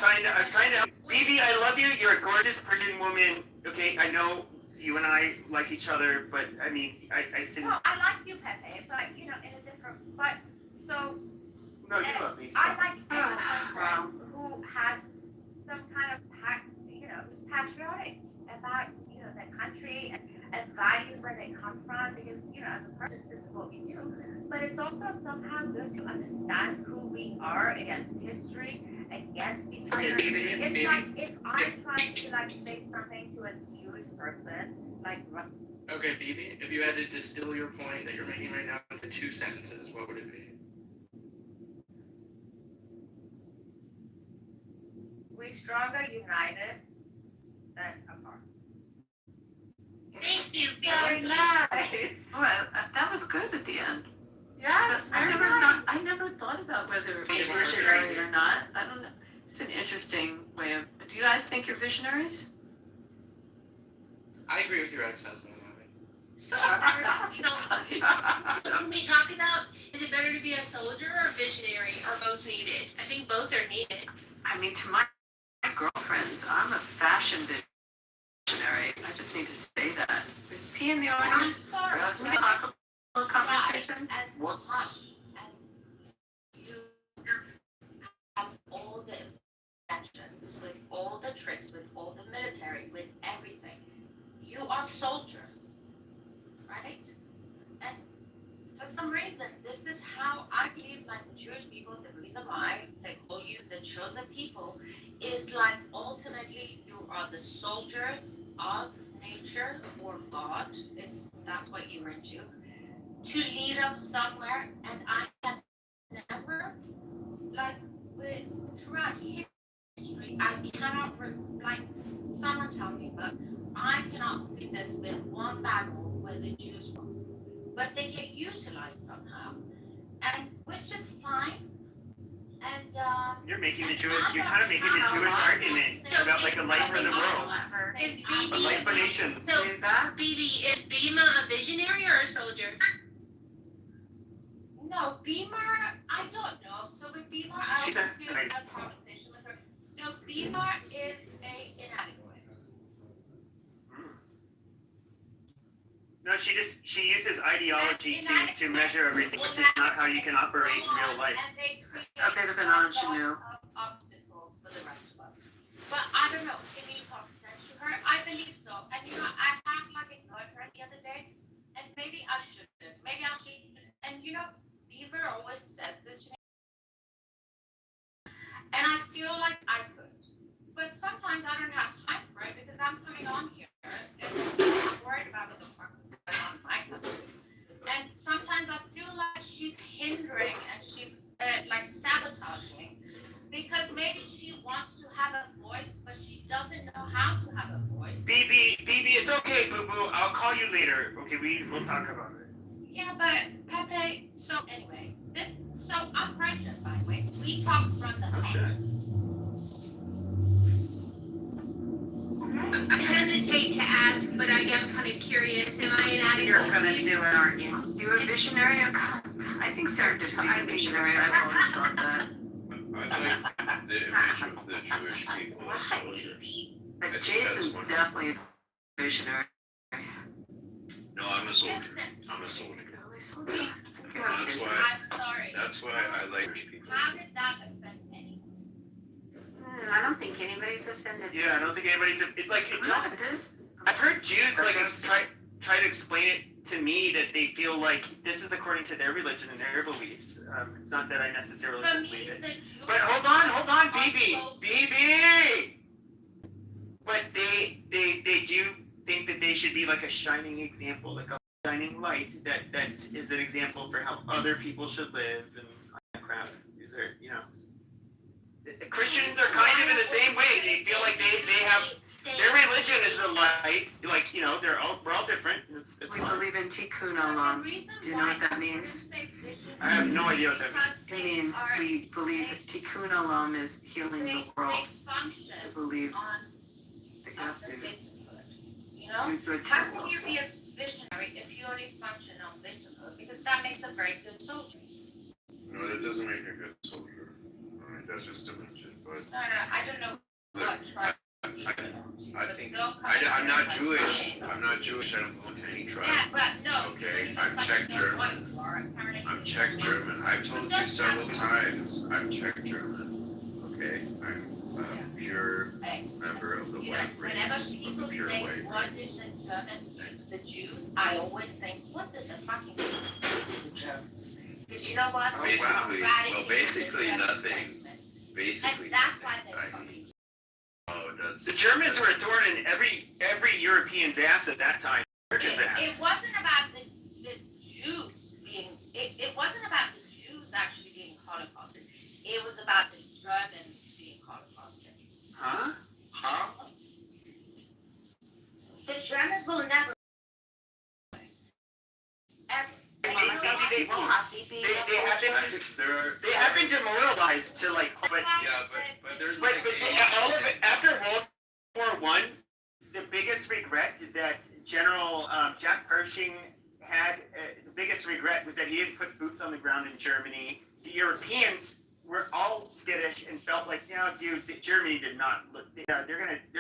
trying to. Bibi, I love you. You're a gorgeous Persian woman. Okay, I know you and I like each other, but I mean, I said. Well, I like you, Pepe, but you know, in a different. But so. No, you love me. So. I like anyone who has some kind of, who's patriotic about, their country and values where they come from. Because, as a person, this is what we do. But it's also somehow good to understand who we are against history, against each other. It's like if I'm trying to like say something to a Jewish person, like. Okay, Bibi, if you had to distill your point that you're making right now into 2 sentences, what would it be? We stronger united than apart. Thank you. Very nice. Well, that was good at the end. Yes, I never thought about whether you're visionary or not. I don't know. It's an interesting way of. Do you guys think you're visionaries? I agree with your ex-husband. So can we talk about, is it better to be a soldier or a visionary, or both needed? I think both are needed. I mean, to my girlfriends, I'm a fashion visionary. I just need to say that. Is P in the audience? I'm sorry. Can we talk about a conversation? As much as you have all the inventions, with all the tricks, with all the military, with everything, you are soldiers, right? And for some reason, this is how I believe, like the Jewish people, the reason why they call you the chosen people is like ultimately you are the soldiers of nature or God, if that's what you're into, to lead us somewhere. And I have never, like, throughout history, I cannot, like, someone tell me, but I cannot see this with one battle where the Jews won. But they get utilized somehow, and which is fine. And you're kind of making the Jewish argument about like a light for the world, a light for nations. So, Bibi, is Bima a visionary or a soldier? No, Beamer, I don't know. So with Beamer, I also feel a conversation with her. No, Beamer is a inadequate. No, she uses ideology to measure everything, which is not how you can operate in real life. And they create A bit of an ingenue. obstacles for the rest of us. But I don't know, can you talk sense to her? I believe so. And I had like ignored her the other day, and maybe I shouldn't. Maybe I shouldn't. And Beaver always says this to me. And I feel like I could. But sometimes I don't have time for it because I'm coming on here and I'm worried about what the fuck is going on in my country. And sometimes I feel like she's hindering and she's like sabotaging because maybe she wants to have a voice, but she doesn't know how to have a voice. Bibi, it's okay, boo boo. I'll call you later. Okay, we'll talk about it. Yeah, but Pepe. So anyway, So I'm Russian, by the way. We talk from the. Oh shit. I hesitate to ask, but I am kind of curious. Am I inadequate? You're gonna do it, aren't you? You're a visionary? I think serendipity is a visionary. I've always thought that. I think the image of the Jewish people as soldiers. But Jason's definitely a visionary. No, I'm a soldier. I'm a soldier. I'm sorry. That's why I like Jewish people. How did that offend anyone? I don't think anybody's offended. Yeah, I don't think anybody's I've heard Jews like try to explain it to me that they feel like this is according to their religion and their beliefs. It's not that I necessarily believe it. But hold on, BB. But they do think that they should be like a shining example, like a shining light that is an example for how other people should live and all that crap. Is there, Christians are kind of in the same way. They feel like they have their religion is the light. Like, you know, we're all different. It's We fine. believe in Tikkun Olam. Do you know what that means? I have no idea what that means. It means we believe that Tikkun Olam is healing the world. We believe that you have to You know? do good to How the can world. you be a visionary if you only function on victimhood? Because that makes a very good soldier. No, that doesn't make a good soldier. All right, that's just dimension. But No, I don't know what tribe you belong to. I but think don't come I'm in not like- Jewish. I'm not Jewish. I don't belong to any tribe. Yeah, but no. Okay, you I'm just Czech like know German. what you are, apparently. I'm Czech German. I've told you several times. I'm Czech German. Okay, I'm a pure member of the You know, white race. whenever Of people the pure say white what race. did the Germans do to the Jews, I always think, what did the fucking Jews do to the Germans? Because you know what? They Basically, eradicated basically the German nothing. sentiment. Basically And that's why nothing. they fucking. Oh, that's. The Germans were a thorn in every European's ass at that time. Church's It ass. wasn't about the Jews being, it wasn't about the Jews actually being Holocausted. It was about the Germans being Holocausted. Huh? Huh? The Germans will never, ever. They have been demoralized to like, but there's but all of it after World War I, the biggest regret that General Jack Pershing had, the biggest regret was that he didn't put boots on the ground in Germany. The Europeans were all skittish and felt like, no, dude, Germany did not look. They're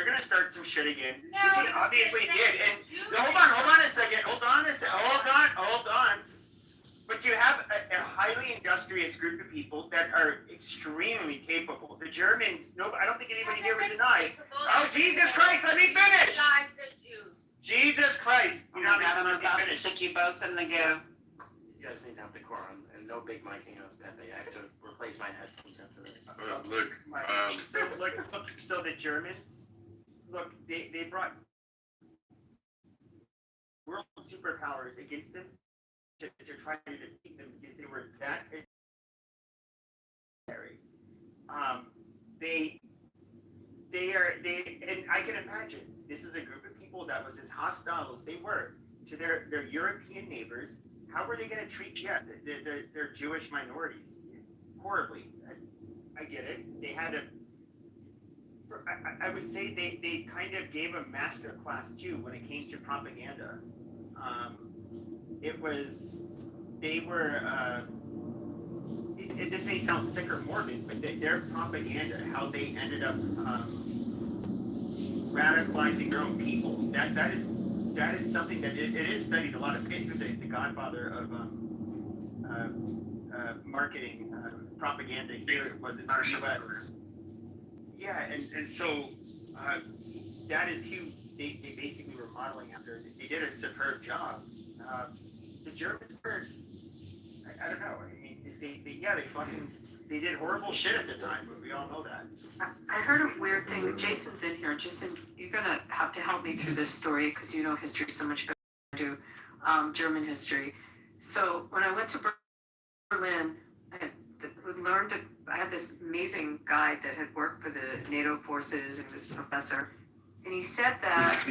gonna start some shit again. No, Which he obviously did. And hold on a second. Hold on. But you have a highly industrious group of people that are extremely capable. The Germans, I don't think anybody here would deny. Oh, Jesus Christ, let me finish! Jesus Christ! Oh my God, I'm about to stick you both in the goo. You guys need to have decorum and no big miking us, Pepe. I have to replace my headphones after this. Look, So the Germans, look, they brought world superpowers against them to try to defeat them because they were that scary. And I can imagine this is a group of people that was as hostile as they were to their European neighbors. How were they going to treat their Jewish minorities? Horribly. I get it. They had I would say they kind of gave a master class too when it came to propaganda. This may sound sick or morbid, but their propaganda, how they ended up radicalizing their own people, that is something that it is studied a lot of. The godfather of marketing propaganda here was in the US. Yeah, and so that is who they basically were modeling after. They did a superb job. The Germans were, I don't know. I mean, they did horrible shit at the time, but we all know that. I heard a weird thing. Jason's in here. Jason, you're gonna have to help me through this story because you know history so much better than I do, German history. So when I went to Berlin, I had this amazing guy that had worked for the NATO forces and was a professor, and he said that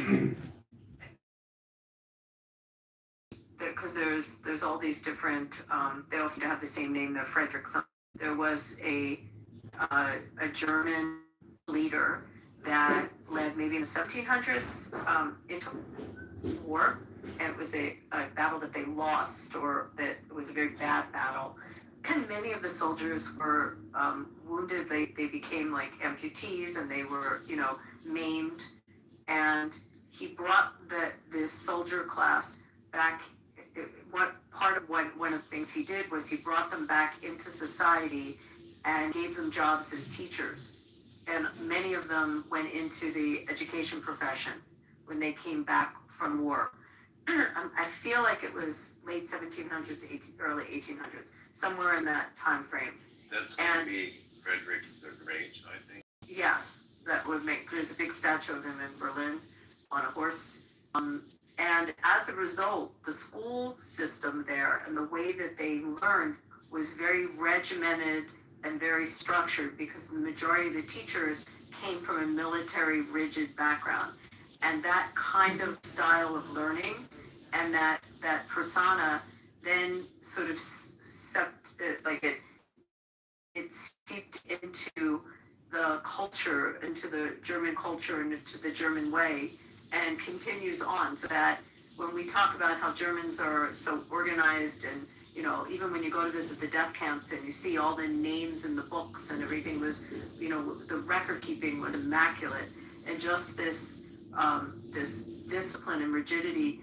because there's all these different, they all seem to have the same name. They're Frederick. There was a German leader that led maybe in the 1700s into war, and it was a battle that they lost, or that it was a very bad battle. And many of the soldiers were wounded. They became like amputees, and they were, maimed. And he brought this soldier class back. One of the things he did was he brought them back into society and gave them jobs as teachers. And many of them went into the education profession when they came back from war. I feel like it was late 1700s, early 1800s, somewhere in that time frame. That's going to be Frederick the Great, I think. Yes, that would make, there's a big statue of him in Berlin on a horse. And as a result, the school system there and the way that they learned was very regimented and very structured because the majority of the teachers came from a military rigid background. And that kind of style of learning and that persona then sort of it seeped into the culture, into the German culture and into the German way, and continues on, so that when we talk about how Germans are so organized, and even when you go to visit the death camps and you see all the names in the books and everything was, the record keeping was immaculate, and just this discipline and rigidity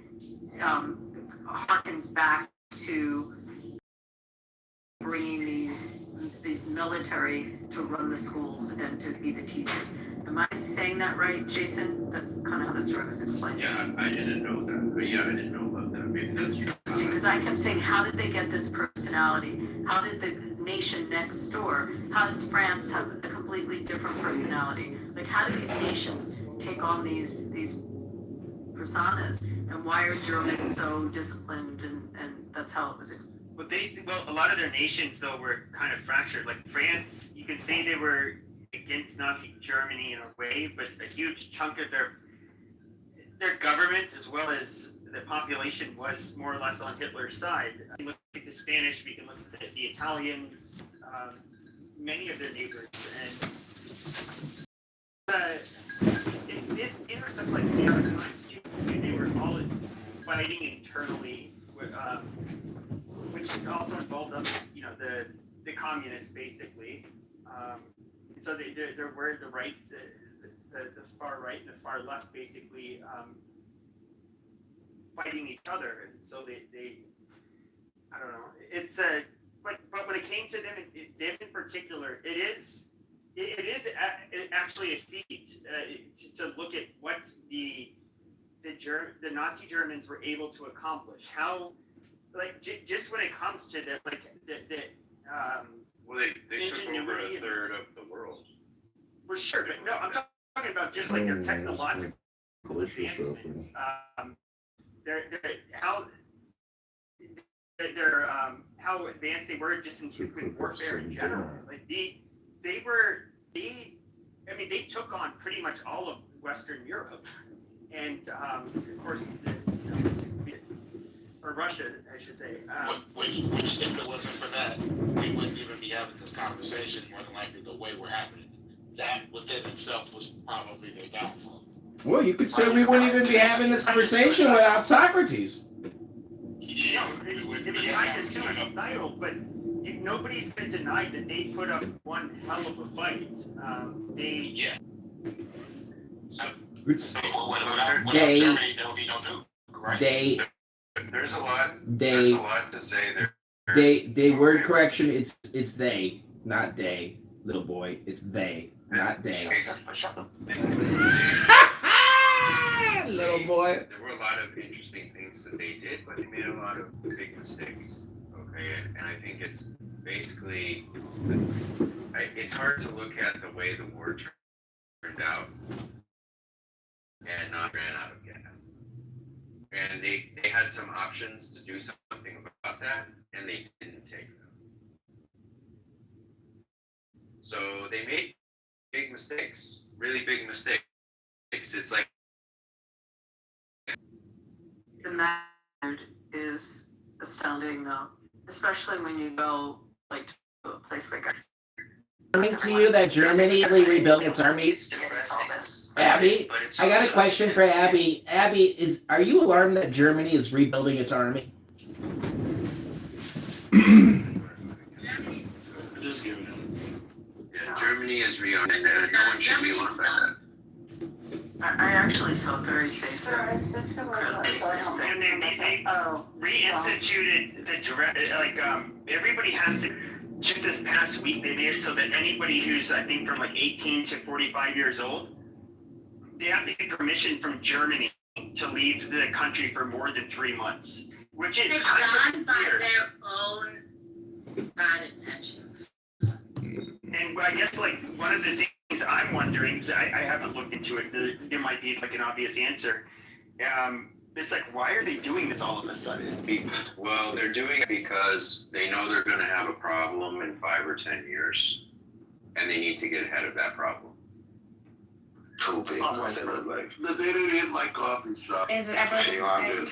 harkens back to bringing these military to run the schools and to be the teachers. Am I saying that right, Jason? That's kind of how the story was explained. Yeah, I didn't know that. But yeah, I didn't know about that. Maybe that's true. Because I kept saying, how did they get this personality? How did the nation next door, how does France have a completely different personality? Like, how do these nations take on these personas? And why are Germans so disciplined? And that's how it was explained. Well, a lot of their nations though were kind of fractured. Like France, you can say they were against Nazi Germany in a way, but a huge chunk of their government as well as the population was more or less on Hitler's side. We can look at the Spanish, we can look at the Italians, many of their neighbors, and these were such like chaotic times too. They were all fighting internally, which also involved the communists basically. So there were the right, the far right and the far left basically fighting each other, and so they I don't know. It's but when it came to them in particular, it is actually a feat to look at what the Nazi Germans were able to accomplish. How just when it comes to the well, they took over a third of the world. For sure, but no, I'm talking about just like their technological advancements. How advanced they were just in warfare in general. Like they took on pretty much all of Western Europe, and of course or Russia, I should say. Which, if it wasn't for that, we wouldn't even be having this conversation more than likely the way we're having it. That within itself was probably their downfall. Well, you could say we wouldn't even be having this conversation without Socrates. Yeah, it was kind of suicidal, but nobody's going to deny that they put up one hell of a fight. There's a lot to say there. They word correction, it's they, not they, little boy. It's they, not they. Little boy. There were a lot of interesting things that they did, but they made a lot of big mistakes. Okay, and I think it's basically it's hard to look at the way the war turned out and not ran out of gas. And they had some options to do something about that, and they didn't take them. So they made big mistakes, really big mistakes. It's like the magnitude is astounding, though, especially when you go like to a place like. To you that Germany is rebuilding its army. Abby, I got a question for Abby. Abby, are you alarmed that Germany is rebuilding its army? Just giving him. Yeah, Germany is rearming. No one should be alarmed by that. I actually felt very safe there. And they reinstituted the direct, everybody has to. Just this past week, they made it so that anybody who's, I think, from like 18 to 45 years old, they have to get permission from Germany to leave the country for more than 3 months, which is kind of weird. By their own bad intentions. And I guess one of the things I'm wondering, because I haven't looked into it, there might be like an obvious answer. It's like, why are they doing this all of a sudden? Well, they're doing it because they know they're going to have a problem in 5 or 10 years, and they need to get ahead of that problem. But they didn't hit my coffee shop. Is it ever Few hundred.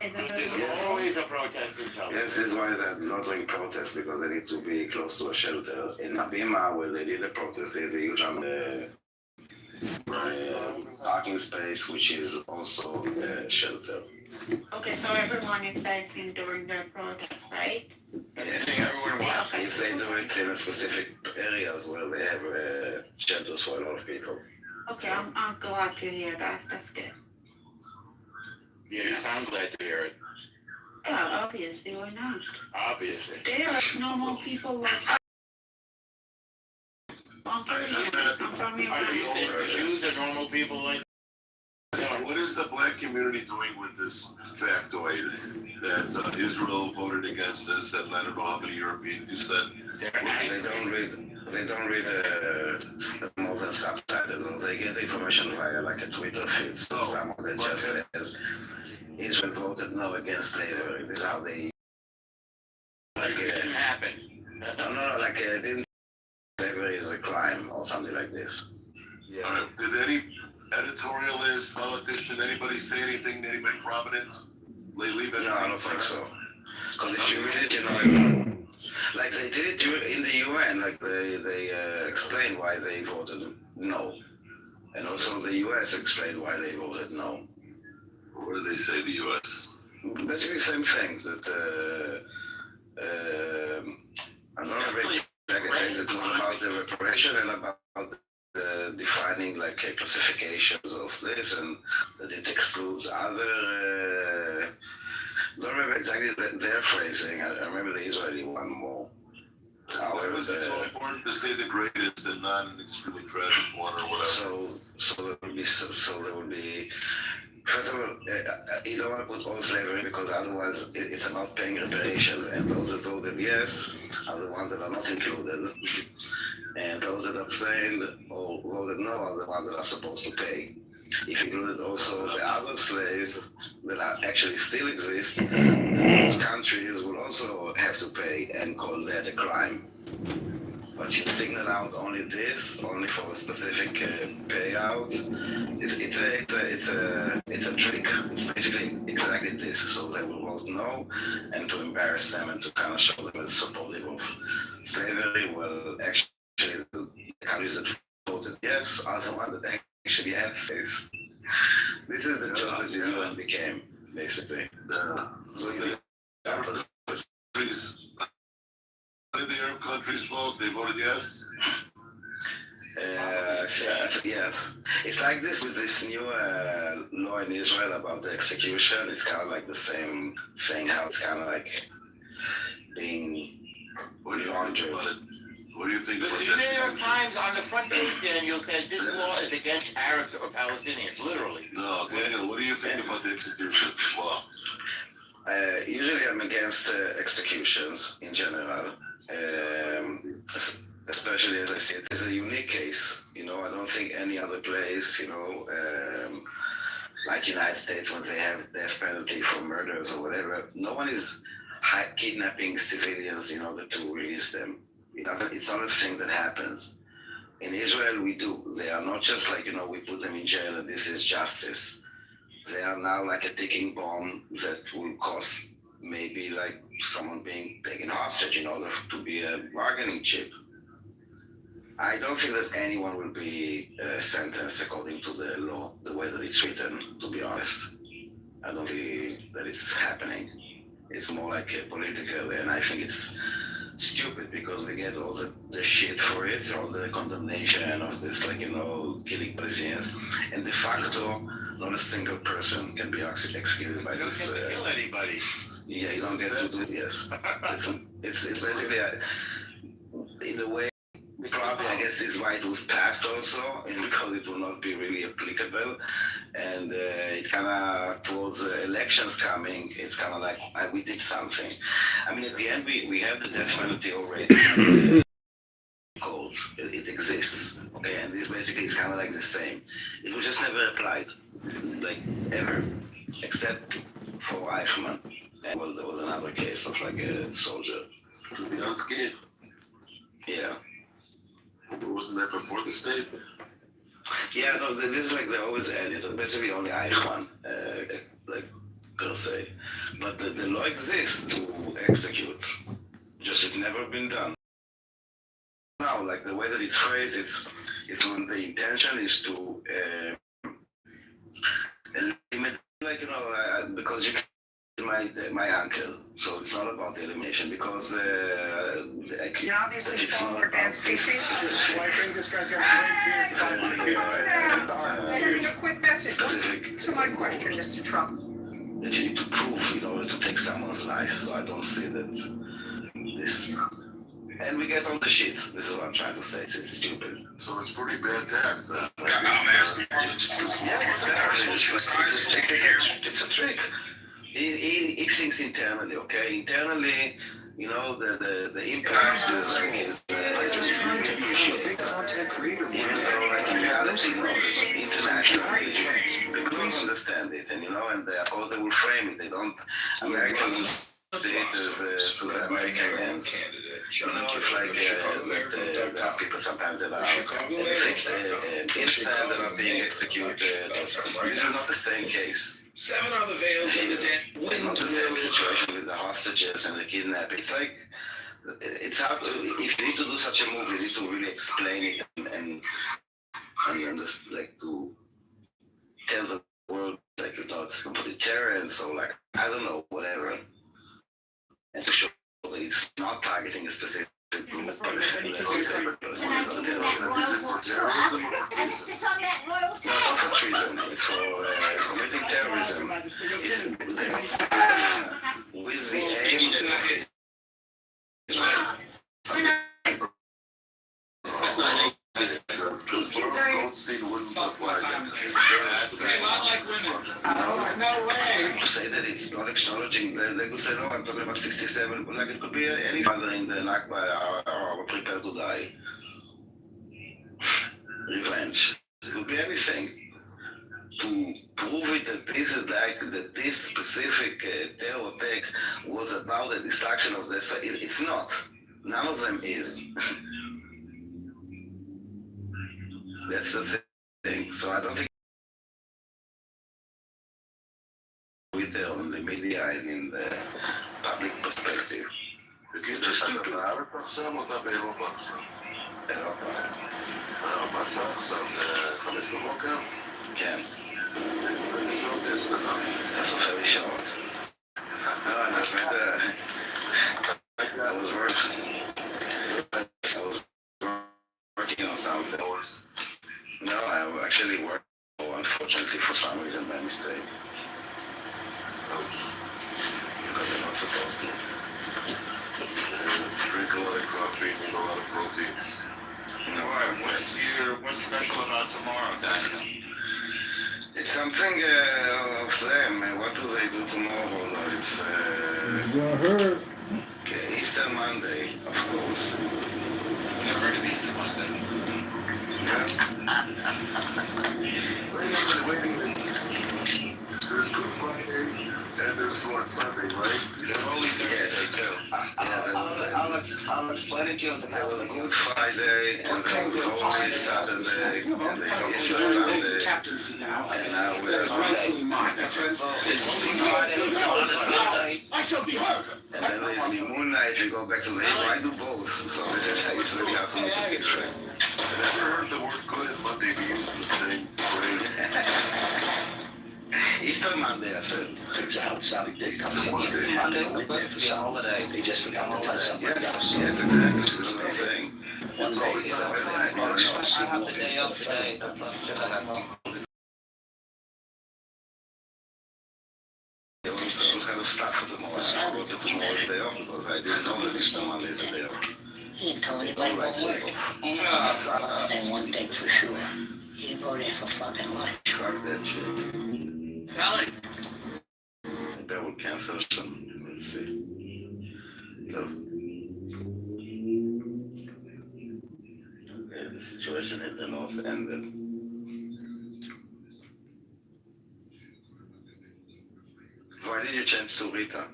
There's always a protest in town. Yes, this is why they're not doing protests, because they need to be close to a shelter. In Abima, where they did the protest, there's a huge parking space, which is also a shelter. Okay, so everyone is starting during their protest, right? Yes, Okay. if they do it in a specific areas where they have shelters for a lot of people. Okay, I'm glad to hear that. That's good. Yeah, you sound glad to hear it. Yeah, obviously, why not? Obviously. They're like normal people like us. I'm from here. Are you saying Jews are normal people like? What is the black community doing with this factoid that Israel voted against this, and I don't know how many Europeans you said? They don't read more than subtitles, or they get information via like a Twitter feed. So someone that just says Israel voted no against slavery. This is how they Like it didn't happen. no, like didn't slavery is a crime or something like this. Yeah. All right. Did any editorialist, politician, anybody say anything to anybody prominent lately? No, I don't think so. Because if you read it, you know, like they did it in the UN, like they explained why they voted no. And also the US explained why they voted no. What did they say, the US? Basically the same thing, that I don't know exactly things. It's all about the reparation and about defining like classifications of this, and that it excludes other. I don't remember exactly their phrasing. I remember the Israeli one more. However, was it so important to say the greatest and not an extremely tragic one or whatever? So there would be. First of all, you don't want to put all slavery, because otherwise it's about paying reparations, and those that voted yes are the ones that are not included, and those that abstained or voted no are the ones that are supposed to pay. If you included also the other slaves that are actually still exist, those countries will also have to pay and call that a crime. But you signal out only this, only for a specific payout. It's a trick. It's basically exactly this. So they will vote no, and to embarrass them and to kind of show them as supportive of slavery. Well, actually, the countries that voted yes are the ones that actually have slaves. This is the job that the UN became, basically. Did the Arab countries vote? They voted yes? Yes. It's like this with this new law in Israel about the execution. It's kind of like the same thing, how it's kind of like being laundered. What do you think? The New York Times on the front page, Daniel, said this law is against Arabs or Palestinians, literally. No, Daniel, what do you think about the execution law? Usually I'm against executions in general. Especially as I see it, it's a unique case. You know, I don't think any other place, you know, like United States, when they have death penalty for murders or whatever, no one is kidnapping civilians in order to release them. It's not a thing that happens. In Israel, we do. They are not just like, you know, we put them in jail and this is justice. They are now like a ticking bomb that will cost maybe like someone being taken hostage in order to be a bargaining chip. I don't think that anyone will be sentenced according to the law, the way that it's written, to be honest. I don't think that it's happening. It's more like a political, and I think it's stupid because we get all the shit for it, all the condemnation of this, like, you know, killing Palestinians. And de facto, not a single person can be executed by this. You don't get to kill anybody. Yeah, you don't get to do this. It's basically, in a way, probably I guess this is why it was passed also, because it will not be really applicable. And it kind of, towards elections coming, it's kind of like, we did something. I mean, at the end, we have the death penalty already. Code. It exists, okay? And this basically is kind of like the same. It was just never applied, like, ever. except for Eichmann. And well, there was another case of like a soldier. To be unscathed. Yeah. But wasn't that before the state? Yeah, no, this is like they always ended. Basically, only Eichmann, like per se. But the law exists to execute. Just it's never been done. Now, like the way that it's phrased, it's when the intention is to limit, like because you my uncle, so it's not about the elimination because You're obviously it's former not advanced about species. I think this guy's got a great beard. Sending a quick message. Listen to my question, Mr. Trump. that you need to prove in order to take someone's life. So I don't see that this. And we get all the shit. This is what I'm trying to say. It's stupid. So it's pretty bad tact. I'm asking. Yeah, it's a trick. He thinks internally, okay? Internally, the impact is like his just trying to appreciate content creator. Even though like in reality, internationally, people don't understand it, and and of course they will frame it. They don't. Americans see it as through the American lens. If like there are people sometimes that are innocent that are being executed. This is not the same case. 7 are the veils and the dead wind. Not the same situation with the hostages and the kidnapping. It's like it's hard. If you need to do such a movie, you need to really explain it and just like to tell the world like you're not completarians or like I don't know whatever, and to show that it's not targeting a specific group, but it's not for treason. It's for committing terrorism. It's with the aim of Goldstein wouldn't apply. No way. To say that it's not acknowledging, they could say, no, I'm talking about 67, but like it could be any father in the Nakba are prepared to die. Revenge. It could be anything. To prove it that this is like that this specific terror attack was about the destruction of this, it's not. None of them is. That's the thing. So I don't think with on the media and in the public perspective. It's just stupid. חמש בבוקר? כן. זה סופר לי שעות. לא, אני באמת... I was working on something. No, I actually worked, unfortunately, for some reason, by mistake. Because I'm not supposed to. Drink a lot of coffee, eat a lot of proteins. No, What's special about tomorrow, Daniel? It's something of them. What do they do tomorrow? It's okay, Easter Monday, of course. Never heard of Easter Monday. Wait a minute. There's Good Friday and there's one Sunday, right? Only Thursday too. I'll explain it to you. There was a Good Friday and there was Holy Saturday and there's Easter Sunday. Captaincy now. And now we're rightfully mine. I shall be heard. And then there's the moon night, you go back to the Hebrew, I do both. So this is how it's really hard for me to get right. I never heard the word good and Monday be used in the same phrase. Easter Monday, I said. Turns out Sally did come Monday. Monday's supposed to be a holiday. They just forgot to tell somebody else. Yes, exactly. This is what I'm saying. One day is a holiday. I have the day off today. Some kind of stuff for tomorrow. I wrote it tomorrow's day off because I didn't know that Easter Monday is a day off. He didn't tell anybody what word. And one thing for sure, he didn't go there for fucking lunch. Fuck that shit. Sally! Maybe I will cancel some. Let's see. So. Okay, the situation in the north ended. Why did you change to Rita?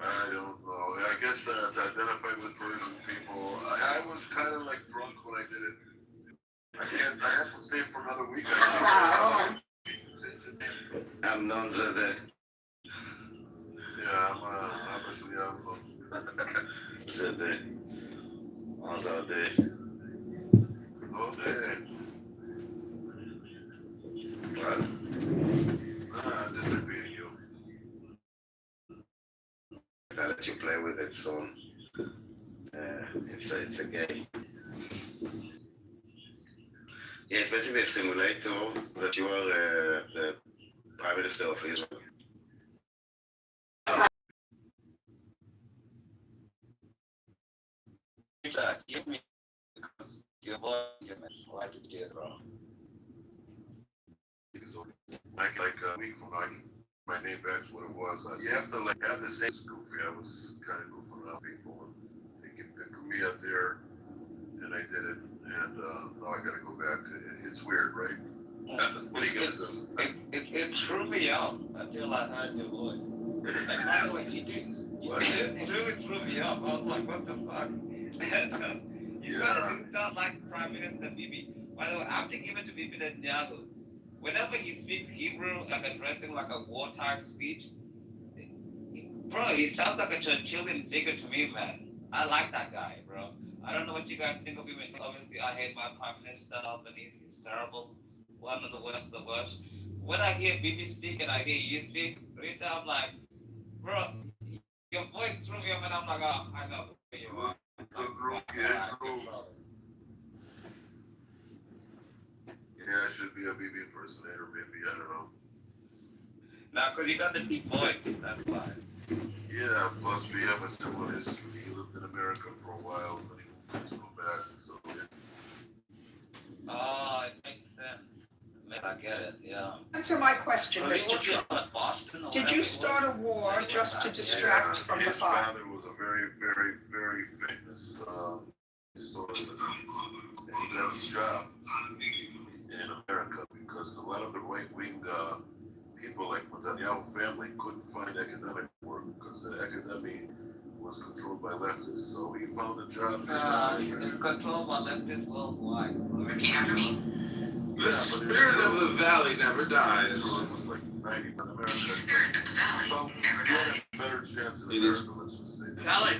I don't know. I guess to identify with Persian people. I was kind of like drunk when I did it. I have to stay for another week. I'm not Zede. Yeah, obviously I'm Zede. Azade. Okay. What? I'm just repeating you. I let you play with it, so it's a game. Yeah, it's basically a simulator that you are the Prime Minister of Israel. Give me your argument. Why did you get it wrong? Like a week from now, my name back to what it was. You have to like have the same goofy. I was kind of goofing around people and thinking pick me up there, and I did it. And now I got to go back. It's weird, right? What are you gonna do? It threw me off until I heard your voice. It's like, by the way, it really threw me off. I was like, what the fuck? You gotta sound like Prime Minister Bibi. By the way, I'm thinking even to Bibi Netanyahu. Whenever he speaks Hebrew, like addressing like a wartime speech, bro, he sounds like a Churchillian figure to me, man. I like that guy, bro. I don't know what you guys think of him. Obviously, I hate my Prime Minister Albanese. He's terrible. One of the worst of the worst. When I hear Bibi speak and I hear you speak, Rita, I'm like, bro, your voice threw me off, and I'm like, oh, I know who you are. Yeah, I should be a BB impersonator, maybe. I don't know. Nah, because you got the deep voice. That's why. Yeah, plus we have a similar history. He lived in America for a while, and then he moved to go back. So yeah. Oh, it makes sense. I get it, yeah. Answer my question, Mr. Trump. Did you start a war just to distract from the fire? His father was a very, very, very famous historian, and he got a job in America because a lot of the right-wing people like Netanyahu family couldn't find academic work because the academy was controlled by leftists. So he found a job. It's controlled by leftists worldwide. So repeat after me. The spirit of the valley never dies. It was like 90 in America. The spirit of the valley never dies. Better chance in America, let's just say that. Valley.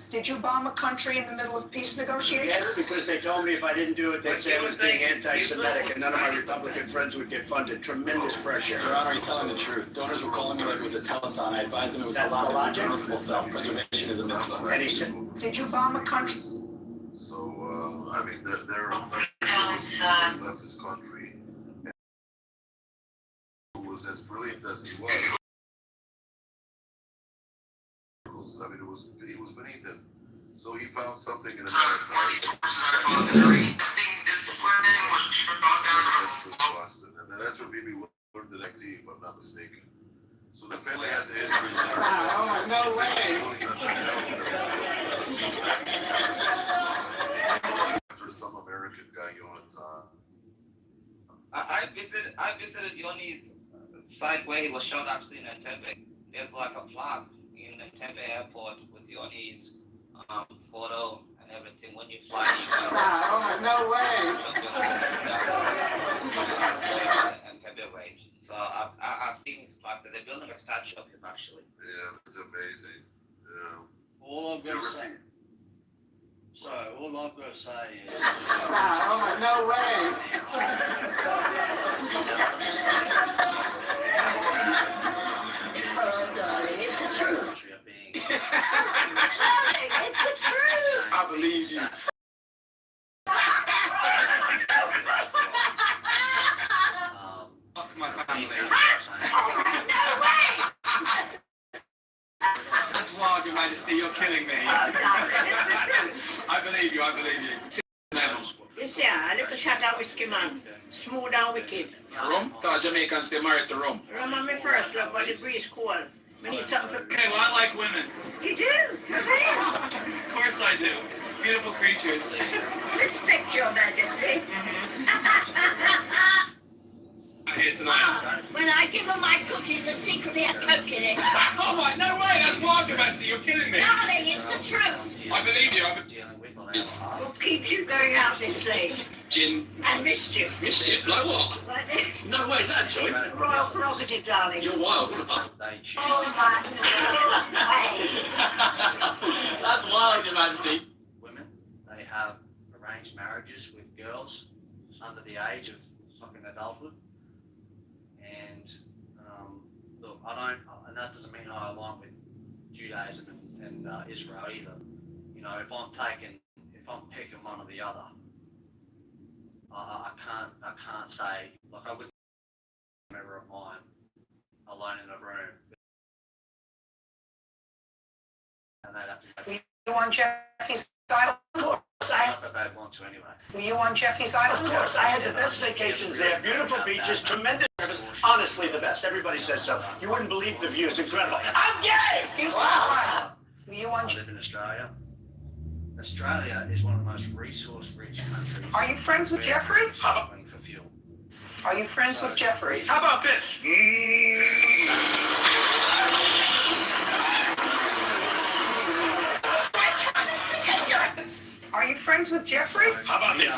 Did you bomb a country in the middle of peace negotiations? Yes, because they told me if I didn't do it, they'd say I was being anti-Semitic, and none of my Republican friends would get funded. Tremendous pressure. Your Honor, he's telling the truth. Donors were calling me like it was a telethon. I advised them it was That's allowed. the logic? Permissible self-preservation is a mitzvah. And he said, Did you bomb a country? So, I mean, they're leftist country. Who was as brilliant as he was. I mean, he was beneath him. So he found something in America. And then that's where Bibi learned the next if I'm not mistaken. So the family has a history. Oh, no way. After some American guy, you know, I visited Yoni's site where he was shot actually in Entebbe. There's like a plaque in Entebbe airport with Yoni's photo and everything. when you fly, No way. and heavyweight. So I've seen his plaque. They're building a statue of him actually. Yeah, it's amazing. Yeah. All I've got to say. So all I've got to say is. No way. Oh, darling, it's the truth. Darling, it's the truth. I believe you. Fuck my family. No way! That's wild, Your Majesty. You're killing me. I believe you. I believe you. Yes, yeah, look at that whiskey man. Smooth and wicked. Rum? Thought Jamaicans they married to rum. Rum on me first, look, but the breeze cold. I need something for... Okay, well, I like women. You do? For real? Of course I do. Beautiful creatures. Respect your majesty. I hear tonight. When I give her my cookies and secretly has coke in it. Oh my, no way, that's wild, Mancy, you're killing me. Darling, it's the truth. I believe you, What keeps you going out this late? Gin. And mischief. Mischief, like what? What? No way, is that a joint? Royal prerogative, darling. You're wild, what about? Oh my way. That's wild, Your Majesty. Women, they have arranged marriages with girls under the age of fucking adulthood. And look, and that doesn't mean I align with Judaism and Israel either. You know, if I'm picking one or the other, I can't say, like, I wouldn't remember of mine alone in a room. And they'd have to. You on Jeffy's side? Of course. Not that they'd want to anyway. Were you on Jeffy's side? Of course, I had the best vacations there. Beautiful beaches, tremendous service. Honestly, the best. Everybody says so. You wouldn't believe the views. Incredible. I'm gay! Excuse me. Were you on? I live in Australia. Australia is one of the most resource-rich countries. Are you friends with Jeffrey? For fuel. Are you friends with Jeffrey? How about this? Are you friends with Jeffrey? How about this?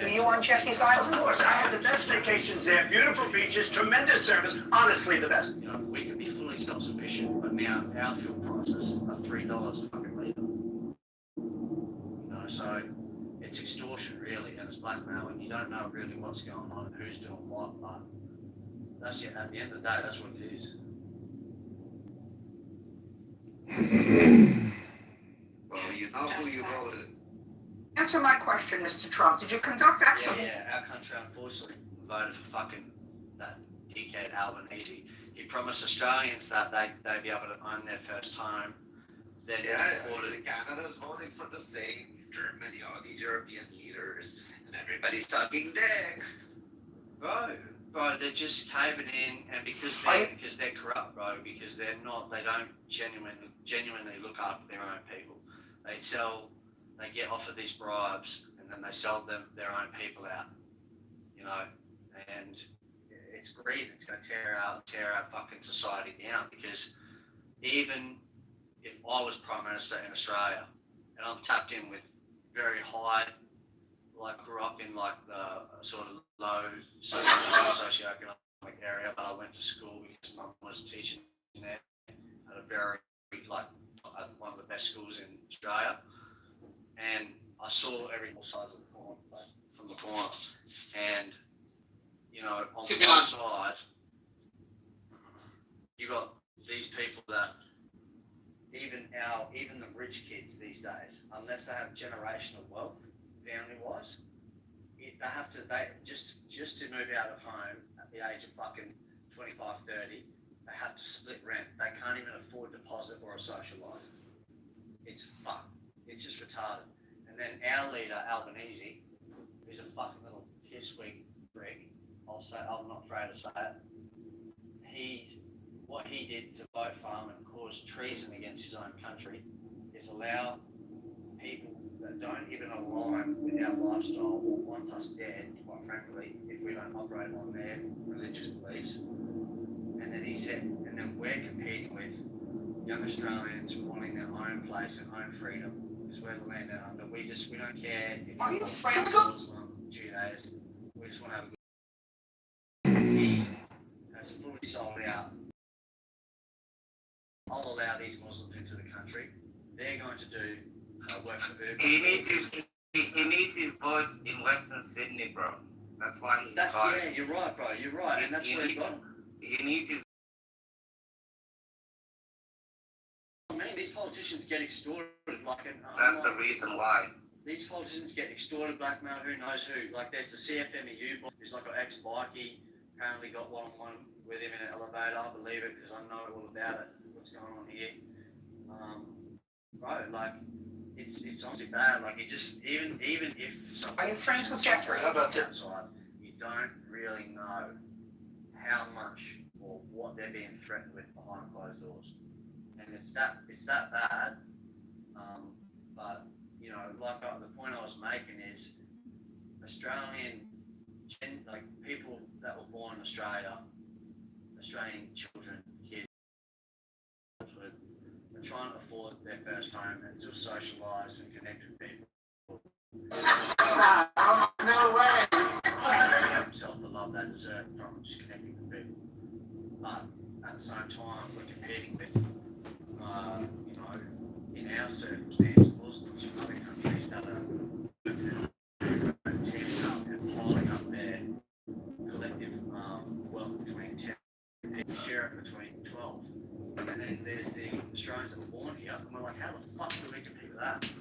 Were you on Jeffy's side? Of course, I had the best vacations there. Beautiful beaches, tremendous service. Honestly, the best. You know, we could be fully self-sufficient, but now our fuel prices are $3 a fucking litre. You know, so it's extortion really, and it's blackmail, and you don't know really what's going on and who's doing what, but that's it. At the end of the day, that's what it is. Well, you know who you voted. Answer my question, Mr. Trump. Did you conduct acts of... Yeah, our country unfortunately voted for fucking that dickhead Albanese. He promised Australians that they'd be able to own their first home. Then Canada's voting for the same. Germany, all these European leaders, and everybody's sucking dick. Bro, they're just caving in, and because they're corrupt, bro. Because they don't genuinely look after their own people. They get offered these bribes, and then they sell their own people out. You know, and it's greed. It's going to tear our fucking society down. Because even if I was Prime Minister in Australia, and I'm tapped in with very high, like grew up in like the sort of low socioeconomic area, but I went to school because mum was teaching there at a very one of the best schools in Australia, and I saw every size of the corner, like from the corner, and you know on the one side you got these people that even the rich kids these days, unless they have generational wealth, family-wise, they just to move out of home at the age of fucking 25, 30, they have to split rent. They can't even afford deposit or a social life. It's fucked. It's just retarded. And then our leader, Albanese, who's a fucking little pissweak prick, I'm not afraid to say it. What he did to vote for him and cause treason against his own country is allow people that don't even align with our lifestyle or want us dead, quite frankly, if we don't operate on their religious beliefs. And then he said, and then we're competing with young Australians wanting their own place and own freedom because we're the land down under. We don't care if Are you you're friends? Muslim, Judaist. We just want to have a good. He has fully sold out. I'll allow these Muslims into the country. They're going to do work for Uber. He needs his votes in Western Sydney, bro. That's why he's Yeah, you're right, bro. You're right, and that's where he got him. He needs his. Man, these politicians get extorted That's the reason why. These politicians get extorted, blackmailed, who knows who. Like, there's the CFMEU boss, who's like an ex-bikie, apparently got one-on-one with him in an elevator. I believe it because I know all about it, what's going on here. Bro, like, it's honestly bad. Like, you just, even if... Are you friends with Jeffrey? How about that? Outside, you don't really know how much or what they're being threatened with behind closed doors. And it's that bad. But, you know, like the point I was making is like people that were born in Australia, Australian children, kids, are trying to afford their first home and still socialise and connect with people. No way! Himself to love that dessert from just connecting with people. But at the same time, we're competing with, you know, in our circumstance, Muslims from other countries that are teaming up and piling up their collective wealth between 10 people, share it between 12. And then there's the Australians that were born here, and we're like, how the fuck do we compete with that?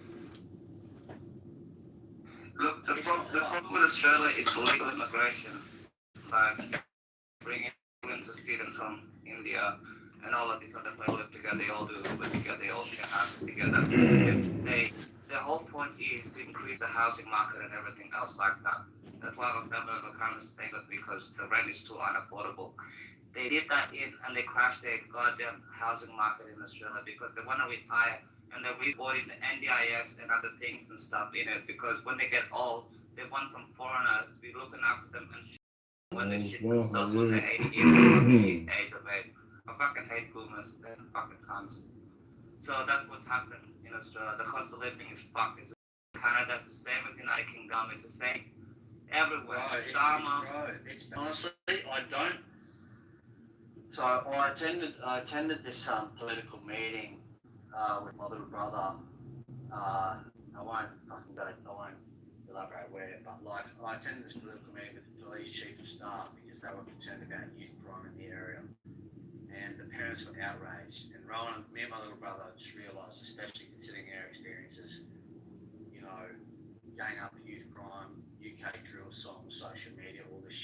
Look, the problem with Australia is legal immigration. Like, bringing millions of students from India and all of these other places live together, they all do Uber together, they all share houses together. The whole point is to increase the housing market and everything else like that. That's why my family member kind of staying with me because the rent is too unaffordable. They did that and they crashed their goddamn housing market in Australia because they want to retire and they're reboarding the NDIS and other things and stuff in it because when they get old, they want some foreigners to be looking after them and when they shit themselves when they're 80 years old, age of age. I fucking hate boomers. They're fucking cunts. So that's what's happened in Australia. The cost of living is fucked. It's Canada, it's the same as the United Kingdom. It's the same everywhere. It's honestly, I don't. So I attended this political meeting with my little brother. I won't elaborate where, but like I attended this political meeting with the police chief of staff because they were concerned about youth crime in the area. And the parents were outraged. And Rowan, me and my little brother just realised, especially considering our experiences, you know, gang up youth crime, UK drill songs, social media, all this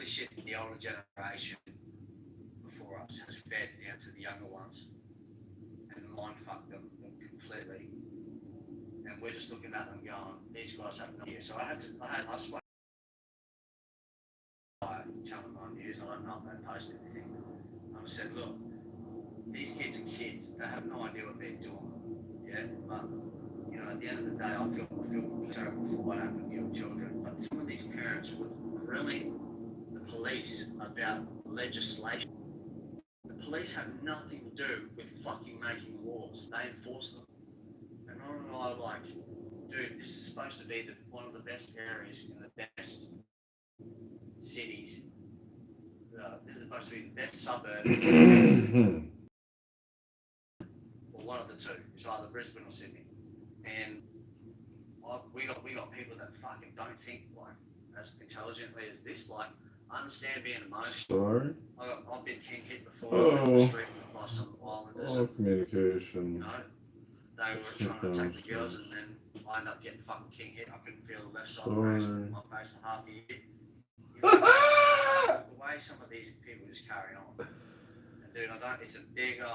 shit the older generation before us has fed down to the younger ones and mind fucked them completely. And we're just looking at them going, these guys have no idea. So I spoke to Channel 9 News, I don't know if they posted anything. I said, look, these kids are kids. They have no idea what they're doing. Yeah, but you know, at the end of the day, I feel terrible for what happened to your children. But some of these parents were grilling the police about legislation. The police have nothing to do with fucking making laws. They enforce them. And I like, dude, this is supposed to be one of the best areas in the best cities. This is supposed to be the best suburb, or one of the two. It's either Brisbane or Sydney. And we got people that fucking don't think like as intelligently as this. Like, I understand being emotional. Sorry? I've been king hit before on the street by some islanders. All communication. You know, they were trying to attack the girls, and then I ended up getting fucking king hit. I couldn't feel the left side of my face for half a year. You know, the way some of these people just carry on. And dude, it's a bigger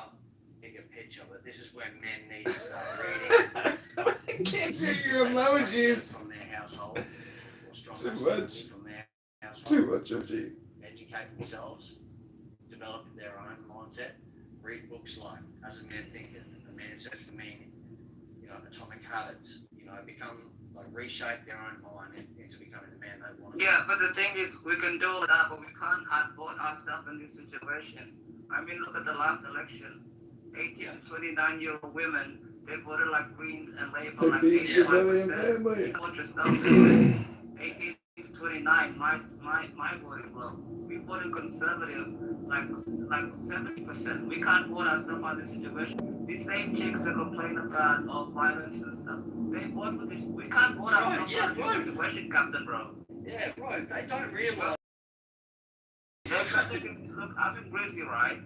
picture, but this is where men need to start reading. I can't see your emojis. From their household, or strong Too much. from their household. Too much emoji. Educate themselves, develop their own mindset, read books like As a Man Thinketh, A Man's Search for Meaning, you know, Atomic Habits, you know, reshape their own mind into becoming the man they want to Yeah, but the thing is, we can do that, but we can't outvote ourselves in this situation. I mean, look at the last election. 18 to 29-year-old women, they voted like Greens and Labour like 85%. You vote yourself in 18 to 29, my voting bloc. We voted Conservative like 70%. We can't vote ourselves on this situation. These same chicks that complain about violence and stuff, they vote for this. We can't vote ourselves on this situation, Captain, bro. Yeah, bro, they don't realise. Look, I'm in Brazil, right?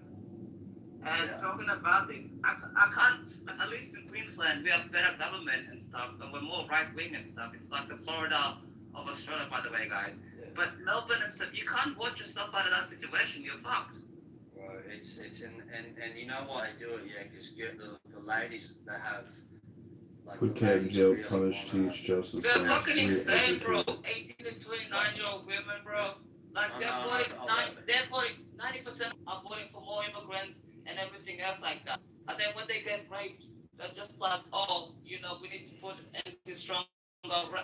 And talking about this, I can't, at least in Queensland, we have better government and stuff, and we're more right-wing and stuff. It's like the Florida of Australia, by the way, guys. Yeah. But Melbourne and stuff, you can't vote yourself out of that situation. You're fucked. Bro, it's and you know why they do it, yeah? Because the ladies that have like Put cat in jail, punish, teach, justice. They're fucking insane, bro. 18 to 29-year-old women, bro. Like they're voting 90% are voting for more immigrants and everything else like that. And then when they get raped, they're just like, oh, you know, we need to put stronger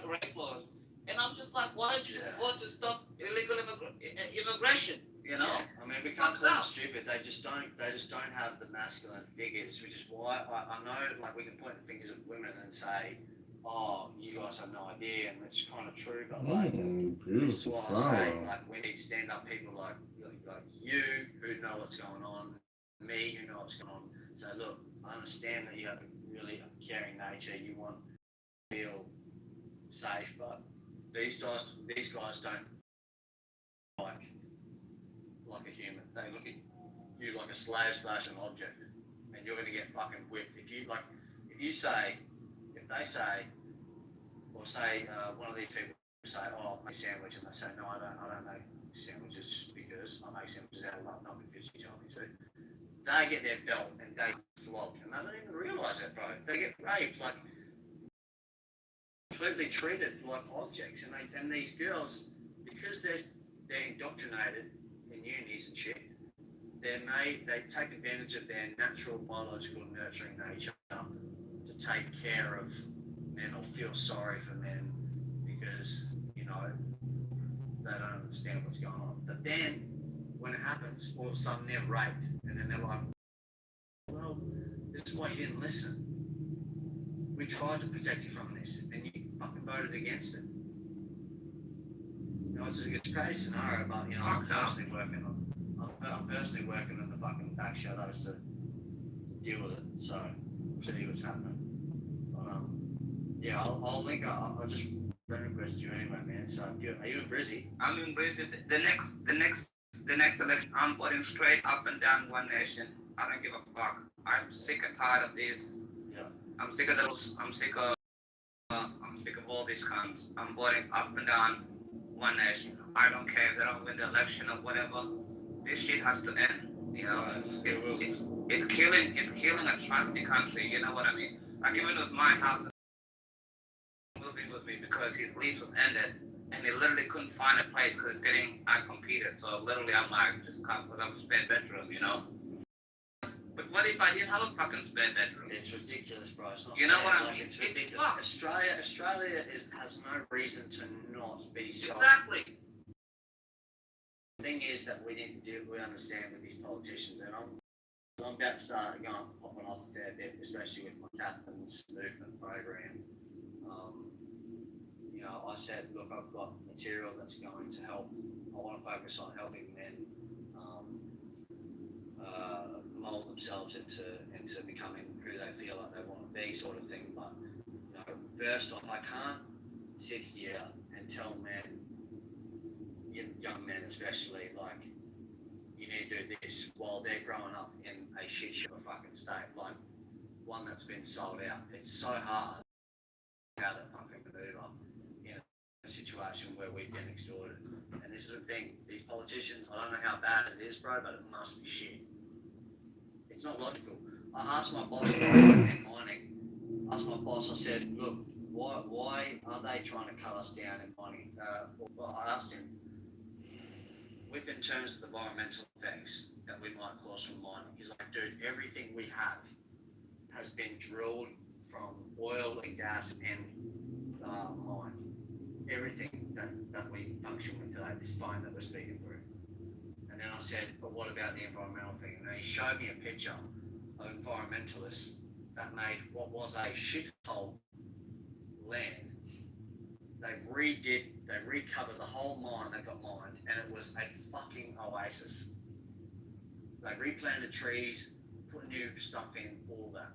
rape laws. And I'm just like, why don't you just vote to stop illegal immigration? You know? Yeah. I mean, we can't call them stupid. They just don't have the masculine figures, which is why I know, like, we can point the fingers at women and say, oh, you guys have no idea, and it's kind of true, but like, this is what I'm saying, like, we need stand-up people like you, who know what's going on, me, who know what's going on, so look, I understand that you have a really caring nature, you want to feel safe, but these guys don't like a human, they look at you like a slave / an object, and you're going to get fucking whipped, if they say, or say one of these people say, oh, make a sandwich, and they say, no, I don't make sandwiches just because I make sandwiches out of love, not because you tell me to. They get their belt and they flogged, and they don't even realise that, bro. They get raped, like completely treated like objects, and these girls, because they're indoctrinated in unis and shit, they take advantage of their natural biological nurturing nature to take care of men or feel sorry for men because, you know, they don't understand what's going on. But then, when it happens, all of a sudden they're raped, and then they're like, well, this is why you didn't listen. We tried to protect you from this, and you fucking voted against it. You know, it's a crazy scenario, but, you know, I'm personally working on the fucking back shadows to deal with it, so we'll see what's happening. But, yeah, I'll link. I'll just friend request you anyway, man. So, are you in Brizzy? I'm in Brizzy. The next election, I'm voting straight up and down One Nation. I don't give a fuck. I'm sick and tired of this. Yeah. I'm sick of those. I'm sick of all these cunts. I'm voting up and down One Nation. I don't care if they don't win the election or whatever. This shit has to end. You know, it's killing a trusty country. You know what I mean? Like even with my house. Moving with me because his lease was ended and he literally couldn't find a place because it's getting outcompeted. So literally I'm like, just come because I'm a spare bedroom, you know? But what if I didn't have a fucking spare bedroom? It's ridiculous, bro. It's not you know fair. what I like, mean? It's ridiculous. Australia has no reason to not be self. Exactly. The thing is that we understand with these politicians, and I'm about to start popping off a fair bit, especially with my Captain's Movement program. You know, I said, look, I've got material that's going to help. I want to focus on helping men mold themselves into becoming who they feel like they want to be, sort of thing. But you know, first off, I can't sit here and tell men, young men especially, like, you need to do this while they're growing up in a shit show fucking state, like one that's been sold out. It's so hard how to fucking maneuver in a situation where we've been extorted. And this is the thing, these politicians, I don't know how bad it is, bro, but it must be shit. It's not logical. I asked my boss in mining, I said, look, why are they trying to cut us down in mining? Well, I asked him, in terms of the environmental effects that we might cause from mining, he's like, dude, everything we have has been drilled from oil and gas and mine. Everything that we function with today, this phone that we're speaking through. And then I said, but what about the environmental thing? And then he showed me a picture of environmentalists that made what was a shithole land. They recovered the whole mine that got mined, and it was a fucking oasis. They replanted trees, put new stuff in, all that.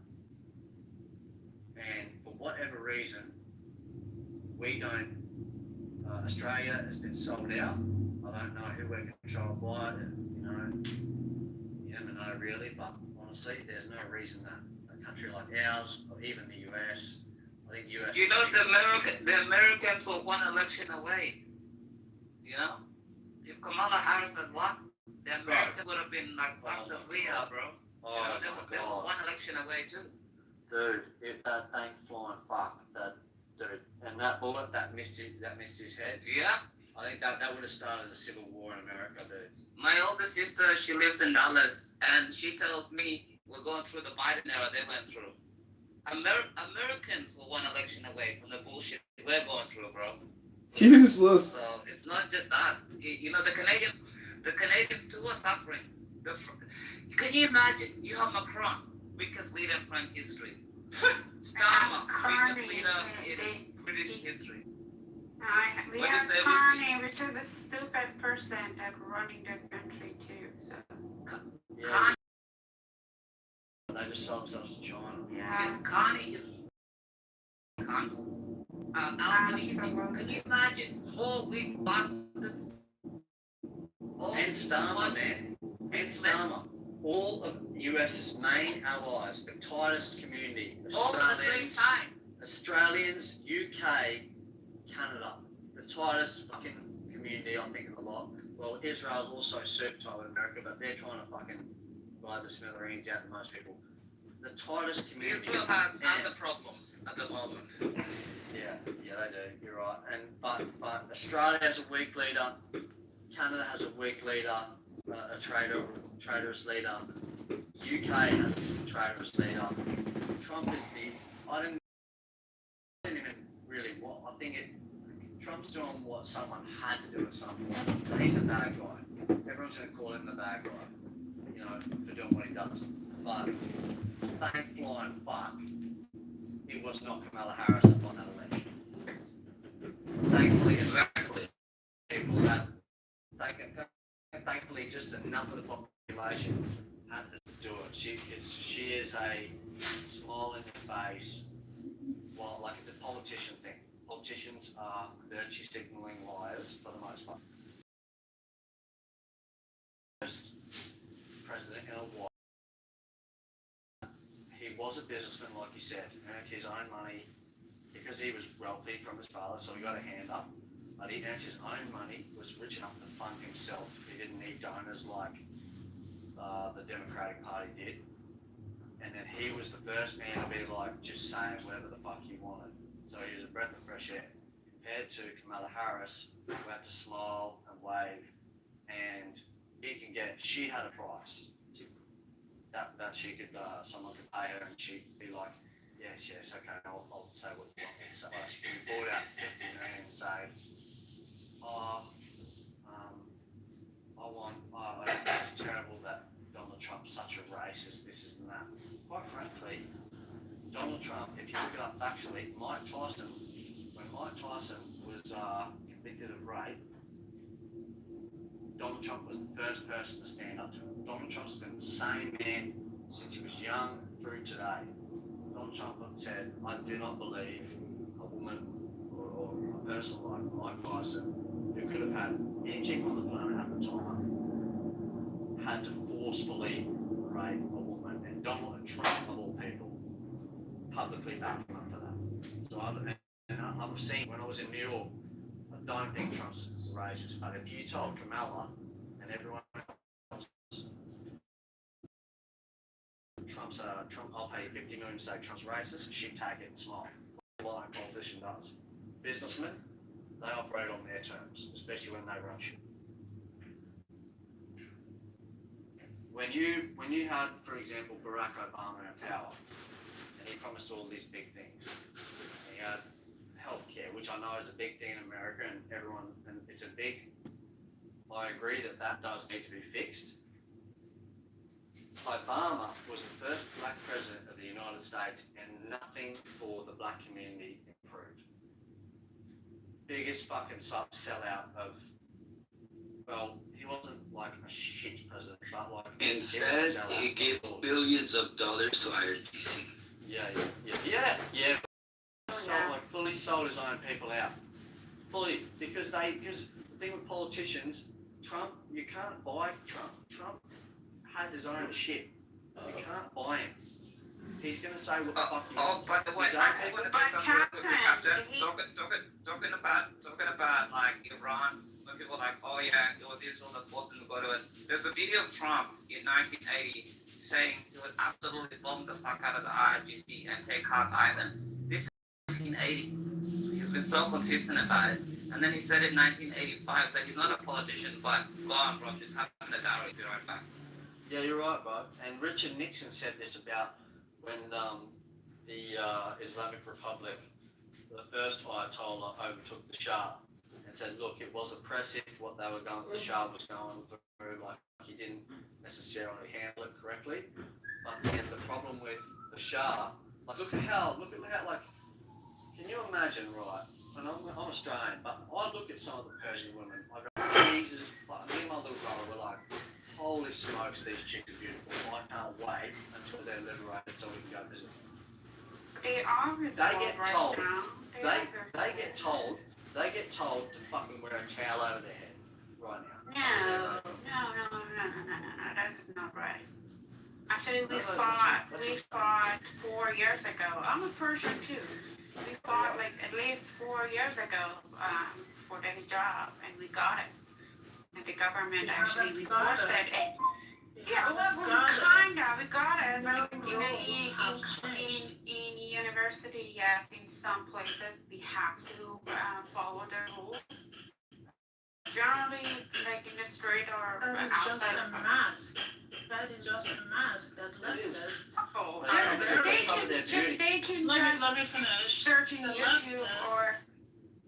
And for whatever reason, we don't, Australia has been sold out. I don't know who we're controlled by, you never know really, but honestly, there's no reason that a country like ours, or even the US, I think US... You know, the Americans were one election away, you know? If Kamala Harris had won, the Americans would have been like fucked as we are, bro. They were one election away too. Dude, if that thing flying fuck, and that bullet that missed his head. Yeah. I think that would have started a civil war in America, dude. My older sister, she lives in Dallas, and she tells me we're going through the Biden era they went through. Americans were one election away from the bullshit we're going through, bro. Useless. So it's not just us. You know, the Canadians too are suffering. Can you imagine? You have Macron, biggest leader in French history. Starmer, biggest leader in British history. We have Carney, which is a stupid person that running the country too. So. Yeah. They just sold themselves to China. Yeah. Carney is. Can you imagine 4 weak bastards? And Starmer, man. And Starmer. All of US's main allies, the tightest community, All at the same time. Australians, UK, Canada, the tightest fucking community, I think, in the lot. Well, Israel's also super tight with America, but they're trying to fucking buy the smithereens out to most people. The tightest community. Israel has other problems at the moment. Yeah, they do. You're right. But Australia has a weak leader. Canada has a weak leader, a traitorous leader. UK has a traitorous leader. Trump is I didn't even really I think Trump's doing what someone had to do at some point. So he's a bad guy. Everyone's going to call him the bad guy, for doing what he does. But thank flying fuck, it was not Kamala Harris that won that election. Thankfully, people had, thankfully, just enough of the population had to do it. She is a smile in the face. Well, like it's a politician thing. Politicians are virtue signaling liars for the most part. First president in a while. He was a businessman, like you said, earned his own money because he was wealthy from his father, so he got a hand up. But he earned his own money, was rich enough to fund himself. He didn't need donors like the Democratic Party did. And then he was the first man to be like just saying whatever the fuck he wanted. So he was a breath of fresh air. Compared to Kamala Harris, who had to smile and wave, and she had a price that she could, someone could pay her, and she'd be like, yes, okay, I'll say what you want. So she could be bought out 50 million and say, this is terrible that Donald Trump's such a racist, this is and that. Quite frankly, Donald Trump, if you look it up factually, when Mike Tyson was convicted of rape, Donald Trump was the first person to stand up to him. Donald Trump's been the same man since he was young through today. Donald Trump said, I do not believe a woman or a person like Mike Tyson, who could have had any chick on the planet at the time, had to forcefully rape a woman, and Donald Trump, of all people, publicly backed him up for that. So I've seen, when I was in New York, I don't think Trump's racist, but if you told Kamala and everyone else, Trump, I'll pay you 50 million to say Trump's racist, she'd take it and smile. Like a politician does. Businessmen, they operate on their terms, especially when they run shit. When you had, for example, Barack Obama in power, and he promised all these big things, he had healthcare, which I know is a big thing in America, and everyone, and it's a big. I agree that does need to be fixed. Obama was the first black president of the United States, and nothing for the black community improved. Biggest fucking sellout of. Well, he wasn't like a shit president, but like. Instead, he gave billions of dollars to IRGC. Yeah. Like fully sold his own people out. Fully, because the thing with politicians, Trump, you can't buy Trump. Trump has his own shit. You can't buy him. He's gonna say what the fuck he wants. By the way, I want to say something real quick, Captain. Talking about like Iran, when people are like, oh yeah, it was Israel that forced them to go to it. There's a video of Trump in 1980 saying he would absolutely bomb the fuck out of the IRGC and take Hard Island. This is 1980. He's been so consistent about it. And then he said in 1985, so he's not a politician, but go on, bro, just have a dialogue, be right back. Yeah, you're right, bro. And Richard Nixon said this about when the Islamic Republic, the first Ayatollah, overtook the Shah and said, look, it was oppressive what they were going, the Shah was going through, like he didn't necessarily handle it correctly. But then the problem with the Shah, like look at how, like, can you imagine, right? And I'm Australian, but I look at some of the Persian women, I go, Jesus, like me and my little brother were like, holy smokes, these chicks are beautiful. I can't wait until they're liberated so we can go visit them. They are visible right now. They get told to fucking wear a towel over their head right now. No, that is not right. Actually, we fought 4 years ago. I'm a Persian too. We fought like at least 4 years ago for the hijab, and we got it. And the government actually enforced it. Yeah, well, kinda, we got it. But in university, yes, in some places we have to follow the rules. Generally, like in the street or that is outside. Just a mask. That is just a mask that leftists. Oh, they can let me finish. search in YouTube or.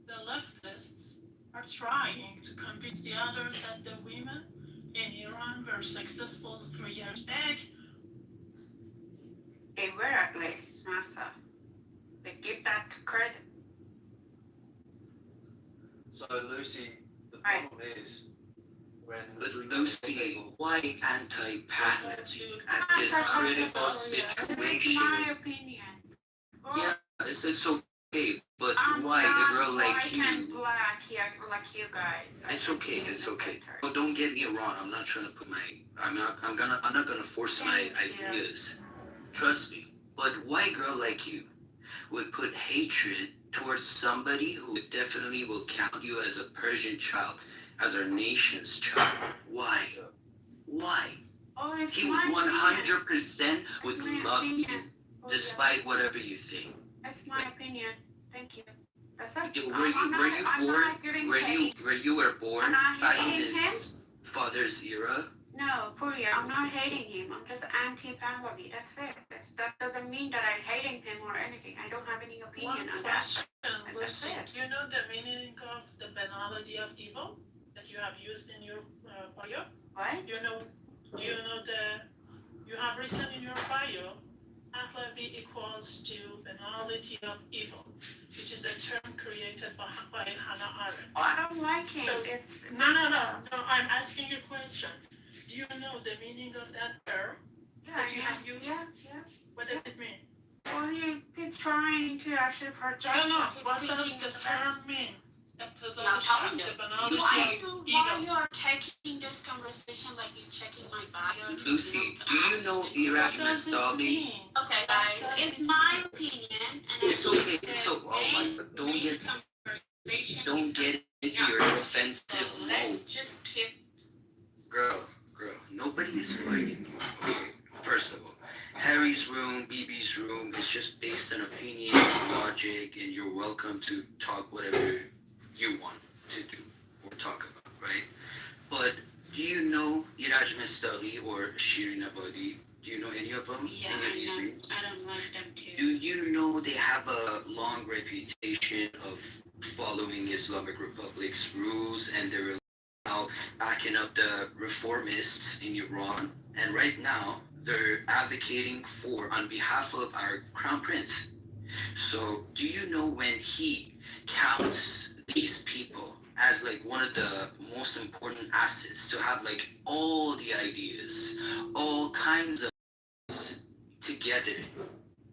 The leftists are trying to convince the others that the women in Iran were successful 3 years back. They were at least, NASA. They give that credit. So Lucy, the problem is when. But Lucy, why anti-path at this critical situation? That's my opinion. Yeah, it's okay, but why a girl like you? I'm black, yeah, like you guys. It's okay. But don't get me wrong. I'm not trying to put I'm not gonna force my ideas. Trust me. But why a girl like you would put hatred towards somebody who definitely will count you as a Persian child, as our nation's child? Why? Oh, it's He my 100% would my love you, opinion. despite whatever you think. That's my opinion. Thank you. That's it. Were you born I'm not back in hating his father's era? No, Puri, I'm not hating him. I'm just anti-Pahlavi. That's it. That doesn't mean that I'm hating him or anything. I don't have any opinion on that. That's it. Do you know the meaning of the banality of evil that you have used in your bio? What? Do you know you have written in your bio, Pahlavi equals to banality of evil, which is a term created by Hannah Arendt. Oh, I don't like him. No, I'm asking you a question. Do you know the meaning of that term that you have used? Yeah. What does it mean? Well, he's trying to actually project. What does the term mean? I'm telling you. Why you are taking this conversation like you're checking my bio? Lucy, do you know Iraq Mastali? Okay, guys, it's my opinion, and It's okay. Don't get into your defensive mode. let's just keep. Girl, nobody is fighting you. Okay, first of all, Harry's room, BB's room is just based on opinions, logic, and you're welcome to talk whatever you want to do or talk about, right? But do you know Iraj Mastali or Shirin Abadi? Do you know any of them? Yeah, any of these I names? don't like them too. Do you know they have a long reputation of following Islamic Republic's rules, and they're now backing up the reformists in Iran. And right now, they're advocating for on behalf of our crown prince. So, do you know when he counts these people as like one of the most important assets to have like all the ideas, all kinds of together?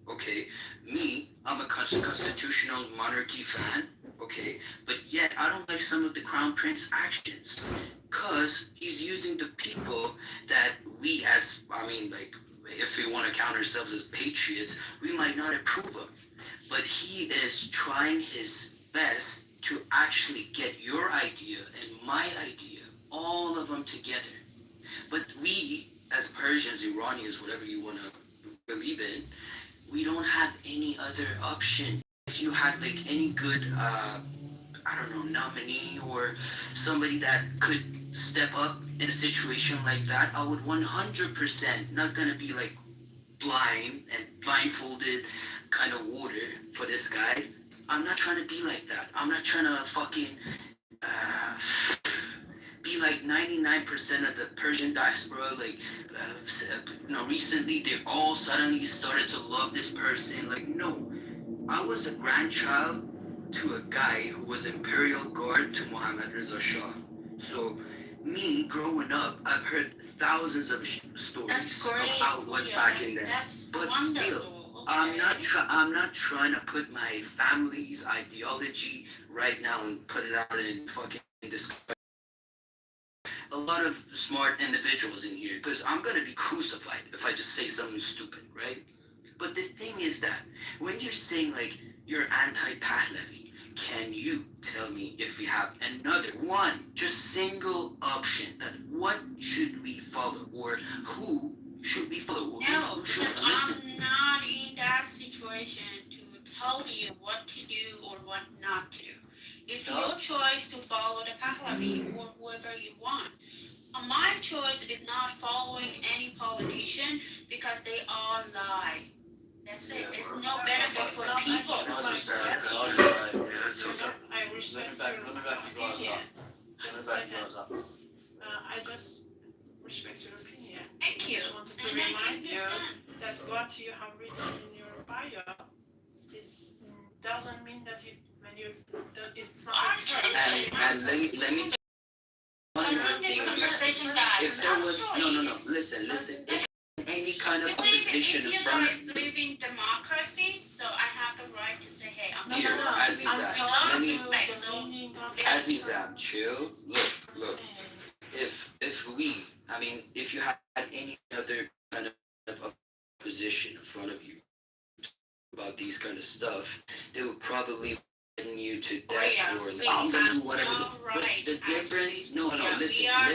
Okay, me, I'm a constitutional monarchy fan, okay, but yet I don't like some of the crown prince actions, cause he's using the people that we as, I mean, like, if we want to count ourselves as patriots, we might not approve of, but he is trying his best to actually get your idea and my idea, all of them together. But we, as Persians, Iranians, whatever you want to believe in, we don't have any other option. If you had like any good, I don't know, nominee or somebody that could step up in a situation like that, I would 100% not gonna be like blind and blindfolded kind of water for this guy. I'm not trying to be like that. I'm not trying to fucking be like 99% of the Persian diaspora. Like, recently they all suddenly started to love this person. Like, no. I was a grandchild to a guy who was Imperial Guard to Mohammad Reza Shah. So, me growing up, I've heard thousands of stories of how it was back in then. But still, I'm not trying to put my family's ideology right now and put it out in fucking discussion. A lot of smart individuals in here, because I'm gonna be crucified if I just say something stupid, right? But the thing is that when you're saying like you're anti-Pahlavi, can you tell me if we have another one, just single option, that what should we follow, or who should we follow? No, because I'm not in that situation to tell you what to do or what not to do. It's your choice to follow the Pahlavi or whoever you want. My choice is not following any politician because they all lie. That's it. There's no benefit for people. I respect your opinion. Just a second. I just respect your opinion. Thank you. I just wanted to remind you that what you have written in your bio is doesn't mean that you when you that it's not a term. And let me one more thing. If there was no, listen. If any kind of opposition in front of you guys live in democracy, so I have the right to say, hey, I'm here, Azizam, chill. Look. If you had any other kind of opposition in front of you about these kind of stuff, they would probably send you to death or like, I'm gonna do whatever. The difference, no, listen. We are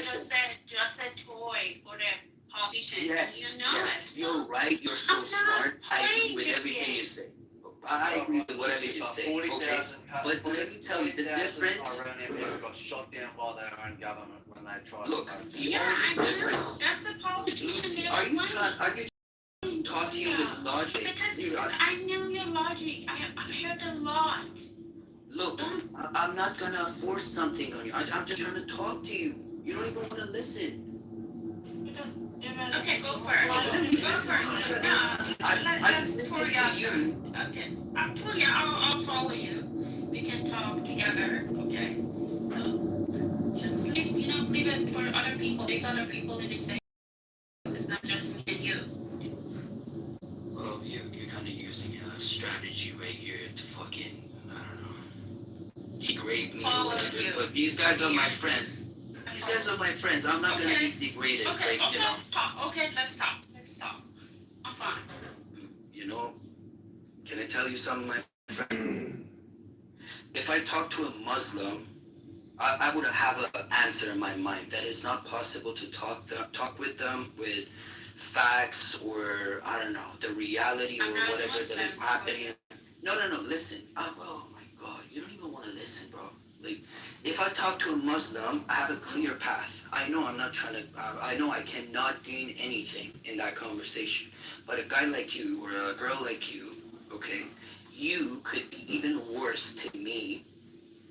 just a toy for the politicians. Yes, you're right. You're so smart. I agree with everything you say. I agree with whatever you say. Okay, but let me tell you the difference. Iranian people got shot down by their own government when they tried. Look, the only difference. That's the politician. Are you talking with logic? Because I know your logic. I've heard a lot. Look, I'm not gonna force something on you. I'm just trying to talk to you. You don't even want to listen. Okay, go for it. I listen to you. Okay, I'll follow you. We can talk together. Okay. Just leave it for other people. There's other people in the same. It's not just me and you. Well, you're kind of using a strategy right here to fucking, I don't know, degrade me or whatever. But these guys are my friends. These guys are my friends. I'm not gonna be degraded. Okay, let's talk. I'm fine. Can I tell you something, my friend? If I talk to a Muslim, I would have an answer in my mind. That it's not possible to talk with them with facts or, I don't know, the reality or whatever that is happening. No, listen. Oh my God, you don't even want to listen, bro. Like, if I talk to a Muslim, I have a clear path. I know I'm not trying to, I know I cannot gain anything in that conversation. But a guy like you or a girl like you, okay, you could be even worse to me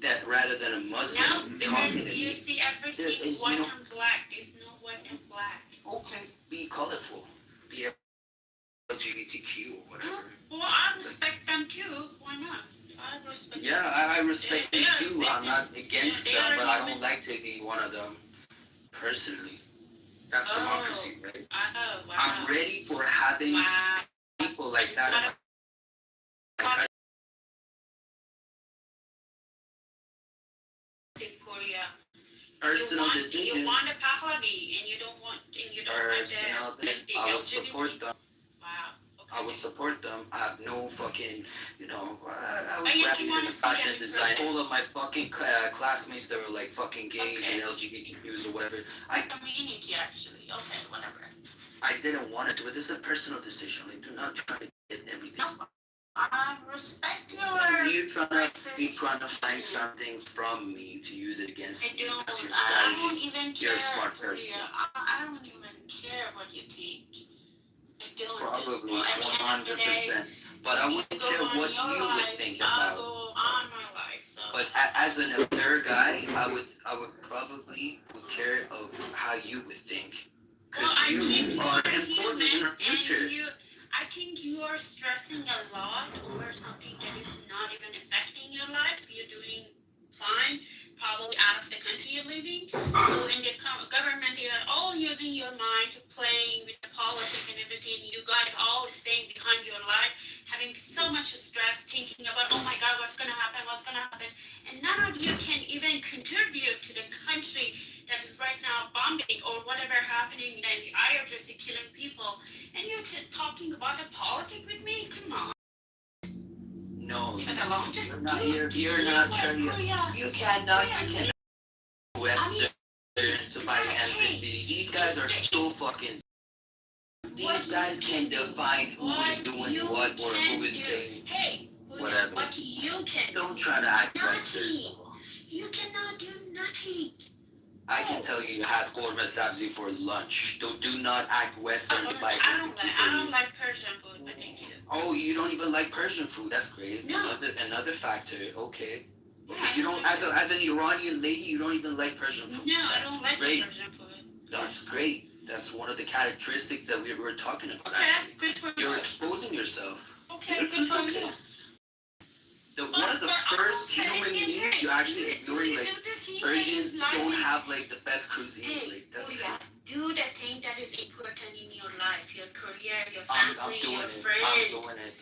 that rather than a Muslim No, talking because to you me. see everything is white no- and black. There's no white and black. Okay, be colorful, be LGBTQ or whatever. Well, I respect them too. Why not? I respect Yeah, them. I respect They them are too. I'm existing. not against They them, are but I human. don't like to be one of them personally. That's democracy, right? Oh, wow. I'm ready for having Wow. people like that in my country. In Korea. Personal decision. You want a Pahlavi and you don't want Personal like the I will LGBT. support them. Wow. I would support them. I have no fucking, I was you graduated wanna in see fashion them in design. person? All of my fucking classmates that were like fucking gays and LGBTQs or whatever. Community actually. Okay, whatever. I didn't want to do it. This is a personal decision. Like, do not try to get everything. I respect your. You're trying to find something from me to use it against I me. don't. That's your I don't strategy. even care. You're a smart person. I don't even care what you think. I don't. Probably At the end of the day, 100%. But I wouldn't go care on what your you would life, think I'll about. go on my life. So. But as an other guy, I would probably care of how you would think. Because you are important in the future. I think you are stressing a lot over something that is not even affecting your life. You're doing fine, probably out of the country you're living. So in the government, you're all using your mind, playing with the politics and everything. You guys all staying behind your life, having so much stress, thinking about, oh my God, what's gonna happen, and none of you can even contribute to the country that is right now bombing or whatever happening, and the IRGC killing people, and you're talking about the politics with me? Come on. No, Leave it alone. Just you're not. do it. You're not trying to. Korea. You cannot. You cannot. Western to buy empathy. These guys are so fucking. These guys can define who is doing what or who is saying whatever. What you can Don't try to act Western. You cannot do nothing. I can tell you had korma sabzi for lunch. Do not act Western to buy empathy for I me. don't like Persian food, but thank you. Oh, you don't even like Persian food. That's great. No. Another factor. Okay. Yeah, You don't, as an Iranian lady, you don't even like Persian food. No, I don't like great. Persian food. That's great. That's one of the characteristics that we were talking about. Okay, Actually, good for you're you. exposing yourself. Okay, good for you. One of the first human beings you actually ignoring, like Persians don't have like the best cuisine. Like that's Korea, do the thing that is important in your life, your career, your I'm family, doing your it. friends.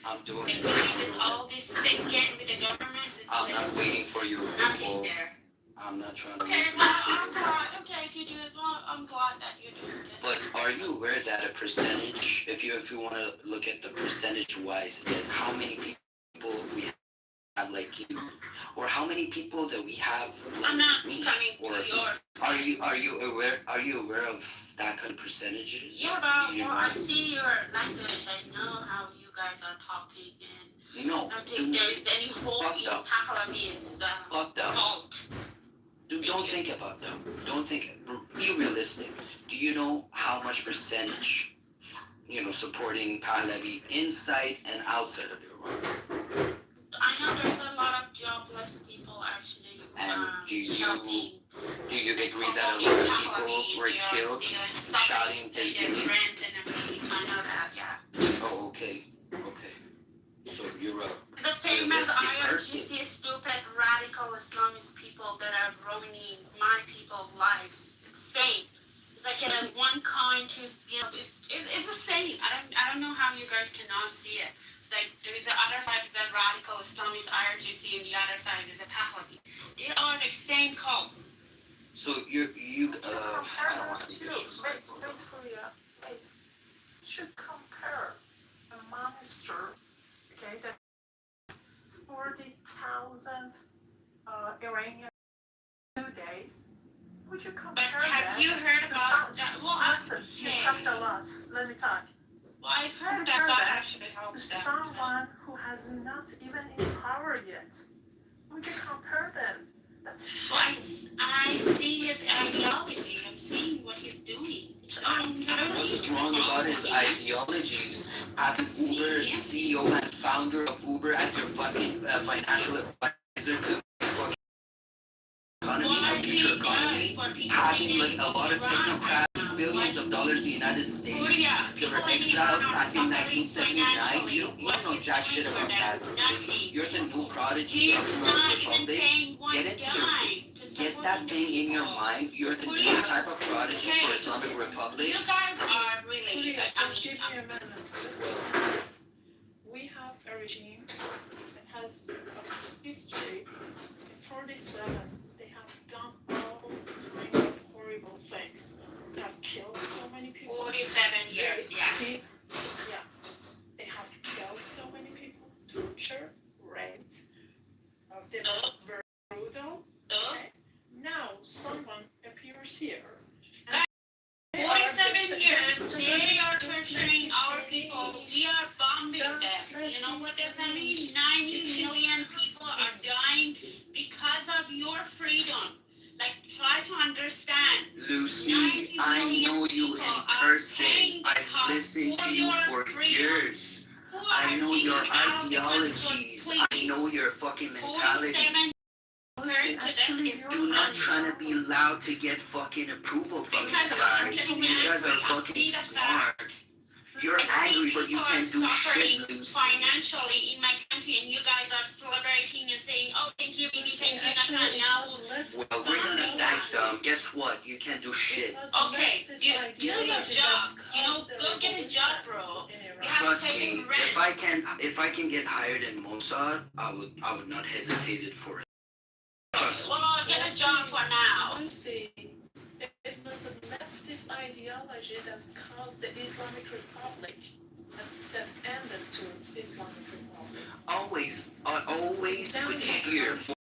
I'm doing And it. with all this second with the government, I'm not waiting for you. nothing there. I'm not trying to Okay, wait for well, you. I'm glad. Okay, if you do it, well, I'm glad that you do it. But are you aware that a percentage, if you want to look at the percentage wise, that how many people we have like you, or how many people that we have like I'm not me, coming or to yours. are you aware of that kind of percentages? Yeah, but Do you well, know? I see your language. I know how you guys are talking, and No, I don't think there is any hope in Pahlavi's fault. Don't think about them. Don't think. Be realistic. Do you know how much percentage, supporting Pahlavi inside and outside of Iran? I know there's a lot of jobless people actually. And do you agree that a in lot of Pahlavi, people were they are killed still shouting suffering his their name? rent and everything. I know that, yeah. Oh, okay. So you're a It's the same as realistic person. IRGC stupid radical Islamist people that are ruining my people's lives. It's the same. It's like one coin, two, it's the same. I don't know how you guys cannot see it. It's like there is the other side of the radical Islamist IRGC and the other side is a Pahlavi. They are the same cult. So you I don't want to be disrespectful. Wait, Korea, wait. You should compare a monster, okay, that 40,000 Iranian 2 days. Would you compare But have that? you heard about The that? Well, listen, you talked a lot. Let me talk. Well, I've heard Compare that that actually helps them. someone who has not even in power yet. Would you compare them? That's Well, I see his ideology. I'm seeing what he's doing. So I don't What's wrong about his ideologies? Having Uber CEO and founder of Uber as your fucking financial advisor could having like a lot of technocrats, billions of dollars in the United States. They were exiled back in 1979. You don't know jack shit about that. You're the new prodigy of Islamic Republic. Get that thing in your mind. You're the new type of prodigy for Islamic Republic. You guys are really good. Just give me a minute. We have a regime that has a history. In 47, they have done all kinds of horrible things. They have killed so many people. 47 years, yes. Yeah. They have killed so many people, tortured, raped. They were very brutal. Okay. Now someone appears here. 47 years, they are torturing our people. We are bombing them. You know what does that mean? 90 million people are dying because of your freedom. Like, try to understand. Lucy, I know you in person. I've listened to you for years. I know your ideologies. I know your fucking mentality. You're not trying to be loud to get fucking approval from these guys. These guys are fucking smart. You're angry, but you can't do shit, Lucy. Financially in my country, and you guys are celebrating and saying, "Oh, thank you, baby, thank you, Netanyahu." Well, we're gonna thank them. Guess what? You can't do shit. Okay, do your job. You know, go get a job, bro. Trust me. If I can get hired in Mossad, I would not hesitate it for it. Well, get a job for now. See, it was a leftist ideology that's caused the Islamic Republic, that ended to Islamic Republic. Always would cheer for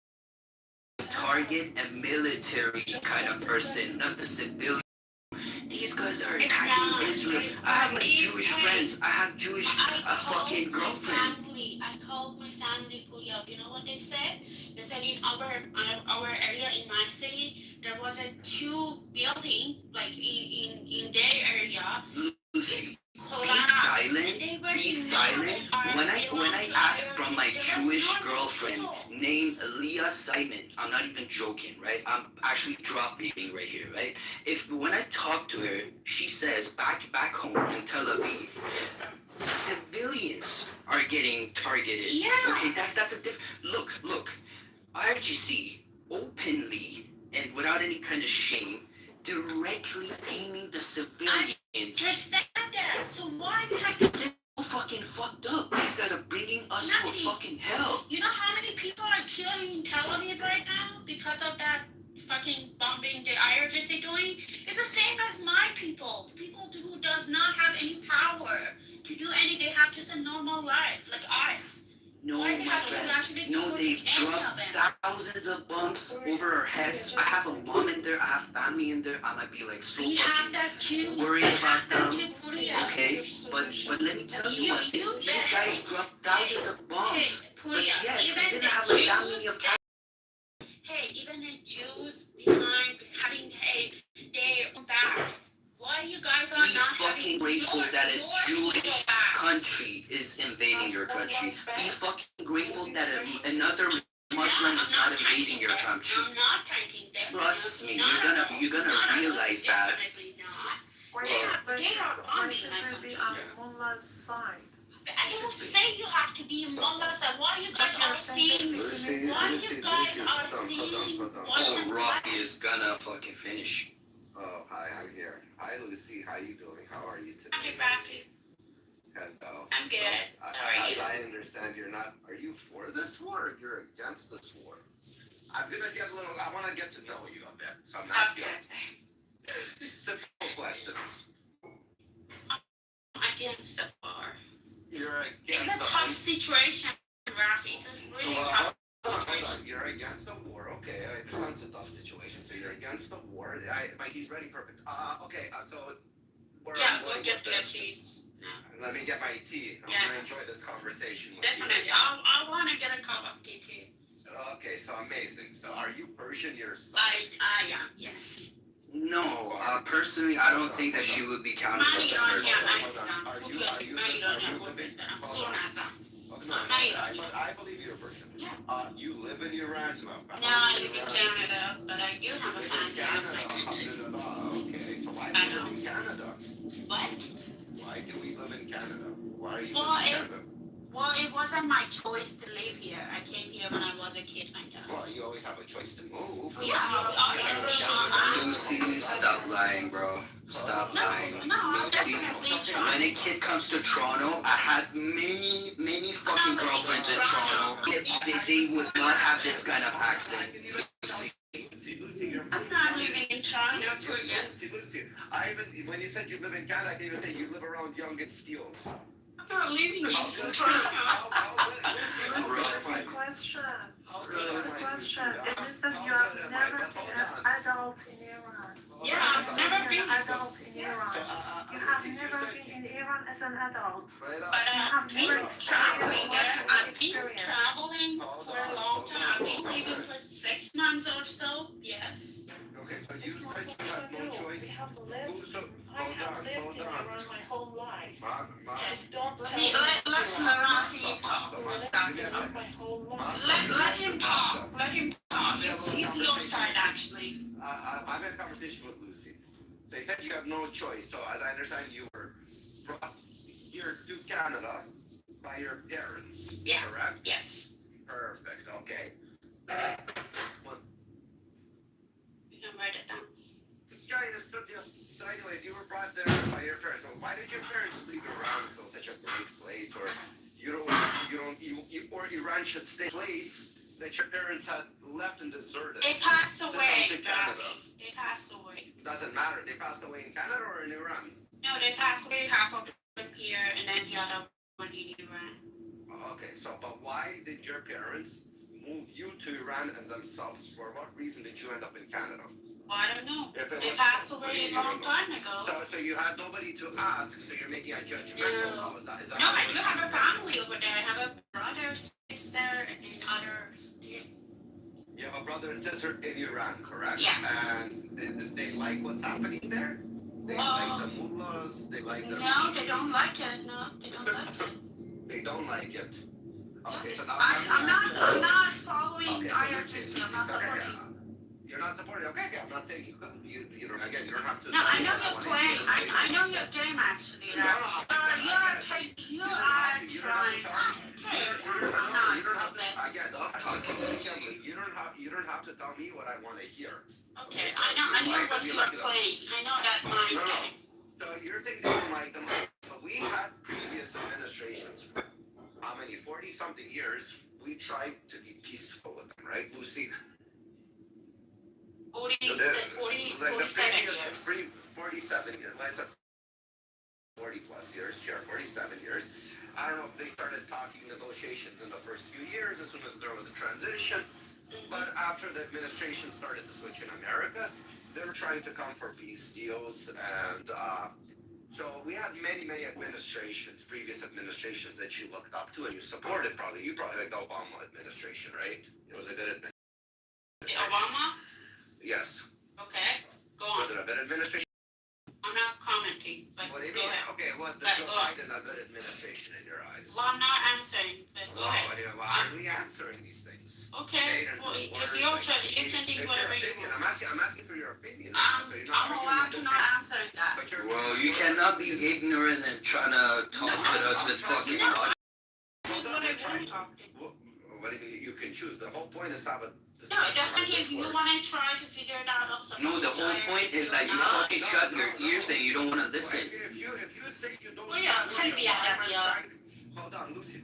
target a military kind of person, not the civilian. These guys are attacking Israel. I have like Jewish friends. I have Jewish fucking girlfriend. I called my family, Puyal. You know what they said? They said in our area in my city, there was a 2 building, like in their area. Lucy, be silent. Be silent. When I asked from my Jewish girlfriend named Leah Simon, I'm not even joking, right? I'm actually drop beating right here, right? When I talk to her, she says back home in Tel Aviv, civilians are getting targeted. Yeah. Okay, that's a look. IRGC openly and without any kind of shame, directly aiming the civilians. Understand that. So why we have to so fucking fucked up. These guys are bringing us to a fucking hell. You know how many people are killing in Tel Aviv right now because of that fucking bombing the IRGC doing? It's the same as my people. The people who does not have any power to do any. They have just a normal life like us. No, my friend. No, they've dropped thousands of bombs over our heads. I have a mom in there. I have family in there. I might be like so fucking worried about them. Okay, but let me tell you one thing. These guys dropped thousands of bombs. But yes, they didn't have like that many of. Hey, even the Jews behind having their own back. Why you guys are not fucking grateful that a Jewish country is invading your country. Be fucking grateful that another Muslim is not invading your country. I'm not thanking them. Trust me, you're gonna realize that. They are on Mullah's side. I don't say you have to be mullahs. Why you guys are seeing? Why you guys are seeing? Oh, Rocky is gonna fucking finish. Oh, hi, I'm here. Hi, Lucy. How you doing? How are you today? Okay, Rafi. Hello. I'm good. How are you? As I understand, are you for this war or you're against this war? I'm gonna get I want to get to know you a bit. So I'm asking simple questions. Against the war. You're against It's a tough situation, Rafi. It's a really tough situation. You're against the war. Okay, I understand it's a tough situation. So you're against the war. My tea's ready. Perfect. Okay. So where Yeah, go get your teas. No. Let me get my tea. I'm gonna enjoy this conversation with Definitely. you. I want to get a cup of tea too. Okay, so amazing. So are you Persian yourself? I am. Yes. No, personally, I don't think that she would be counted as a Persian. Okay, I believe you're a virgin. Yeah. You live in Iran. You have No, I live in Canada, but I do have a family in my country. Okay, so why do you live in Canada? What? Why do we live in Canada? Why are you Well, living in Canada? Well, it wasn't my choice to live here. I came here when I was a kid, kind of. Well, you always have a choice to move. Yeah, obviously. Lucy, stop lying, bro. Stop lying. Lucy, when a kid comes to Toronto, I had many fucking girlfriends in Toronto. They would not have this kind of accent. Lucy, I'm not living in Toronto, Lucy, when you said you live in Canada, I didn't even say you live around Yonge and Steeles. I'm not living in Toronto. It's a question. It's a question. It means that you have never been an adult in Iran. Yeah, I've never been an adult in Iran. You have never been in Iran as an adult. But I've been traveling there. I've been traveling for a long time. I've been living for 6 months or so. Yes. Okay, so you said you have no choice. I have lived in Iran my whole life. Don't tell me. Let's let him talk. Let him talk. Let him talk. He's your side, actually. I've had a conversation with Lucy. So you said you have no choice. So as I understand, you were brought here to Canada by your parents. Yeah. Correct? Yes. Perfect. Okay. You can write it down. So anyways, you were brought there by your parents. So why did your parents leave Iran to such a great place? Or or Iran should stay a place that your parents had left and deserted? They passed away, to Canada. They passed away. Doesn't matter. They passed away in Canada or in Iran? No, they passed away, half of them here and then the other one in Iran. Okay, so but why did your parents move you to Iran and themselves? For what reason did you end up in Canada? Well, I don't know. They passed away a long time ago. So you had nobody to ask, so you're making a judgmental call. Is that no, I do have a family over there. I have a brother, sister, and others too. You have a brother and sister in Iran, correct? Yes. And they like what's happening there? They like the mullahs, they like the... No, they don't like it. No, they don't like it. They don't like it. Okay, so now... I'm not following IRGC. I'm not supporting. You're not supporting. Okay, I'm not saying you don't. You don't have to. No, I know you're playing. I know your game actually. You are trying. Okay, You don't have to. You don't have to tell me what I want to hear. Okay, I know what you are playing. I know that mind game. So you're saying they don't like them. So we had previous administrations. How many? 40-something years. We tried to be peaceful with them, right, Lucy? 47 years. 47 years. I said 40 plus years, sure, 47 years. I don't know if they started talking negotiations in the first few years as soon as there was a transition. But after the administration started to switch in America, they were trying to come for peace deals. And so we had many administrations, previous administrations that you looked up to and you supported probably. You probably like the Obama administration, right? It was a good administration. Obama? Yes. Okay, go on. Was it a good administration? I'm not commenting, but What do you go mean? ahead. Okay, was the Joe Biden a good administration in your eyes? Well, I'm not answering, but go ahead. Why are we answering these things? Okay, well, it's your turn. You can think whatever you want. I'm asking for your opinion. I'm allowed to not answer that. Well, you cannot be ignorant and trying to talk with us with fucking logic. That's what I want to talk to. What do you mean? You can choose. The whole point is to have a... No, definitely if you want to try to figure it out also. No, the whole point is that you fucking shut your ears and you don't want to listen. If you say you don't... Hold on, Lucy.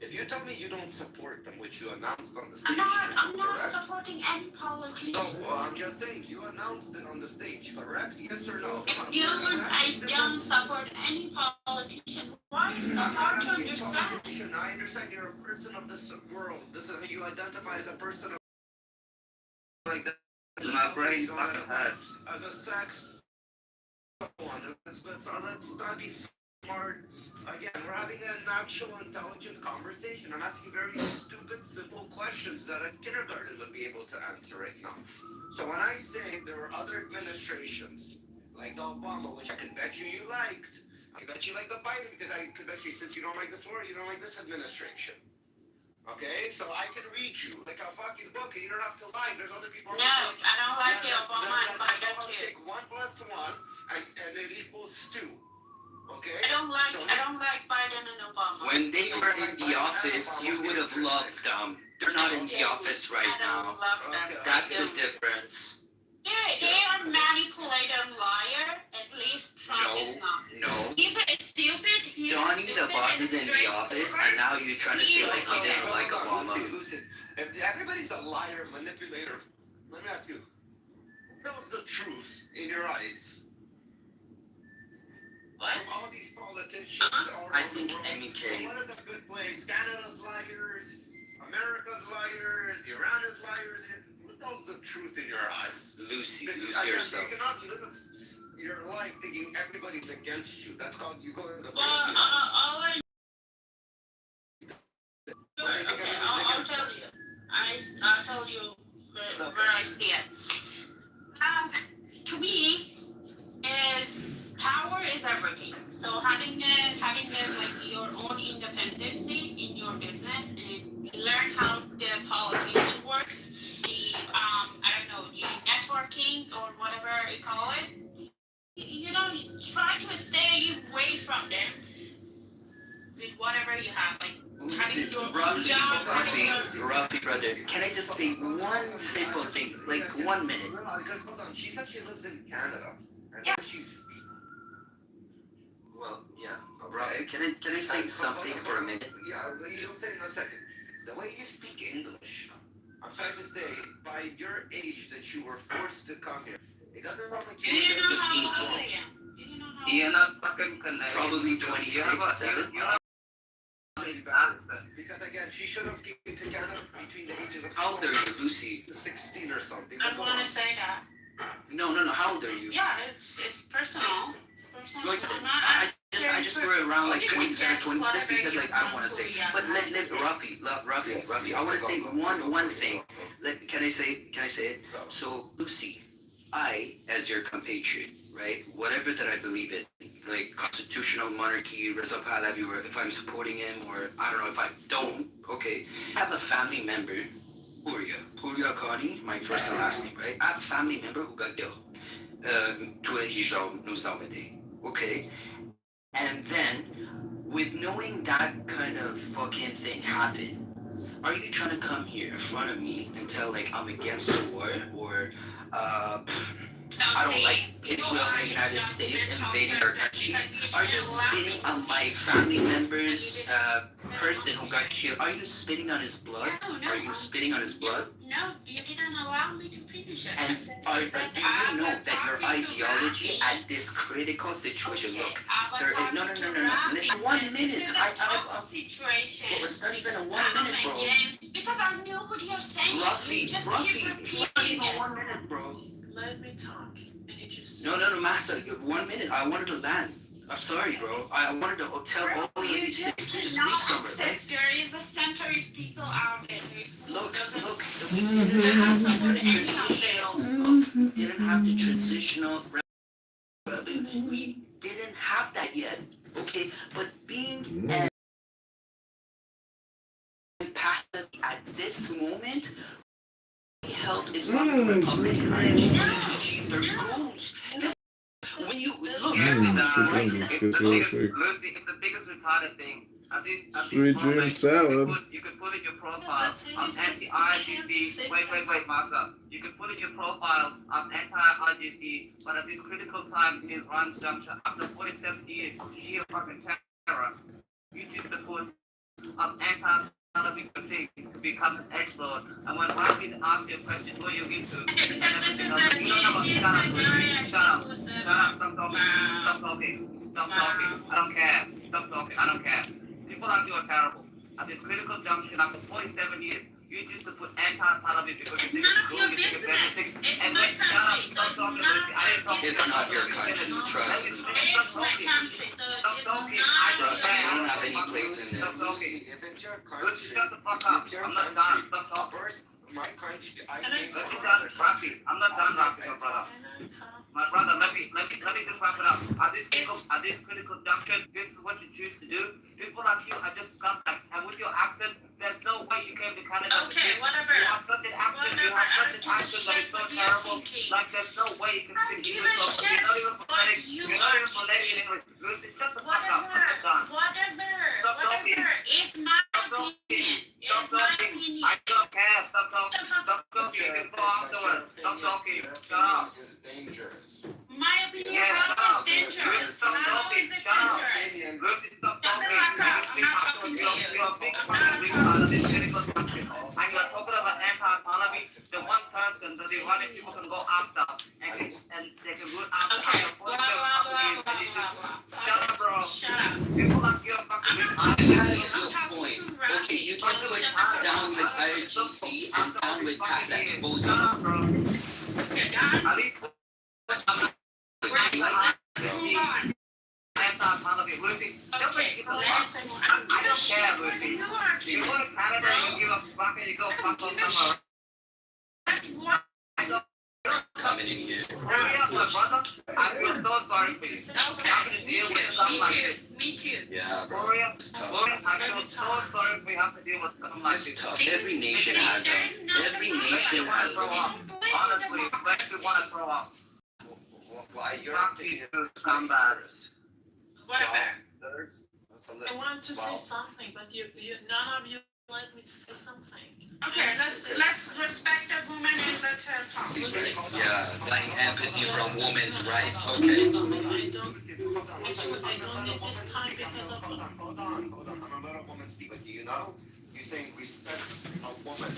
If you tell me you don't support them, which you announced on the stage... I'm not supporting any politician. No, well, I'm just saying, you announced it on the stage, correct? Yes or no? I don't support any politician. Why is it so hard to understand? I understand you're a person of this world. This is how you identify as a person of... like that. My brain fucking hurts. As a sex... Let's not be smart. Again, we're having an actual intelligent conversation. I'm asking very stupid, simple questions that a kindergarten would be able to answer right now. So when I say there were other administrations, like the Obama, which I can bet you liked, I bet you like the Biden because I could bet you since you don't like this war, you don't like this administration. Okay, so I can read you like a fucking book, and you don't have to lie. There's other people. No, I don't like the Obama and Biden too. Take 1 + 1, and it equals 2. Okay. I don't like Biden and Obama. When they were in the office, you would have loved them. They're not in the office right now. Love them. That's the difference. They are manipulator liar. At least Trump is not. No. He's stupid. He's Donnie the boss is in the office, and now you're trying to say like he didn't like Obama. Listen, if everybody's a liar, manipulator, let me ask you, who tells the truth in your eyes? What? All these politicians I think MEK. What is a good place? Canada's liars, America's liars, Iran is liars. Who tells the truth in your eyes? Lucy You herself. cannot live your life thinking everybody's against you. That's called you go in the I'll tell you. I'll tell you where I see it. To me, is power is everything. So having like your own independency in your business and learn how the politician works, the I don't know, the networking or whatever you call it. You know, try to stay away from them with whatever you have, like having your own job, having your... Ruffy, brother, can I just say one simple thing, like 1 minute? Because hold on, she said she lives in Canada. And yeah. She's... Well, yeah. Ruffy, can I say something for a minute? Yeah, you'll say in a second. The way you speak English, I'm trying to say, by your age that you were forced to come here, it doesn't look like you know how old I am. You're not fucking connected. Probably 26, 7. Because again, she should have came to Canada between the ages of How old are you, Lucy? 16 or something. I don't want to say that. No. How old are you? Yeah, it's personal. Like, I just were around like 27, 26. He said like I don't want to say, but let Ruffy. I want to say one thing. Can I say it? So Lucy, I as your compatriot, right? Whatever that I believe in, like constitutional monarchy, Reza Pahlavi, or if I'm supporting him, or I don't know if I don't. Okay, I have a family member, Purya Kani, my first and last name, right? I have a family member who got killed. To a hijab, no Saumede. Okay? And then, with knowing that kind of fucking thing happened, are you trying to come here in front of me and tell like I'm against the war, or I don't like Israel and the United States invading our country? Are you spitting on my family member's person who got killed? Are you spitting on his blood? No. Are you spitting on his blood? No, you didn't allow me to finish it. And do you know that your ideology at this critical situation? Look, there is no. Listen, 1 minute. Situation. Well, it's not even a 1 minute, bro. Because I know what you're saying. Ruffy, You just Ruffy, keep it's not repeating even it. 1 minute, bro. Let me talk, and you just... No, Master, 1 minute. I wanted to land. I'm sorry, bro. I wanted to tell all of You these just things. cannot accept there is a centuries people out there who Look, we didn't have the transitional. We didn't have that yet, okay? But being at this moment, held Islamic Republican IGCTG, their goals. When you look, Lucy, it's the biggest retarded thing. Sweet dream salad. You could put in your profile, I'm anti-IGC. Wait, Master. You could put in your profile, I'm anti-IGC, but at this critical time in Iran's juncture, after 47 years of sheer fucking terror, you choose to put, I'm anti-Salafi thing to become an expert. And when Rafi asks you a question, who are you into? And everything else, you don't know what shut up, stop talking, I don't care, stop talking, I don't care. People like you are terrible. At this critical junction, after 47 years, you choose to put anti-Pahlavi because you think it's cool, you think it's everything. And wait, stop talking, I didn't talk. It's not your country, trust me. Stop talking. I don't have any place in there. Stop talking. Shut the fuck up. I'm not done. Stop talking. my country, I And think. Let me done, Rocky. I'm not done, Rocky, my brother. My brother, let me just wrap it up. At this critical junction, this is what you choose to do. People like you are just scumbags, and with your accent, there's no way you came to Canada. Okay, whatever. You have such an accent. You have such an accent that is so terrible. Like there's no way you can speak English. You're not even phonetic. You're not even phonetic in English. Lucy, shut the fuck up. Put that down. Stop talking. It's my Stop talking. opinion. Stop It's my talking. opinion. I don't care. Stop talking. Stop talking. You can go afterwards. Stop talking. Shut up. It's dangerous. My opinion Yeah, is shut up. always dangerous. Stop How talking. is it Shut up. dangerous? Lucy, stop Shut the talking. fuck up. You I'm not can talking speak to afterwards. you. You're a big I'm fucking not big talking part of to this you. critical function. And you're talking about anti-economy. The one person that the running people can go after and they can root out Okay, the blah, blah, blah, blah, blah, blah. Shut up, bro. Shut up. People like you are fucking I had a good point. Okay, you can put down with IRGC and down with Pat. Both Shut up, bro. Okay, done. At least Move on. anti-economy. Lucy, Okay, let's move on. I don't care, Lucy. You are You go to Canada, you give a fuck, and you go fuck off somewhere. what? coming in here. Hurry up, my brother. I feel so sorry for you. Okay, me too. Me too. Yeah, bro. Hurry up. It's tough. Hurry up. I feel so sorry we have to deal with something like It's this. tough. Every nation has them. Every nation has them. Honestly, it makes me want to throw up. Why you're Fuck you, scumbags. Whatever. I wanted to say something, but you none of you let me say something. Okay, let's respect the woman and let her talk. Yeah, buying empathy from women's rights. Okay. I don't need this time because of Hold on. I'm not a woman, Steve, but do you know? You're saying respect a woman.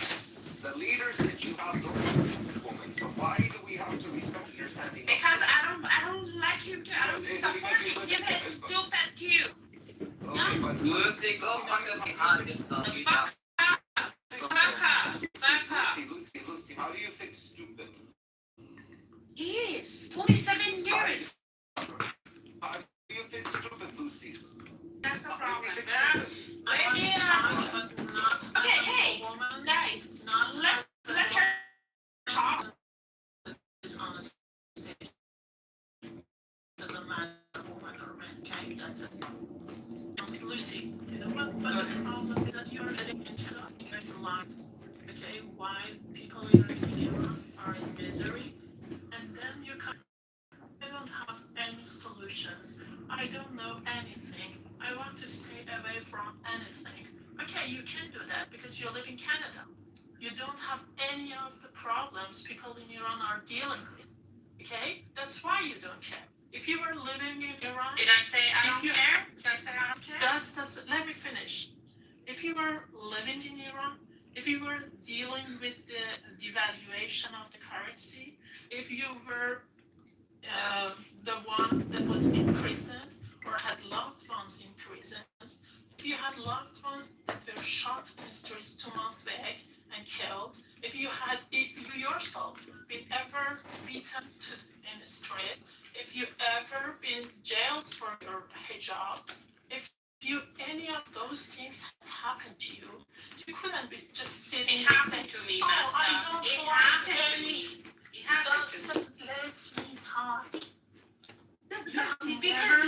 The leaders that you have don't respect women. So why do we have to respect your standing up? Because I don't like him to support him. He's a stupid too. Okay, but Lucy, go fucking behind yourself. You Fuck up. Fuck up. Lucy, how do you fix stupid? He is 47 years. How do you fix stupid, Lucy? That's the problem. I want to talk, but not Okay, as hey, a woman. guys, Not let her talk. is on a stage. Doesn't matter woman or man, okay? That's it. Lucy, you know what the problem is that you're heading into your life. Okay, why people in Iran are in misery, and then you come. I don't have any solutions. I don't know anything. I want to stay away from anything. Okay, you can do that because you live in Canada. You don't have any of the problems people in Iran are dealing with. Okay? That's why you don't care. If you were living in Iran... Did I say I don't care? Did I say I don't care? Let me finish. If you were living in Iran, if you were dealing with the devaluation of the currency, if you were the one that was imprisoned or had loved ones in prisons, if you had loved ones that were shot in the streets 2 months back and killed, if you yourself been ever beaten in the street, if you ever been jailed for your hijab, if any of those things happened to you, you couldn't be just sitting It and happened saying, to me, oh, I Massa. don't It like happened to any... me. It happened to me. Just let me talk. Because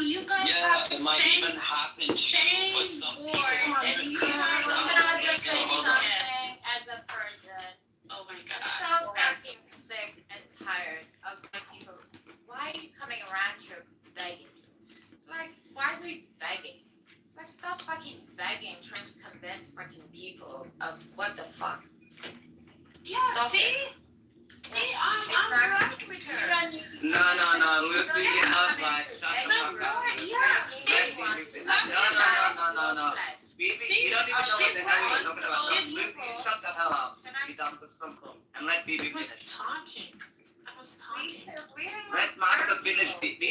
you guys have the it might same, even happen to you, but some same people war are and you Can are I just say something as a person? Oh my I'm god. so fucking sick and tired of my people. Why are you coming around here begging? It's like, why are we begging? It's like, stop fucking begging, trying to convince fucking people of what the fuck. Yeah, Stop see? it. Hey, I'm right with her. You don't need to No, Lucy, don't you're not come right. into Shut the begging fuck for up. it. Yeah, You see? want to. No. Baby, you don't even know what the hell you're talking about. She's Lucy, evil. shut the hell up. Can I You done with something. And let Bibi I was finish. talking. Let Master finish. Bibi,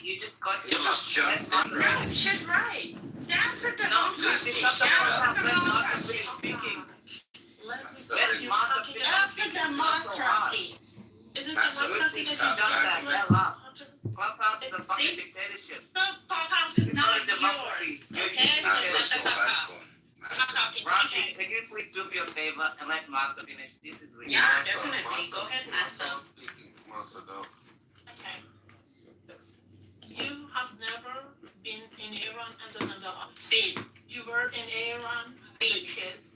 you just got You just jumped in, bro. No, she's right. That's a No, Lucy, democracy. shut the fuck up. That's a Let Master democracy. finish speaking. Let me Sorry. stop you talking about That's a democracy. Isn't That's democracy a- that you Stop don't that. let Clubhouse is a fucking dictatorship. The clubhouse is It's not not a democracy. yours. Okay? That's So so shut the fuck bad up. one. I'm not talking talking. Roxy, Okay. can you please do me a favor and let Master finish? This is really Yeah, definitely. Go ahead, Master. Master, go. Okay. You have never been in Iran as an adult. You were in Iran as a kid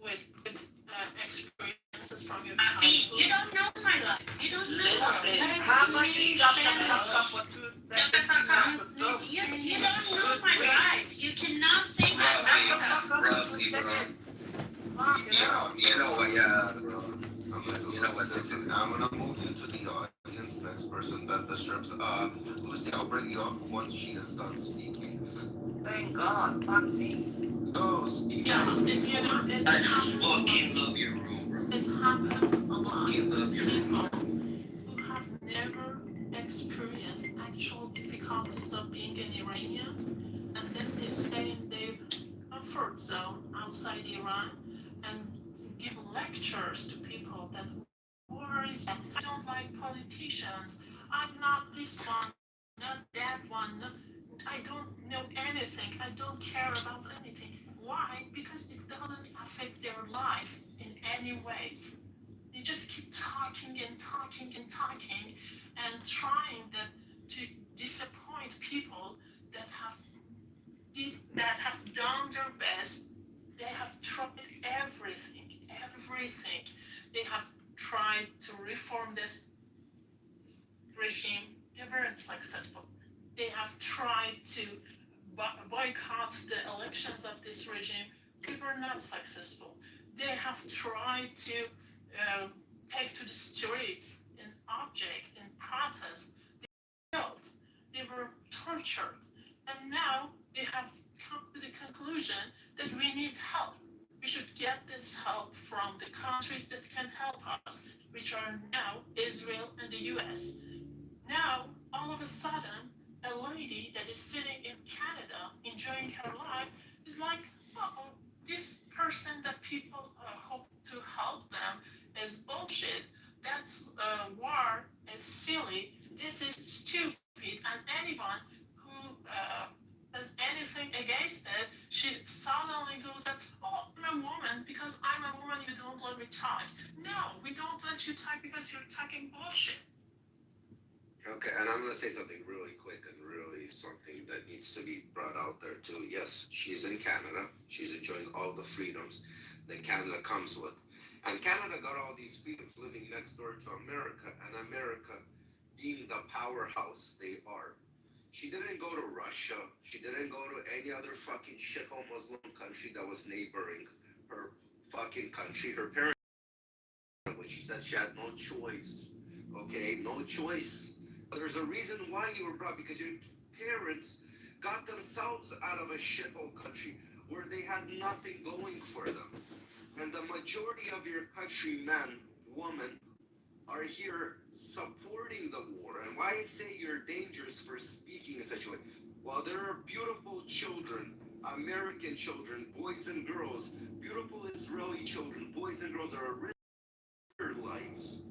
with experiences from your childhood. You don't know my life. You don't know. Listen. How about you shut the fuck up for 2 seconds? You don't know my life. You cannot say my life. Rosie, you know what, yeah, bro. You know what to do. I'm gonna move you to the audience. Next person that disturbs. Lucy, I'll bring you up once she is done speaking. Thank God. Fuck me. Go speak. Yeah, you know, I fucking love your room, bro. it happens a lot Fucking to love your people room. who have never experienced actual difficulties of being an Iranian, and then they stay in their comfort zone outside Iran and give lectures to people that war is bad. I don't like politicians. I'm not this one, not that one. I don't know anything. I don't care about anything. Why? Because it doesn't affect their life in any ways. They just keep talking and talking and talking and trying to disappoint people that have done their best. They have tried everything. They have tried to reform this regime. They weren't successful. They have tried to boycott the elections of this regime. They were not successful. They have tried to take to the streets in object, in protest. They failed. They were tortured. And now they have come to the conclusion that we need help. We should get this help from the countries that can help us, which are now Israel and the US. Now, all of a sudden, a lady that is sitting in Canada enjoying her life is like, oh, this person that people hope to help them is bullshit. That's war is silly. This is stupid. And anyone who has anything against it, she suddenly goes that, oh, I'm a woman. Because I'm a woman, you don't let me talk. No, we don't let you talk because you're talking bullshit. Okay, and I'm gonna say something really quick and really something that needs to be brought out there too. Yes, she is in Canada. She's enjoying all the freedoms that Canada comes with. And Canada got all these freedoms living next door to America, and America being the powerhouse they are. She didn't go to Russia. She didn't go to any other fucking shithole Muslim country that was neighboring her fucking country. Her parents, when she said she had no choice. Okay, no choice. But there's a reason why you were brought, because your parents got themselves out of a shithole country where they had nothing going for them. And the majority of your countrymen, women, are here supporting the war. And why I say you're dangerous for speaking in such a way? Well, there are beautiful children, American children, boys and girls, beautiful Israeli children, boys and girls that are risking their lives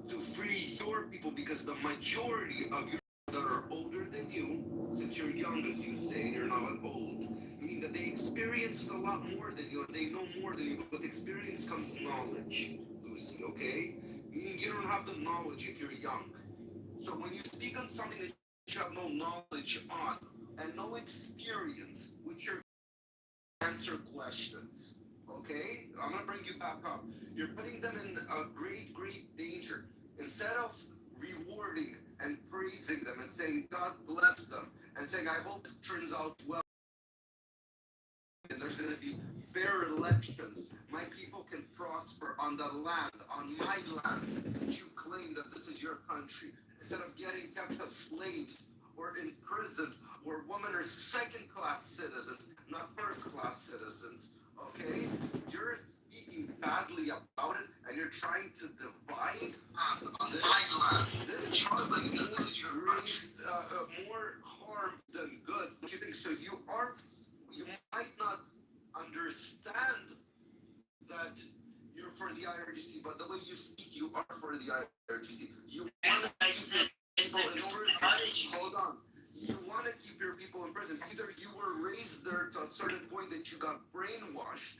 to free your people, because the majority of you that are older than you, since you're young as you say, and you're not old, meaning that they experienced a lot more than you and they know more than you, but with experience comes knowledge, Lucy, okay? Meaning you don't have the knowledge if you're young. So when you speak on something that you have no knowledge on and no experience, which you're answer questions, okay? I'm gonna bring you back up. You're putting them in a great, great danger. Instead of rewarding and praising them and saying, God bless them, and saying, I hope it turns out well, and there's going to be fair elections. My people can prosper on the land, on my land, that you claim that this is your country. Instead of getting kept as slaves or imprisoned, where women are second-class citizens, not first-class citizens, okay? You're speaking badly about it, and you're trying to divide on my land. This causes more harm than good. What you think? So you might not understand that you're for the IRGC, but the way you speak, you are for the IRGC. As I said, Hold on. You want to keep your people in prison. Either you were raised there to a certain point that you got brainwashed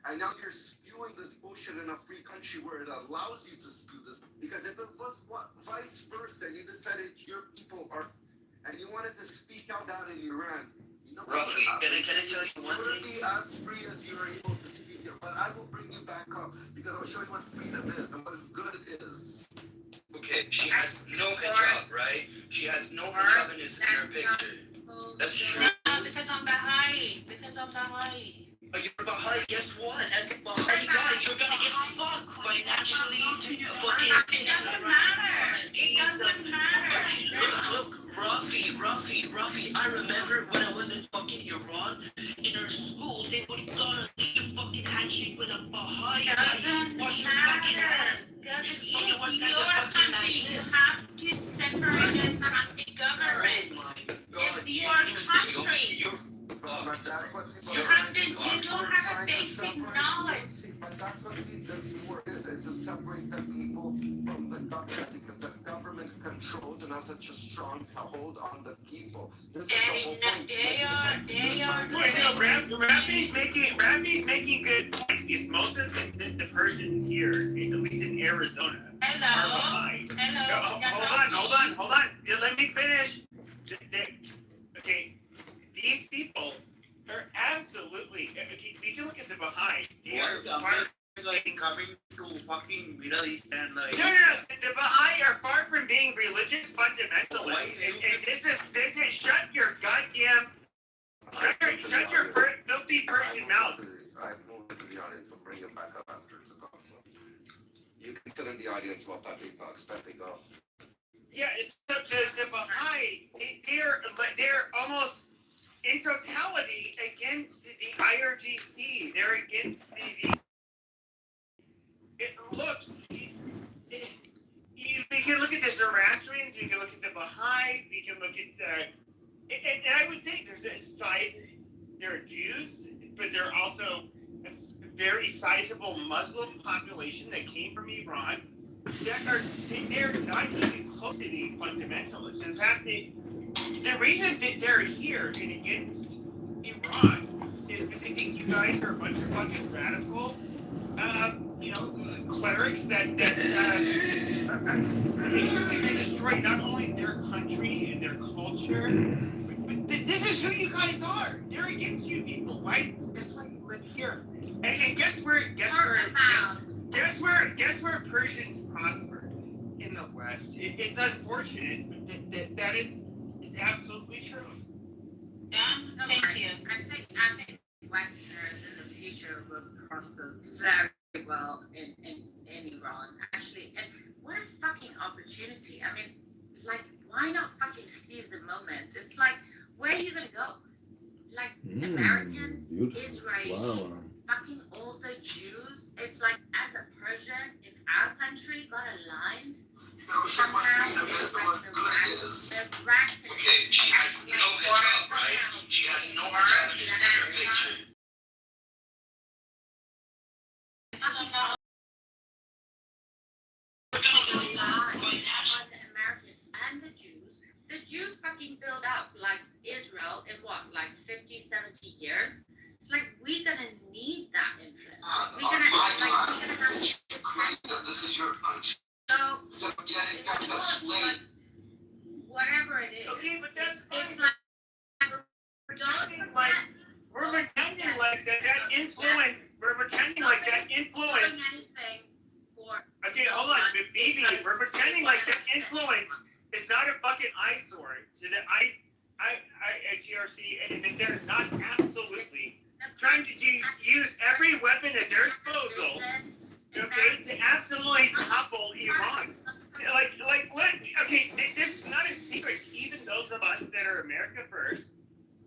And now you're spewing this bullshit in a free country where it allows you to spew this. Because if it was vice versa, you decided your people are, and you wanted to speak out that in Iran, you know, Roughly, can I tell you one you wouldn't thing? be as free as you are able to speak here. But I will bring you back up because I'll show you what freedom is and what good is. Okay, she has no hijab, right? She has no hijab in her picture. That's true. No, because I'm Baha'i. Because I'm Baha'i. You're Baha'i, guess what? As a Baha'i guy, you're gonna get fucked financially. Fucking. It doesn't matter. It doesn't matter. Look, Rafi, I remember when I was in fucking Iran, in our school, they would gonna do a fucking handshake with a Baha'i guy. Doesn't Wash your fucking matter. hand. It's Fucking your wash country. that fucking You najis. have to separate it from the government. It's your country. You don't have a basic knowledge. But that's what this war is. It's to separate the people from the government because the government controls and has such a strong hold on the people. This is the whole point. They are. Well, you know, Rafi's making good point because most of the Persians here, at least in Arizona, are behind. Hold on. Let me finish. Okay, these people are absolutely. Okay, we can look at the Baha'i. They are like coming to fucking Middle East and like. No. The Baha'i are far from being religious fundamentalists. And this is shut your goddamn. Shut your filthy Persian mouth. I moved into the audience. We'll bring him back up after it's done. So you can sit in the audience while Patrick expecting go. Yeah, so the Baha'i, they're almost in totality against the IRGC. They're against we can look at the Zoroastrians, we can look at the Baha'i, we can look at and I would say there's a side, there are Jews, but there are also a very sizable Muslim population that came from Iran they're not even close to being fundamentalists. In fact, the reason that they're here and against Iran is because they think you guys are a bunch of fucking radical, clerics that basically destroy not only their country and their culture, but this is who you guys are. They're against you people. Why? That's why you live here. And guess where Persians prosper in the West. It's unfortunate, but that is absolutely true. Thank you. I think Westerners in the future will prosper very well in Iran. Actually, and what a fucking opportunity. I mean, like, why not fucking seize the moment? It's like, where are you gonna go? Like, Americans, Israelis, fucking all the Jews. It's like, as a Persian, if our country got aligned, somehow Okay, she has no hijab, right? She has no hijab in her picture. On the Americans and the Jews fucking build up like Israel in what, like 50, 70 years? It's like we're gonna need that influence. We're gonna have this is your country. So whatever it is. Okay, but that's it's like we're pretending like that influence. We're pretending like that influence. Okay, hold on, but baby, we're pretending like that influence is not a fucking eyesore to the IGRC, and that they're not absolutely trying to use every weapon at their disposal, okay, to absolutely topple Iran. This is not a secret to even those of us that are America first,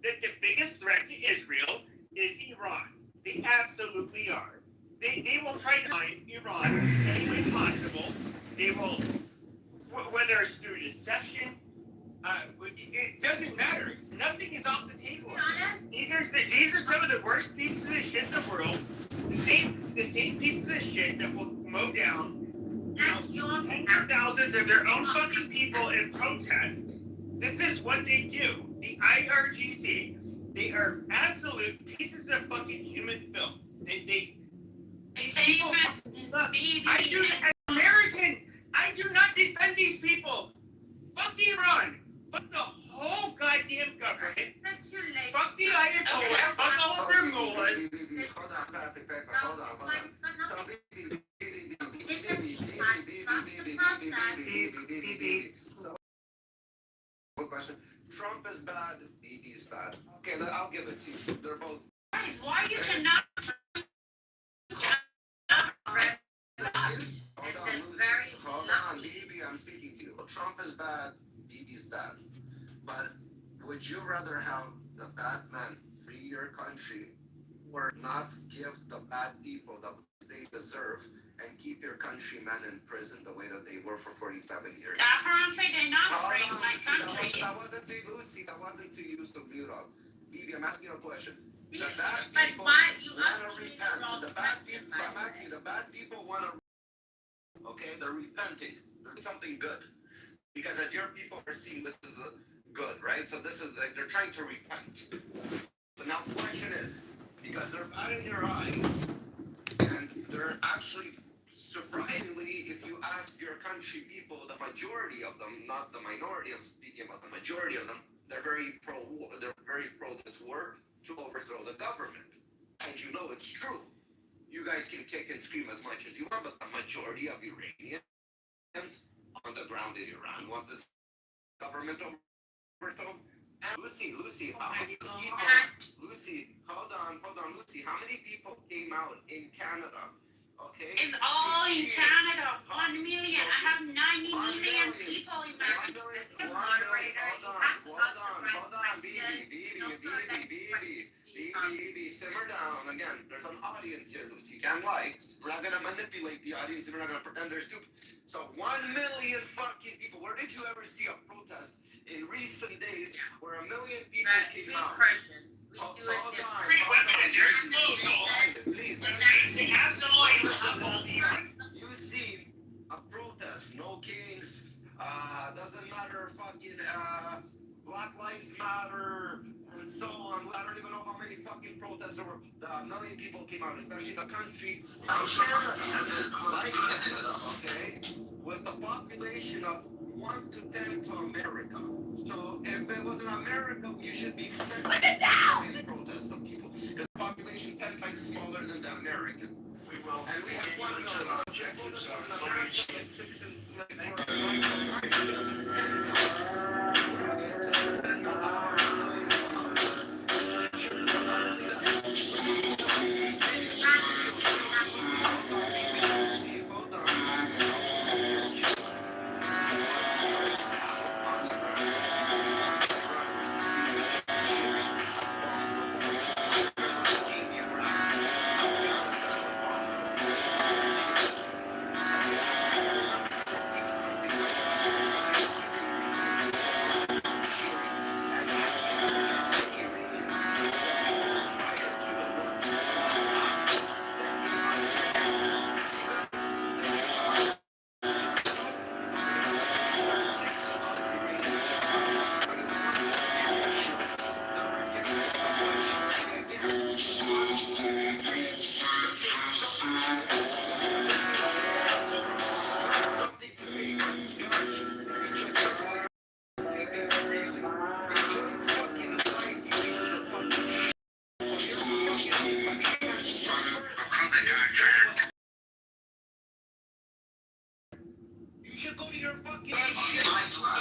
that the biggest threat to Israel is Iran. They absolutely are. They will try to find Iran any way possible. They will, whether it's through deception, it doesn't matter. Nothing is off the table. These are some of the worst pieces of shit in the world. The same pieces of shit that will mow down tens of thousands of their own fucking people in protests. This is what they do. The IRGC, they are absolute pieces of fucking human filth. I do, as an American, I do not defend these people. Fuck Iran. Fuck the whole goddamn government. Fuck the Ayatollah. Fuck all of their mullahs. Hold on, Pappy, hold on. So, so, one question. Trump is bad, Bibi's bad. Okay, I'll give it to you. They're both. Guys, why you cannot? Hold on, Bibi, I'm speaking to you. Trump is bad, Bibi's bad. But would you rather have the bad men free your country or not give the bad people the they deserve and keep your countrymen in prison the way that they were for 47 years? Apparently they're not free in my country. That wasn't to you, Lucy. That wasn't to you, so mute up. Bibi, I'm asking you a question. The bad people want to repent. The bad people, I'm asking you, the bad people want to. Okay, they're repenting. They're doing something good. Because as your people are seeing this is good, right? So this is like they're trying to repent. But now the question is, because they're bad in your eyes, and they're actually, surprisingly, if you ask your country people, the majority of them, not the minority, I'm speaking about the majority of them, they're very pro this war to overthrow the government. And you know it's true. You guys can kick and scream as much as you want, but the majority of Iranians on the ground in Iran want this government overthrown. And Lucy, how many people, Lucy, hold on, Lucy, how many people came out in Canada? Okay. It's all in Canada. 1 million. I have 90 million people in my country. Hold on, Bibi, simmer down. Again, there's an audience here, Lucy. You can't lie. We're not gonna manipulate the audience, and we're not gonna pretend they're stupid. So 1 million fucking people. Where did you ever see a protest in recent days where 1 million people came out? Christians. We do it different. Free women and their disposal. Please. You see a protest, no kings, doesn't matter, fucking, Black Lives Matter, and so on. I don't even know how many fucking protests there were. 1 million people came out, especially in a country like Canada, okay? With the population of 1 to 10 to America. So if it was in America, you should be expecting a protest of people. Because the population 10 times smaller than the American. And we have 1 million.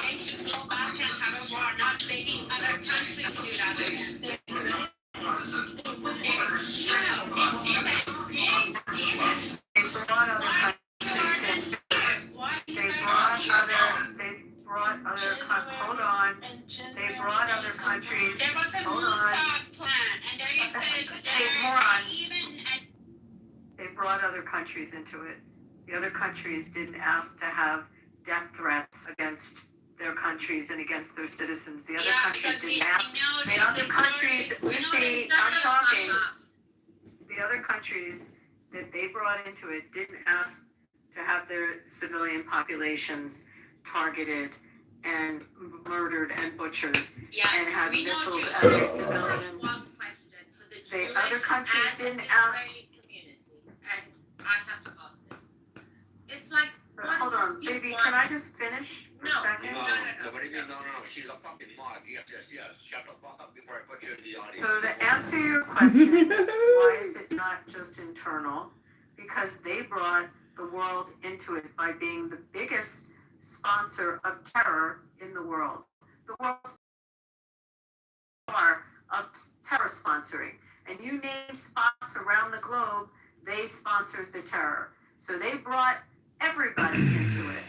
They should go back and have a war, not letting other countries do that. They brought other countries. There was a Hold on. Mossad plan, and there you said They brought other countries into it. The other countries didn't ask to have death threats against their countries and against their citizens. The other countries didn't ask. The other countries, Lucy, I'm talking. The other countries that they brought into it didn't ask to have their civilian populations targeted and murdered and butchered and have missiles at their civilian. The other countries didn't ask. And I have to ask this. Baby, can I just finish for a second? No, what do you mean? No. She's a fucking mug. Yes. Shut the fuck up before I put you in the audience. So to answer your question, why is it not just internal? Because they brought the world into it by being the biggest sponsor of terror in the world. The world's are of terror sponsoring. And you name spots around the globe, they sponsored the terror. So they brought everybody into it.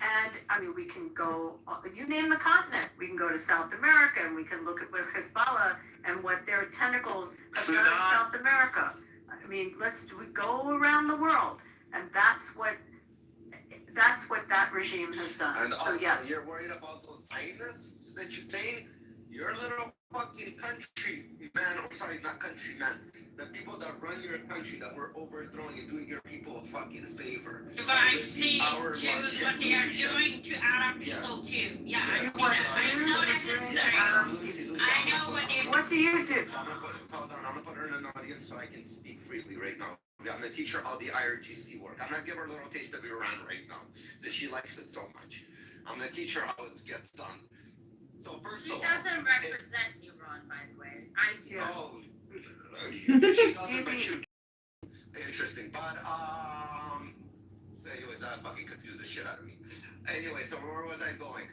And I mean, we can go, you name the continent. We can go to South America and we can look at what Hezbollah and what their tentacles have done in South America. I mean, we go around the world. And that's what that regime has done. And so also, yes. you're worried about those Zionists that you're saying? Your little fucking country, man. Oh, sorry, not country, man. The people that run your country that we're overthrowing and doing your people a fucking favor. But I see Jews, what they are doing to Arab people too. Yeah, I see that. I know necessary. I know what they're. What do you do? Hold on, I'm gonna put her in an audience so I can speak freely right now. I'm gonna teach her all the IRGC work. I'm gonna give her a little taste of Iran right now, since she likes it so much. I'm gonna teach her how it gets done. So first He of all, doesn't represent Iran, by the way. I do. Oh, she doesn't, but you. Interesting, but so anyways, that fucking confused the shit out of me. Anyway, so where was I going?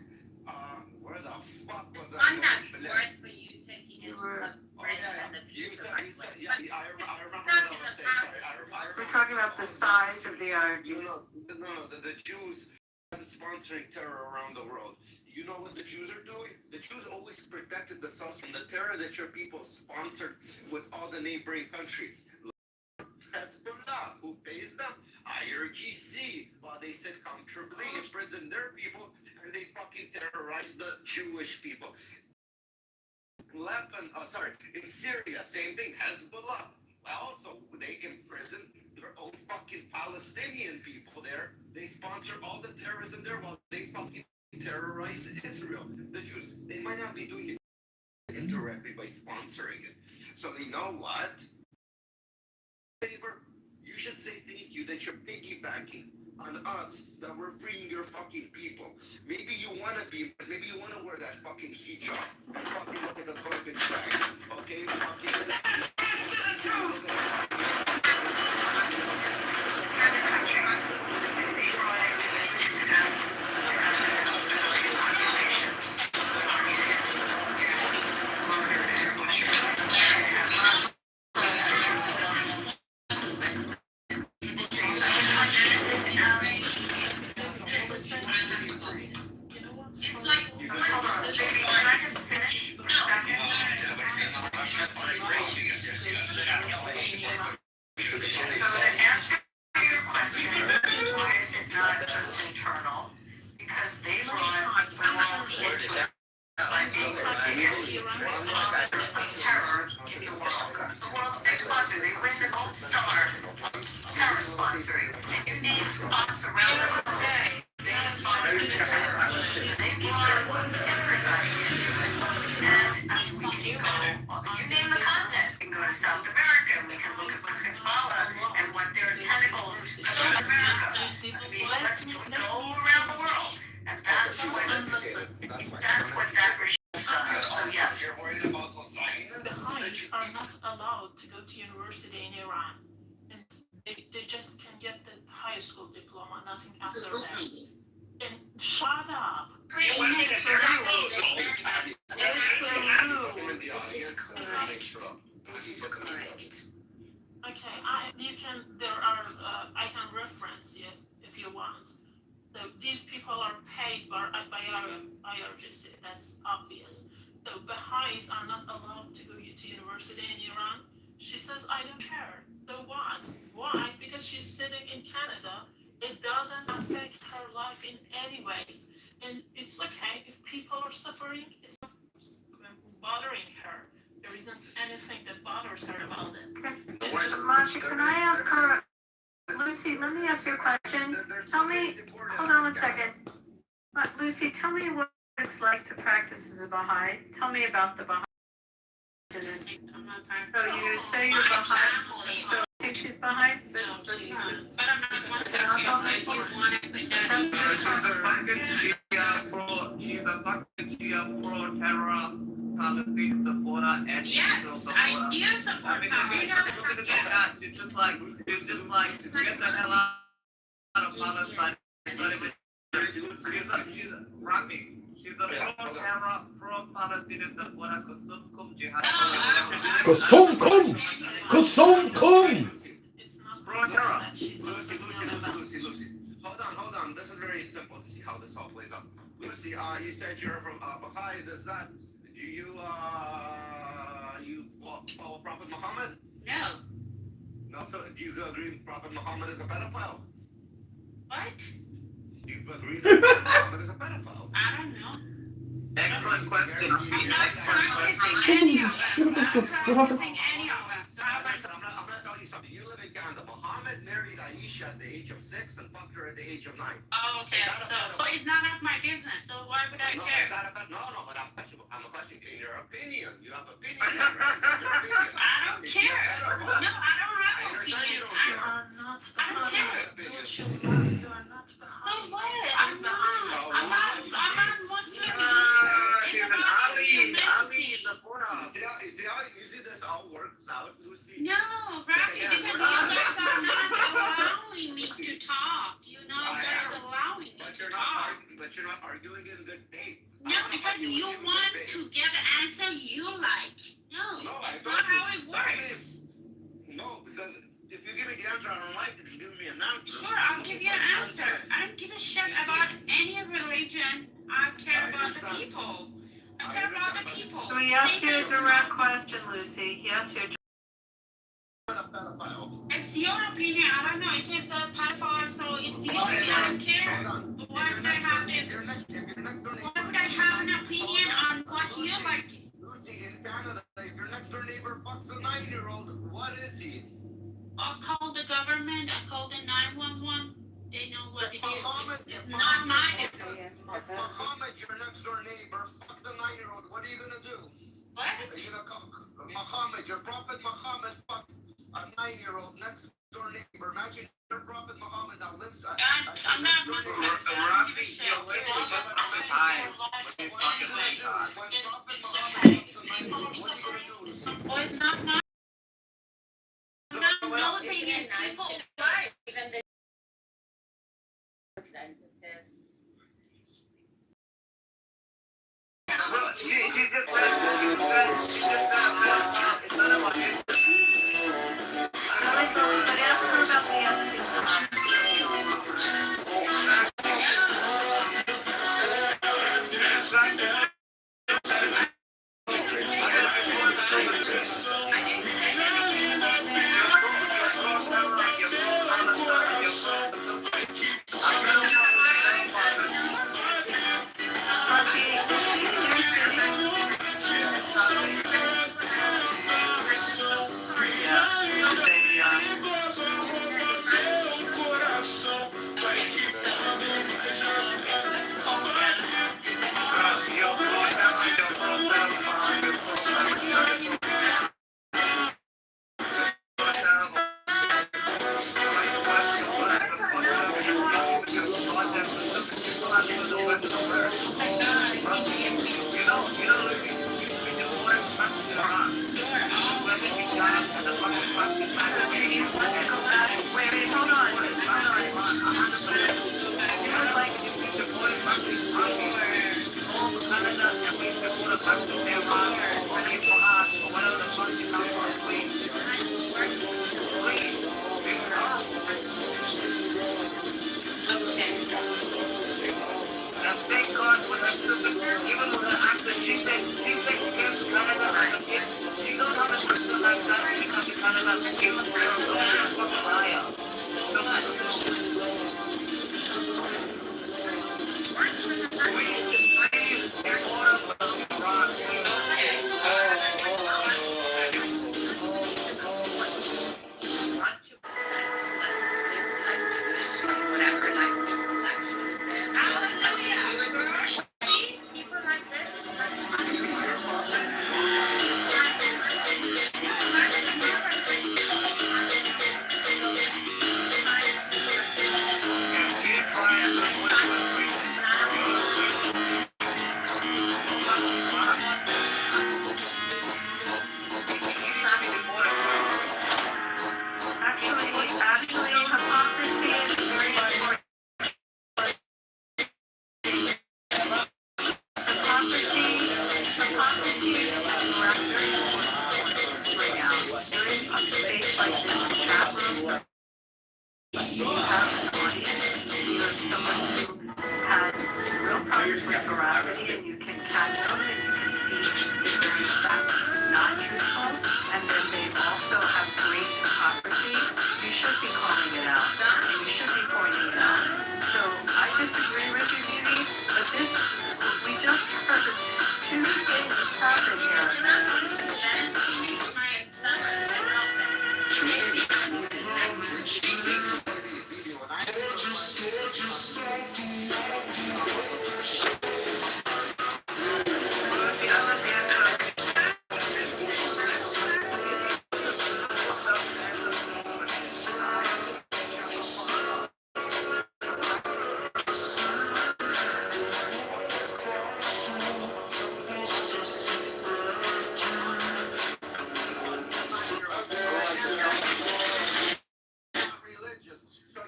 Where the fuck was I On going? that worth for you taking into consideration the future. I remember what I was saying. Sorry, I remember. We're talking about the size of the IRGs. No, the Jews sponsoring terror around the world. You know what the Jews are doing? The Jews always protected themselves from the terror that your people sponsored with all the neighboring countries. Hezbollah, who pays them? IRGC, while they sit comfortably, imprison their people, and they fucking terrorize the Jewish people. In Syria, same thing, Hezbollah. Also, they imprison their own fucking Palestinian people there. They sponsor all the terrorism there while they fucking terrorize Israel. The Jews, they might not be doing it indirectly by sponsoring it. So you know what? Favor, you should say thank you that you're piggybacking on us, that we're freeing your fucking people. Maybe you wanna wear that fucking hijab and fucking look at the garbage bag. Okay, Countries, they brought into it didn't have regulations. Murdered and butchered. It's like, hold on, baby, can I just finish for a second? So to answer your question, why is it not just internal? Because they brought the world into it by being the biggest sponsor of terror in the world. The world's big sponsor, they win the gold star of terror sponsoring. And you name spots around the globe, they sponsor the terror. So they brought everybody into it. And I mean, we can go, you name the continent, we can go to South America, and we can look at what Hezbollah and what their tentacles have done in America. I mean, let's go around the world. And that's what that regime has done. So yes. Baha'is are not allowed to go to university in Iran. And they just can get the high school diploma, nothing after that. And shut up. It's a rule. This is correct. This is correct. Okay, I can reference it if you want. So these people are paid by IRGC, that's obvious. So Baha'is are not allowed to go to university in Iran. She says, I don't care. So what? Why? Because she's sitting in Canada. It doesn't affect her life in any ways. And it's okay if people are suffering, it's not bothering her. There isn't anything that bothers her about it. Masha, can I ask her, Lucy, let me ask you a question. Tell me, hold on one second. Lucy, tell me what it's like to practice as a Baha'i. Tell me about the Baha'i. So you say you're Baha'i, so you think she's Baha'i? But I'm not one of the people that you want to put She's a fucking Shia pro-terror Palestinian supporter and Yes, I do support Palestine. Look at the chat. She's just like, get the hell out of Palestine. She's running. She's a pro-terror, pro-Palestinian supporter. Kusum kum! Kusum kum! Pro-terror. Lucy. Hold on. This is very simple to see how this all plays out. Lucy, you said you're from Baha'i, this, that. Do you follow Prophet Muhammad? No. No, so do you agree Prophet Muhammad is a pedophile? What? Do you agree that Prophet Muhammad is a pedophile? I don't know. Excellent question. I'm not practicing any of them. I'm not practicing any of them. So I'm like, I'm gonna tell you something. You live in Uganda. Muhammad married Aisha at the age of 6 and fucked her at the age of 9. oh, okay. So it's none of my business. So why would I care? No, but I'm a question. In your opinion, you have opinion. I don't care. No, I don't have an opinion. You are not I don't care. Don't you lie. You are not behind. No way. I'm not Muslim. She's an Ali supporter. You see this all works out, Lucy? No, Rafi, because you guys are not allowing me to talk. You guys allowing me to talk. But you're not arguing in good faith. No, because you want to get the answer you like. No, that's not how it works. No, because if you give me the answer I don't like, if you give me an answer. Sure, I'll give you an answer. I don't give a shit about any religion. I care about the people. I care about the people. Can we ask you a direct question, Lucy? Yes, you're. It's your opinion. I don't know if it's a pedophile, so it's your opinion. I don't care. But why would I have an opinion on what you like? Lucy, in Canada, if your next door neighbor fucks a 9-year-old, what is he? I'll call the government. I'll call the 911. They know what it is. It's not mine. Muhammad, your next door neighbor, fucked a 9-year-old. What are you gonna do? What? Are you gonna call Muhammad, your prophet Muhammad fucked a 9-year-old next door neighbor? Imagine your prophet Muhammad that lives at. I'm not Muslim, so I don't give a shit. Oh, it's not mine. I'm not nosing in people's lives. Even the representatives. So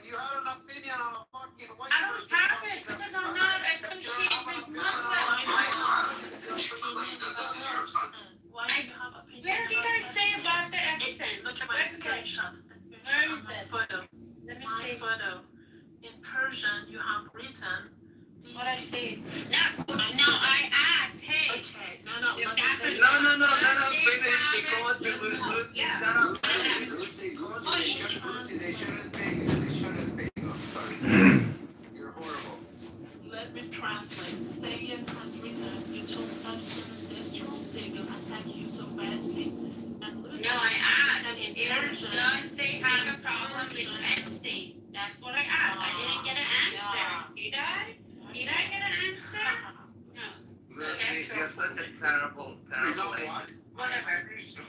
you had an opinion on a fucking white I don't have it because I'm not associated with Muslims. Why do you have opinion? Where did I say about the accent? Look at my screenshot. Where is it? Photo. Let me My see. photo. In Persian, you have written. What I say? No, I asked. Hey. Okay. No. No. Finish. Go on to Lucy. They shouldn't pay you. They shouldn't pay you. I'm sorry. You're horrible. Let me translate. Stadium has written, you told Epson this wrong, they will attack you so badly. And Lucy, No, I asked. in Does they have a problem with Epstein? That's what I asked. I didn't get an answer. Did I? Did I get an answer? No. Okay, You're such a terrible You know lady. what? Whatever.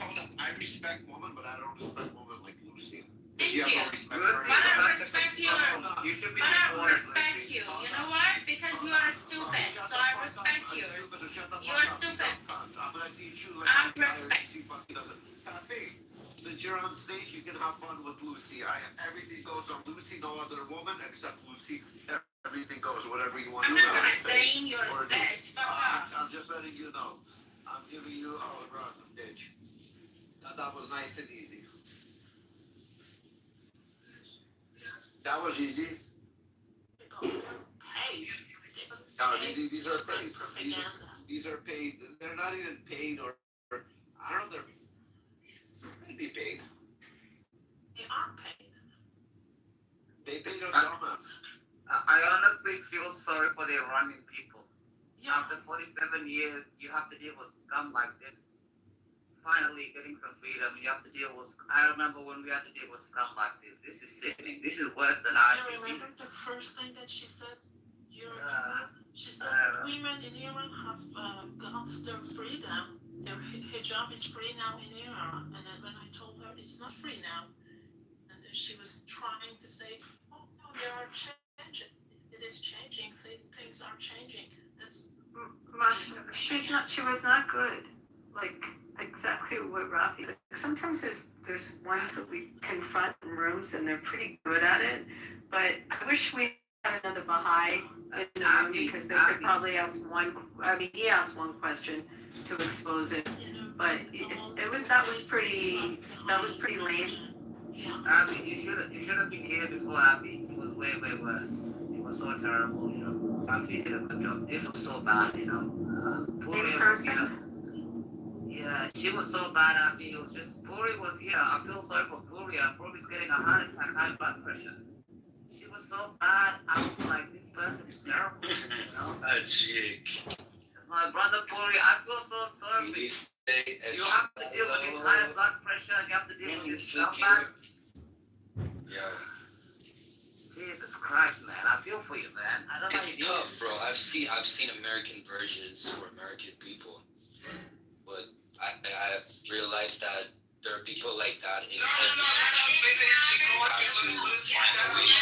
Hold on. I respect women, but I don't respect women like Lucy. Thank You have you. no respect But for I herself. respect you. You should be But I supported, respect Lucy. you. You know why? Because you are stupid. So I respect you. You are stupid. I'm gonna teach you like I a guy respect. doesn't. Hey, since you're on stage, you can have fun with Lucy. Everything goes on Lucy, no other woman except Lucy. Everything goes, whatever you want I'm to not gonna say. say in your Or do. stage. Fuck off. I'm just letting you know. I'm giving you all a run, bitch. That was nice and easy. That was easy. No, these are paid. These are paid. They're not even paid or I don't know. They're maybe paid. They are paid. They paid a dumbass. I honestly feel sorry for the Iranian people. After 47 years, you have to deal with scum like this. Finally getting some freedom, you have to deal with. I remember when we had to deal with scum like this. This is sickening. This is worse than I. You remember the first thing that she said? You remember? She said women in Iran have got their freedom. Their hijab is free now in Iran. And then when I told her it's not free now, and she was trying to say, "Oh no, they are changing. It is changing. Things are changing." That's. She was not good. Like exactly what Rafi. Like, sometimes there's ones that we confront in rooms and they're pretty good at it. But I wish we had another Baha'i in the room because they could probably ask one. I mean, he asked one question to expose it, but that was pretty lame. Abby, you should have been here before Abby. It was way worse. It was so terrible, you know. Abby did a good job. This was so bad, you know. Puri, In person? Yeah, she was so bad, Abby. It was just Puri was here. I feel sorry for Puri. Puri's getting a heart attack, high blood pressure. She was so bad. I was like, this person is terrible, you know. A chick. My brother Puri, I feel so sorry. We say You have to deal with this high blood pressure and you have to deal with this stomach. Yeah. Jesus Christ, man. I feel for you, man. I don't know It's how you tough, bro. I've seen American versions for American people, but I realized that there are people like that in every country. You have to find a way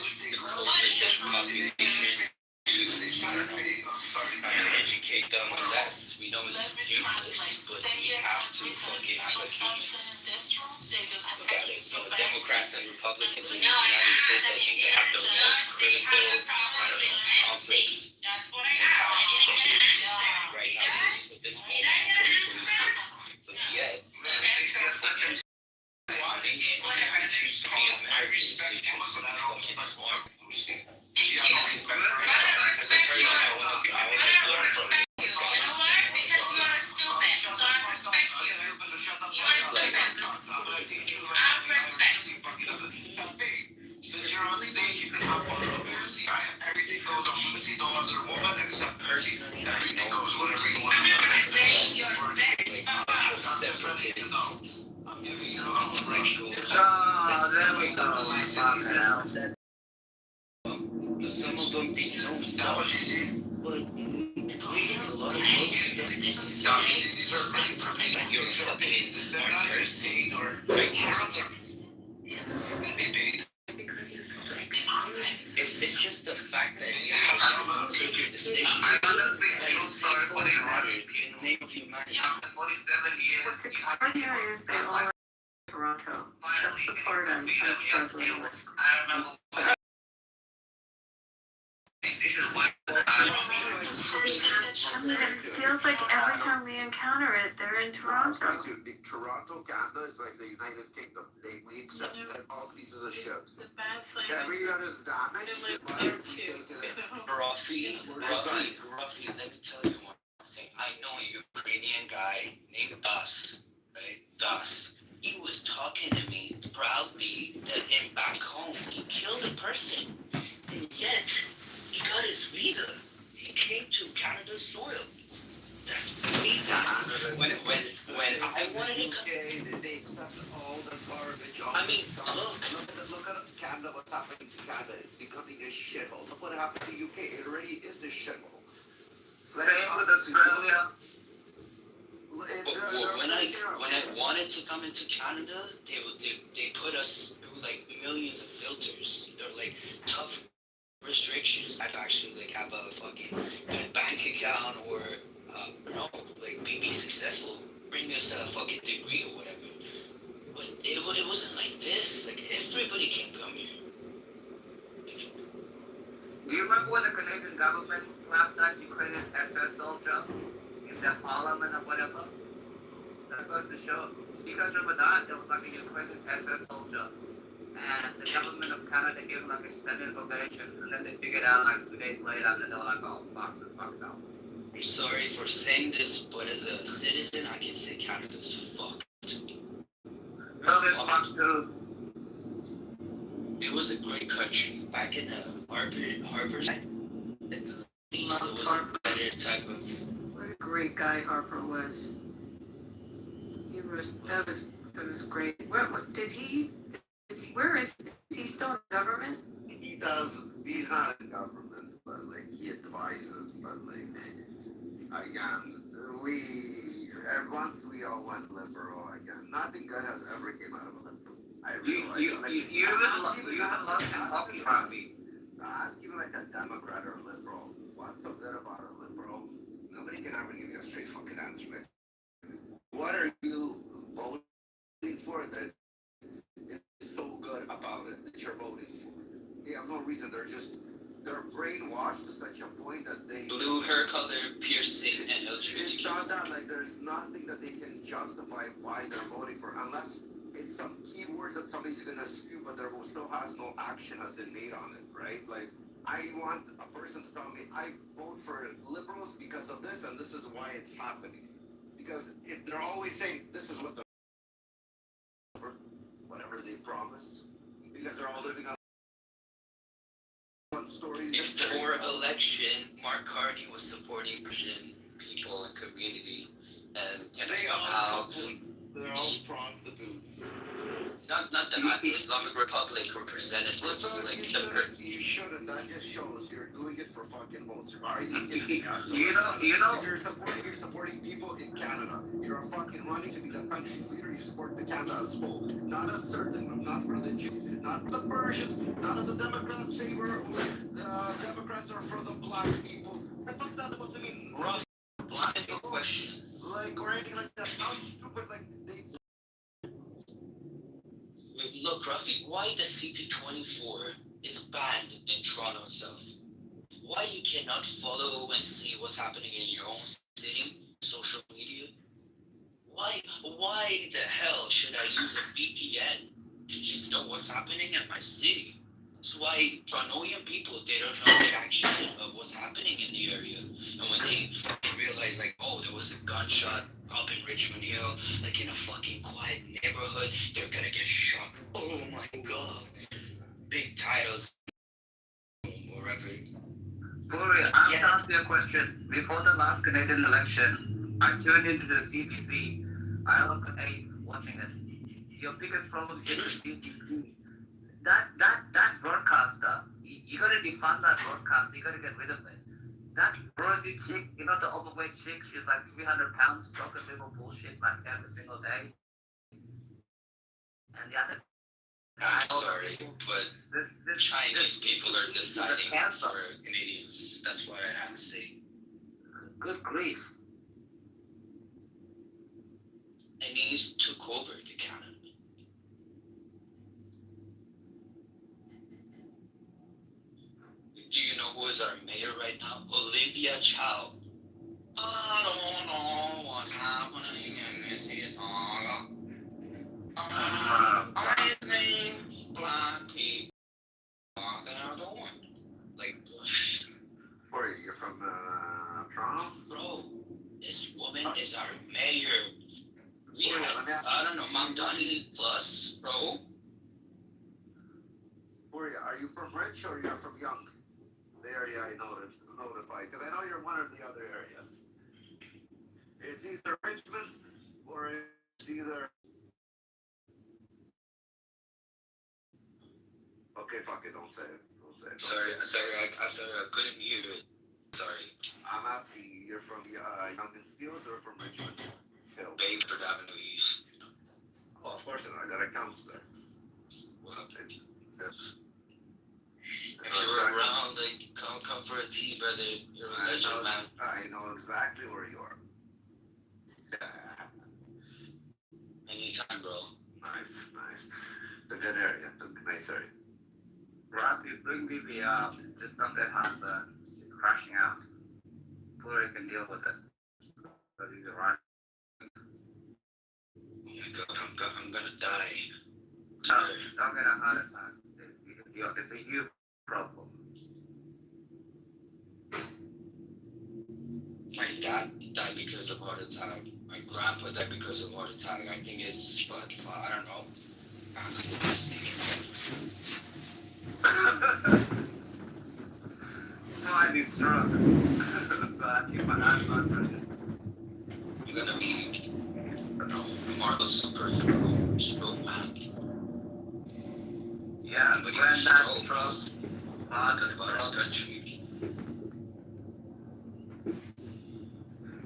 to cope with this population. I don't know, educate them on this. We know it's useless, but we have to fucking fucking look at it. So Democrats and Republicans in the United States, I think they have the most critical, conflicts in House Republicans right now at this moment in 2026. But yet, they choose nation, they choose to be Americans, they choose to be fucking smart. As a person, I want to learn from this. You know why? Because you are stupid. So I respect you. You are stupid. I respect you. Since you're on stage, you can have fun with Lucy. Everything goes on Lucy, no other woman except Percy. Everything goes whatever you want to Saying your stage. Separatists, intellectuals, there we go. Fucking hell. Some of them they know stuff, but reading a lot of books doesn't necessarily mean that you're a fucking smart person or righteous. It's just the fact that you have to take your decision. I honestly feel It's sorry for the matter Iranian in the name of humanity. 47 years. What's extraordinary is they all are in Toronto. That's the part I'm struggling with. I remember. This is what I mean, it feels like every time we encounter it, they're in Toronto. Toronto, Canada is like the United Kingdom. We accept all pieces of shit. The bad thing Every is that is damaged, they live like, there we too. take it in. Ruffy, let me tell you one thing. I know a Ukrainian guy named Das, right? Das. He was talking to me proudly that him back home, he killed a person. And yet, he got his visa. He came to Canada's soil. That's crazy. When I wanted to come, They accept all the garbage. I mean, look at Canada. What's happening to Canada? It's becoming a shithole. Look what happened to UK. It already is a shithole. Same with Australia. when I wanted to come into Canada, they put us through like millions of filters. They're like tough restrictions. I'd actually like have a fucking good bank account or like be successful, bring us a fucking degree or whatever. But it wasn't like this. Like everybody can come here. Do you remember when the Canadian government clapped that Ukrainian SS soldier in their parliament or whatever? That goes to show. Do you guys remember that? There was like a Ukrainian SS soldier. And the government of Canada gave him like a standing ovation. And then they figured out like 2 days later that they were like, oh, fuck up. I'm sorry for saying this, but as a citizen, I can say Canada's fucked. Canada's fucked too. It was a great country. Back in the Harper side, at least it was a better type of... What a great guy Harper was. That was great. Where is he still in government? He's not in government, but like he advises, but like again, once we all went liberal again, nothing good has ever came out of a liberal. I realize You have lost in hockey, Rafi. Ask even like a Democrat or a liberal, what's so good about a liberal? Nobody can ever give you a straight fucking answer, man. What are you voting for that is so good about it that you're voting for? They have no reason. They're brainwashed to such a point that they blue hair color, piercing, and it's not that like there's nothing that they can justify why they're voting for unless it's some keywords that somebody's gonna spew, but there still has no action has been made on it, right? Like I want a person to tell me I vote for liberals because of this and this is why it's happening. Because they're always saying this is what whatever they promise. Because they're all living on stories. Before election, Mark Carney was supporting Asian people and community, and somehow they're all prostitutes. Not the Islamic Republic representatives. You shouldn't. That just shows you're doing it for fucking votes. You know. If you're supporting people in Canada, you're fucking running to be the country's leader. You support the Canada as a whole, not a certain group, not for the Jews, not for the Persians, not as a Democrat say we're Democrats are for the black people. What the fuck's that supposed to mean? Rough, simple question. Like or anything like that. How stupid like they. Look, Ruffy, why the CP24 is banned in Toronto itself? Why you cannot follow and see what's happening in your own city, social media? Why the hell should I use a VPN to just know what's happening in my city? That's why Torontoian people, they don't know jack shit of what's happening in the area. And when they fucking realize, like, oh, there was a gunshot up in Richmond Hill, like in a fucking quiet neighborhood, they're gonna get shot. Oh my god. Big titles. Wherever. Corey, I have to ask you a question. Before the last Canadian election, I tuned into the CBC. I was at 8 watching it. your biggest problem is the BBC. That broadcaster, you gotta defund that broadcaster, you gotta get rid of it. That rosy chick, you know, the overweight chick, she's like 300 pounds, broken little bullshit like every single day. And the other I'm sorry, but Chinese people are deciding for Canadians. That's what I have to say. Good grief. Chinese took over the Canada. Do you know who is our mayor right now? Olivia Chow. I don't know what's happening in Mississauga. I think black people walking out the one. Like, Where you're from Toronto? bro, this woman is our mayor. We have, I don't know, Mount Donny plus, bro. Where are you from Rich or you're from Young? The area I notified, because I know you're one of the other areas. It's either Richmond or it's either. Okay, fuck it, don't say it. Don't say it. Sorry, I couldn't hear it. Sorry. I'm asking you, you're from Young and Steeles or from Richmond Hill? Bedford Avenue East. Oh, of course, I got accounts there. Well, Yes. if you're around, like, come for a tea, brother. You're a legend, man. I know exactly where you are. Anytime, bro. Nice. It's a good area. It's a nice area. Rob, you bring BB up, just don't get heartburn. It's crashing out. Poor can deal with it. But he's around. Oh my god, I'm gonna die. No, don't get a heart attack. It's a you problem. My dad died because of heart attack. My grandpa died because of heart attack. I think it's, I don't know. Might be stroke. So I keep my eyes on I'm gonna be, a Marvel superhero. Stroke man. Yeah, Nobody when that strokes. stroke, Talking about his country.